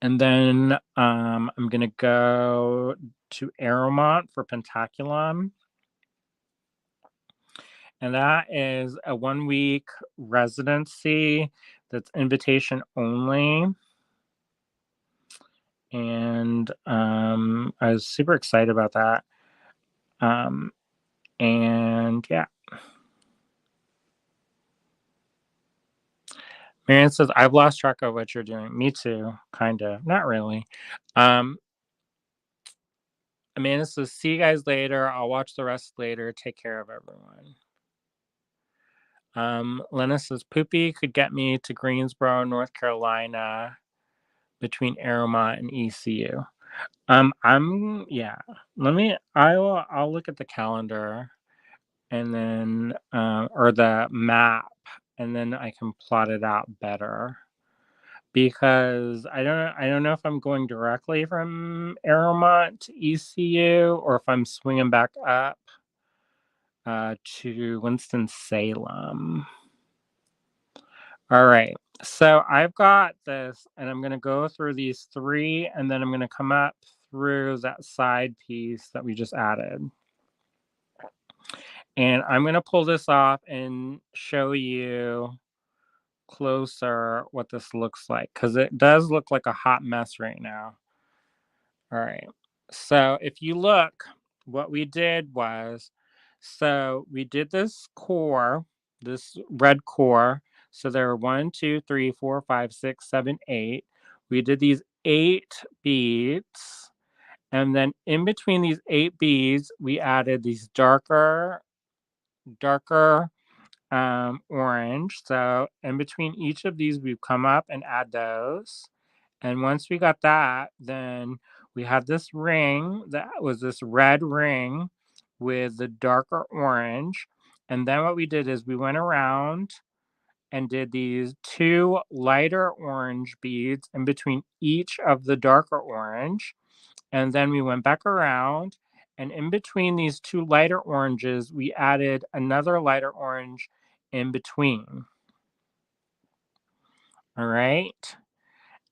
And then I'm going to go to Aeromont for Pentaculum. And that is a 1-week residency that's invitation only. And I was super excited about that. And yeah. Marianne says, I've lost track of what you're doing. Me too, kind of. Not really. Amanda says, see you guys later. I'll watch the rest later. Take care of everyone. Lena says, Poopy could get me to Greensboro, North Carolina, between Aeromont and ECU. I'll look at the calendar and then, or the map, and then I can plot it out better. Because I don't know if I'm going directly from Aeromont to ECU or if I'm swinging back up to Winston-Salem. All right, so I've got this, and I'm going to go through these 3, and then I'm going to come up through that side piece that we just added. And I'm going to pull this off and show you closer what this looks like, because it does look like a hot mess right now. All right. So if you look, what we did was, so we did this core, this red core. So there are 1, 2, 3, 4, 5, 6, 7, 8. We did these 8 beads. And then in between these 8 beads, we added these darker orange. So in between each of these, we've come up and add those. And once we got that, then we had this ring that was this red ring with the darker orange. And then what we did is we went around and did these 2 lighter orange beads in between each of the darker orange. And then we went back around, and in between these 2 lighter oranges, we added another lighter orange in between. All right.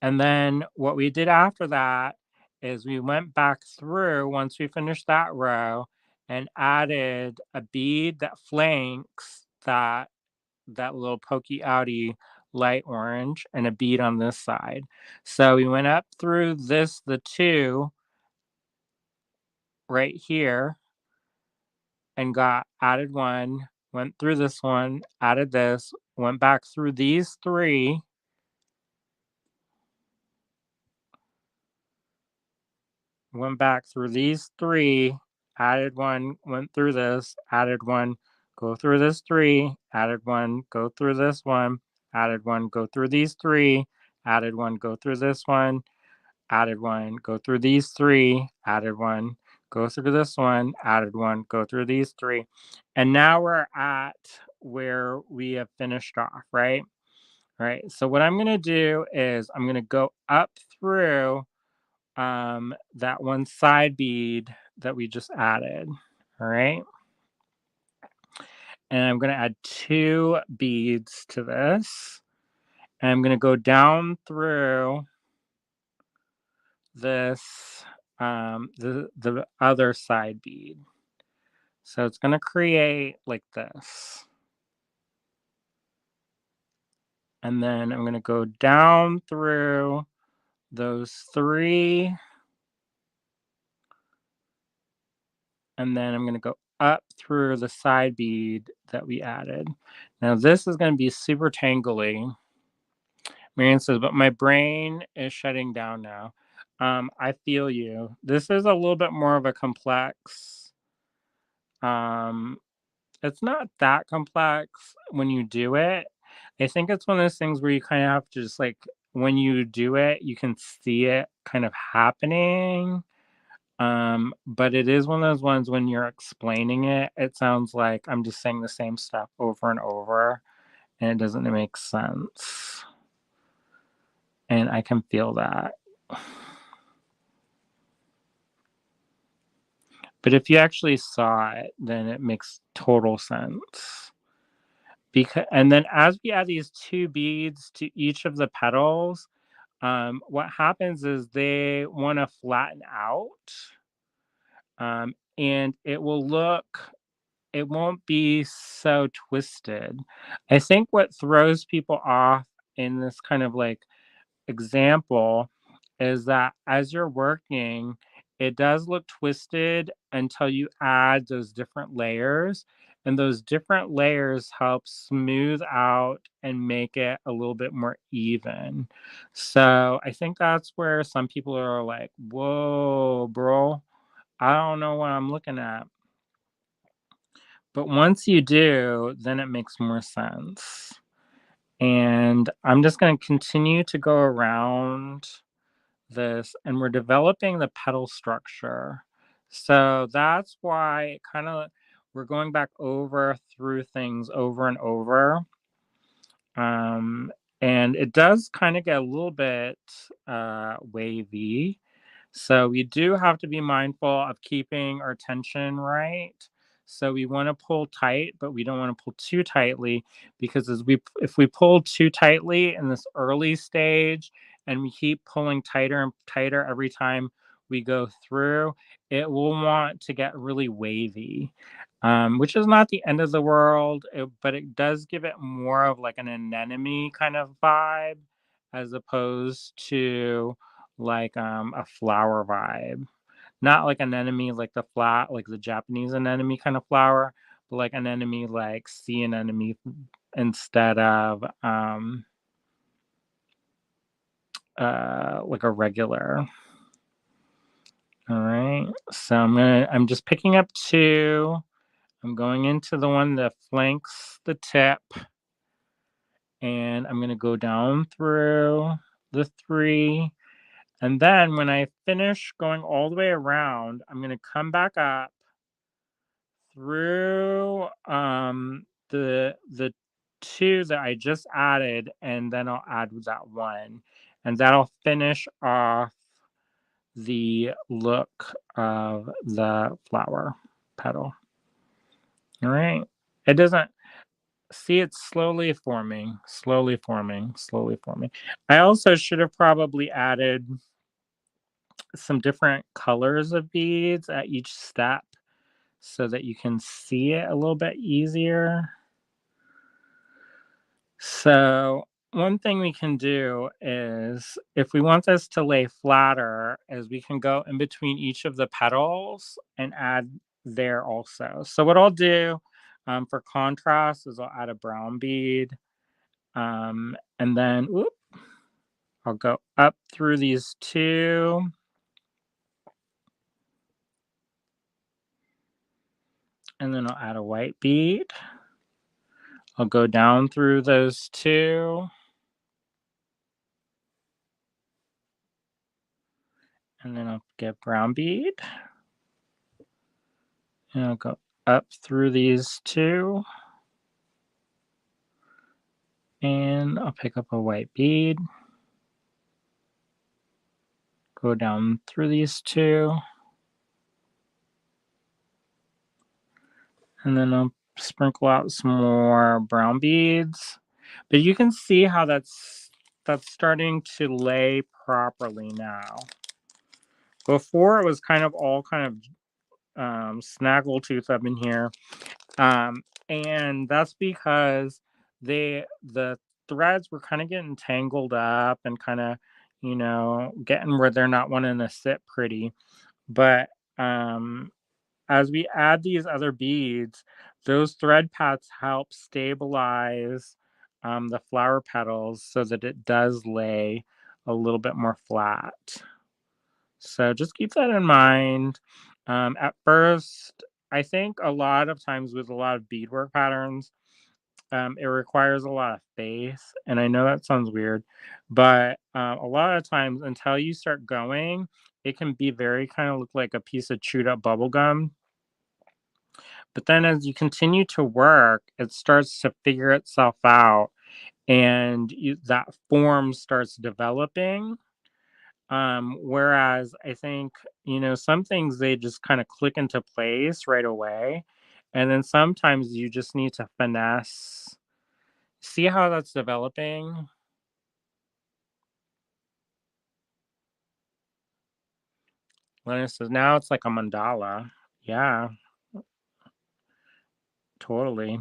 And then what we did after that is we went back through once we finished that row and added a bead that flanks that little pokey outy light orange and a bead on this side. So we went up through the 2 right here and got added 1, went through this one, added this, went back through these 3, went back through these 3, added 1, went through this, added 1, go through this 3, added 1, go through this one, added 1, go through these 3, added 1, go through this one, added 1, go through these 3, added 1, go through this one, added 1, go through these 3. And now we're at where we have finished off, right? Right. So what I'm going to do is I'm going to go up through that one side bead that we just added. All right. And I'm going to add 2 beads to this. And I'm going to go down through this the other side bead. So it's going to create like this. And then I'm going to go down through those 3. And then I'm going to go up through the side bead that we added. Now this is going to be super tangly. Marianne says, but my brain is shutting down now. I feel you. This is a little bit more of a complex. It's not that complex when you do it. I think it's one of those things where you kind of have to just like, when you do it, you can see it kind of happening. But it is one of those ones when you're explaining it, it sounds like I'm just saying the same stuff over and over, and it doesn't make sense. And I can feel that. But if you actually saw it, then it makes total sense. And then as we add these 2 beads to each of the petals, what happens is they want to flatten out, and it won't be so twisted. I think what throws people off in this kind of like example is that as you're working, it does look twisted until you add those different layers. And those different layers help smooth out and make it a little bit more even. So I think that's where some people are like, whoa, bro, I don't know what I'm looking at. But once you do, then it makes more sense. And I'm just going to continue to go around this, and we're developing the petal structure. So that's why it kind of, we're going back over through things over and over. And it does kind of get a little bit wavy. So we do have to be mindful of keeping our tension right. So we want to pull tight, but we don't want to pull too tightly, because if we pull too tightly in this early stage and we keep pulling tighter and tighter every time we go through, it will want to get really wavy. which is not the end of the world, but it does give it more of like an anemone kind of vibe as opposed to like a flower vibe. Not like an anemone like the flat, like the Japanese anemone kind of flower, but like an anemone like sea anemone instead of like a regular. All right, so I'm just picking up two. I'm going into the one that flanks the tip, and I'm going to go down through the three. And then when I finish going all the way around, I'm going to come back up through the two that I just added, and then I'll add that one, and that'll finish off the look of the flower petal. All right. It doesn't see it's slowly forming, slowly forming, slowly forming. I also should have probably added some different colors of beads at each step so that you can see it a little bit easier. So one thing we can do is if we want this to lay flatter is we can go in between each of the petals and add there also. So what I'll do for contrast is I'll add a brown bead and then whoop, I'll go up through these two. And then I'll add a white bead. I'll go down through those two. And then I'll get brown bead. And I'll go up through these two. And I'll pick up a white bead. Go down through these two. And then I'll sprinkle out some more brown beads. But you can see how that's starting to lay properly now. Before it was kind of all kind of snaggletooth up in here. And that's because the threads were kind of getting tangled up and kind of, getting where they're not wanting to sit pretty. But as we add these other beads, those thread pads help stabilize the flower petals so that it does lay a little bit more flat. So just keep that in mind. At first, I think a lot of times with a lot of beadwork patterns, it requires a lot of faith. And I know that sounds weird, but a lot of times until you start going, it can be very kind of look like a piece of chewed up bubble gum. But then as you continue to work, it starts to figure itself out and that form starts developing. Whereas I think, some things they just kind of click into place right away. And then sometimes you just need to finesse. See how that's developing? Lennon says, now it's like a mandala. Yeah, totally.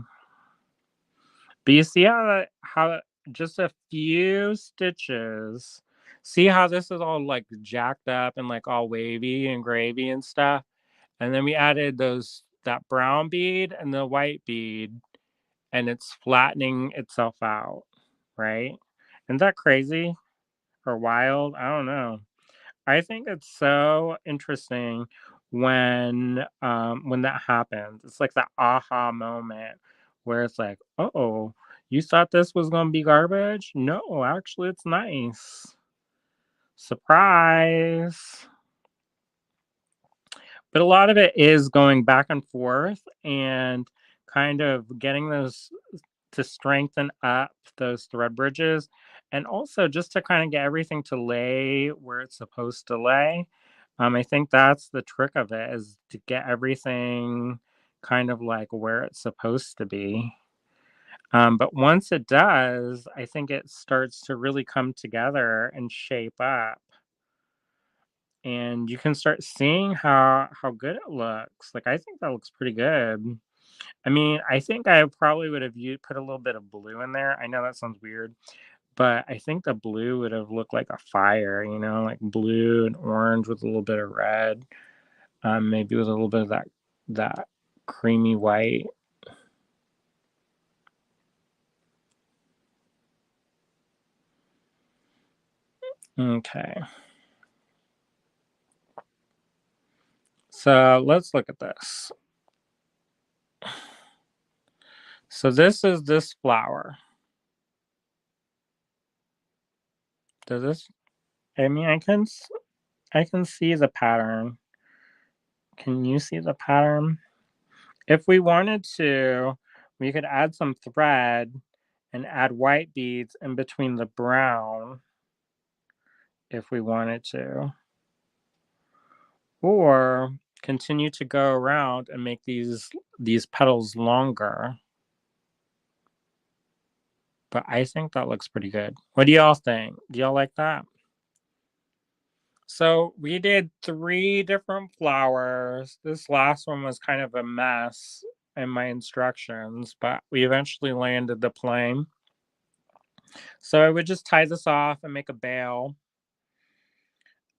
But you see how just a few stitches. See how this is all like jacked up and like all wavy and gravy and stuff? And then we added that brown bead and the white bead, and it's flattening itself out, right? Isn't that crazy or wild? I don't know. I think it's so interesting when that happens. It's like that aha moment where it's like, oh, you thought this was gonna be garbage? No, actually it's nice. Surprise. But a lot of it is going back and forth and kind of getting those to strengthen up those thread bridges and also just to kind of get everything to lay where it's supposed to lay. I think that's the trick of it is to get everything kind of like where it's supposed to be. But once it does, I think it starts to really come together and shape up. And you can start seeing how good it looks. Like I think that looks pretty good. I mean, I think I probably would have put a little bit of blue in there. I know that sounds weird, but I think the blue would have looked like a fire, like blue and orange with a little bit of red, maybe with a little bit of that creamy white. Okay. So let's look at this. So this is this flower. Does this? I mean, I can see the pattern. Can you see the pattern? If we wanted to, we could add some thread and add white beads in between the brown if we wanted to. Or continue to go around and make these petals longer. But I think that looks pretty good. What do y'all think? Do y'all like that? So we did 3 different flowers. This last one was kind of a mess in my instructions, but we eventually landed the plane. So I would just tie this off and make a bail.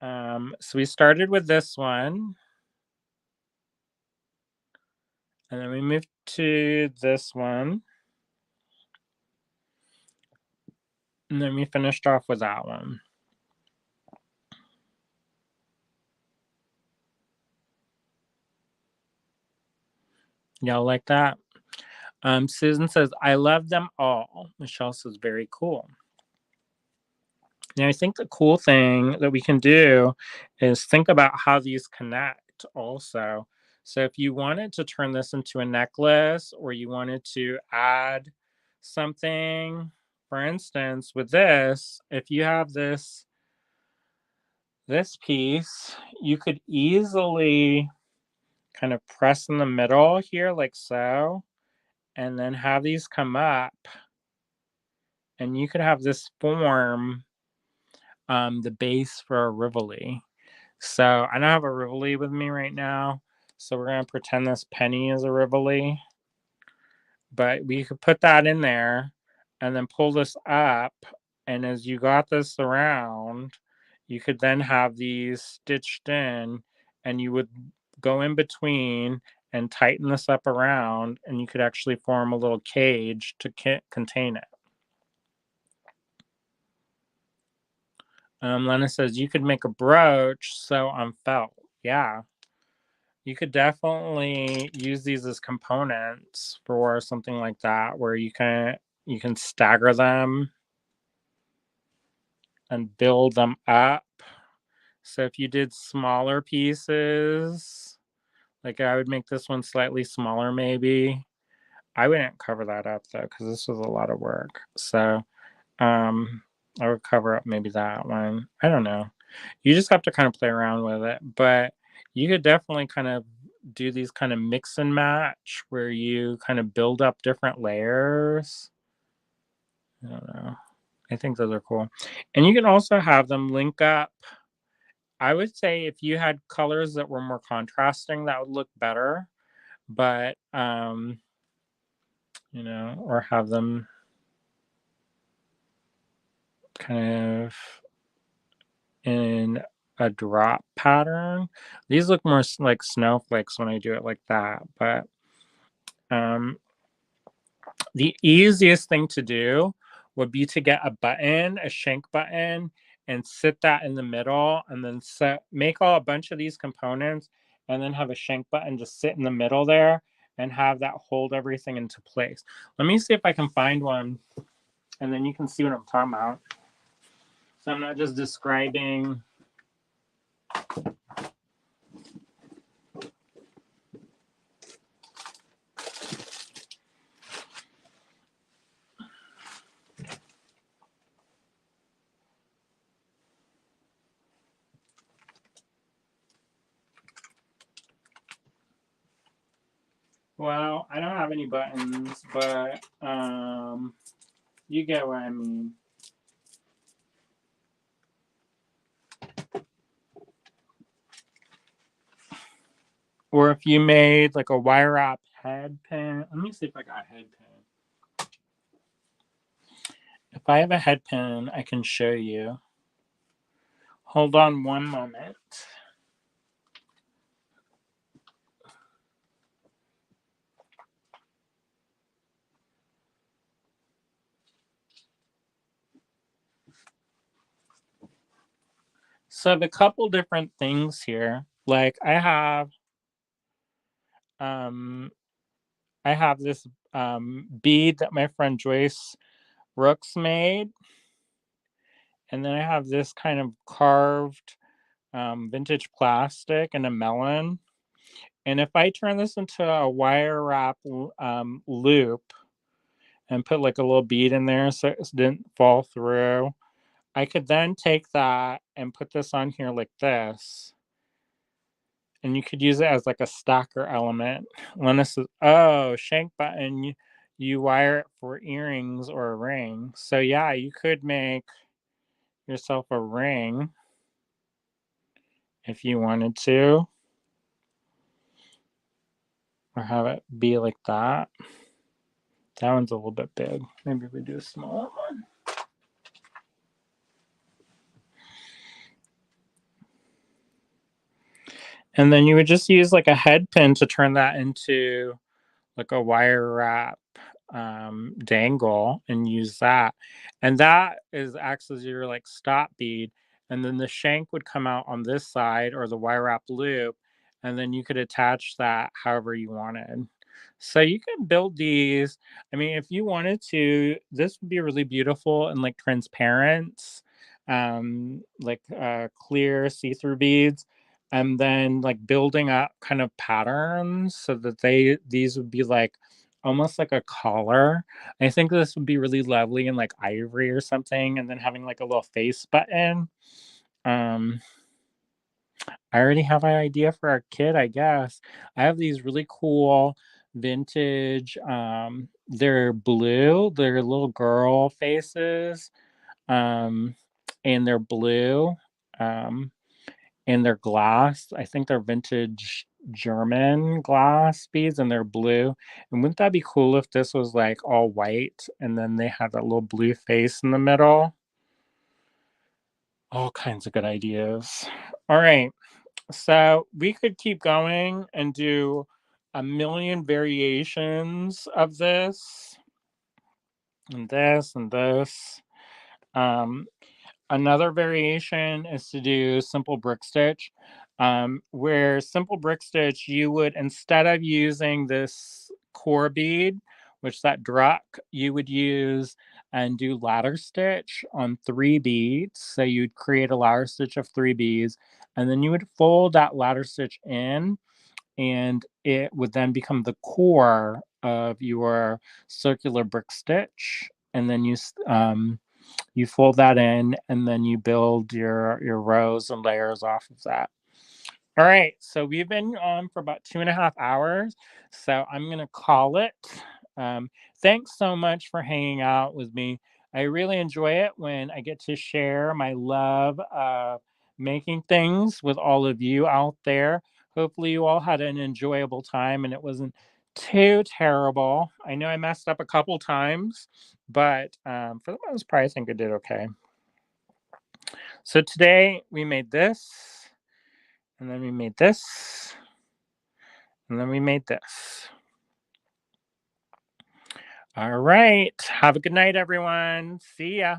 So we started with this one. And then we moved to this one. And then we finished off with that one. Y'all like that? Susan says, I love them all. Michelle says, very cool. Now, I think the cool thing that we can do is think about how these connect also. So if you wanted to turn this into a necklace or you wanted to add something, for instance, with this, if you have this piece, you could easily kind of press in the middle here like so, and then have these come up, and you could have this form the base for a Rivoli. So I don't have a Rivoli with me right now, so we're going to pretend this penny is a Rivoli, but we could put that in there and then pull this up, and as you got this around, you could then have these stitched in, and you would go in between and tighten this up around, and you could actually form a little cage to contain it. Lena says you could make a brooch sew on felt. Yeah, you could definitely use these as components for something like that, where you can stagger them and build them up. So if you did smaller pieces, like I would make this one slightly smaller, maybe. I wouldn't cover that up though, because this was a lot of work. So I would cover up maybe that one. I don't know. You just have to kind of play around with it, but you could definitely kind of do these kind of mix and match where you kind of build up different layers. I don't know. I think those are cool. And you can also have them link up. I would say if you had colors that were more contrasting, that would look better. But or have them kind of in a drop pattern. These look more like snowflakes when I do it like that, but the easiest thing to do would be to get a button, a shank button, and sit that in the middle, and then make a bunch of these components, and then have a shank button just sit in the middle there and have that hold everything into place. Let me see if I can find one, and then you can see what I'm talking about. So I'm not just describing. Well, I don't have any buttons, but you get what I mean. Or if you made like a wire wrap head pin. Let me see if I got a head pin. If I have a head pin, I can show you. Hold on one moment. So the couple different things here, like I have this bead that my friend Joyce Rooks made, and then I have this kind of carved vintage plastic and a melon. And if I turn this into a wire wrap loop and put like a little bead in there so it didn't fall through, I could then take that and put this on here like this. And you could use it as like a stacker element. Lena says, oh, shank button, you wire it for earrings or a ring. So yeah, you could make yourself a ring if you wanted to. Or have it be like that. That one's a little bit big. Maybe we do a smaller one. And then you would just use like a head pin to turn that into like a wire wrap dangle and use that. And that is acts as your like stop bead. And then the shank would come out on this side or the wire wrap loop. And then you could attach that however you wanted. So you can build these. I mean, if you wanted to, this would be really beautiful and like transparent, like clear see-through beads, and then like building up kind of patterns so that these would be like almost like a collar. I think this would be really lovely in like ivory or something, and then having like a little face button. I already have an idea for our kid, I guess. I have these really cool vintage, they're blue, they're little girl faces, um, and they're blue, um, and they're glass. I think they're vintage German glass beads and they're blue. And wouldn't that be cool if this was like all white and then they had that little blue face in the middle? All kinds of good ideas. All right. So we could keep going and do a million variations of this and this and this. Um, Another variation is to do simple brick stitch, where simple brick stitch, you would, instead of using this core bead, which that druck, you would use and do ladder stitch on 3 beads. So you'd create a ladder stitch of 3 beads, and then you would fold that ladder stitch in, and it would then become the core of your circular brick stitch. And then you fold that in, and then you build your rows and layers off of that. All right, so we've been on for about 2.5 hours, so I'm gonna call it. Thanks so much for hanging out with me. I really enjoy it when I get to share my love of making things with all of you out there. Hopefully you all had an enjoyable time and it wasn't too terrible. I know I messed up a couple times, but for the most part, I think I did okay. So today we made this, and then we made this, and then we made this. All right. Have a good night, everyone. See ya.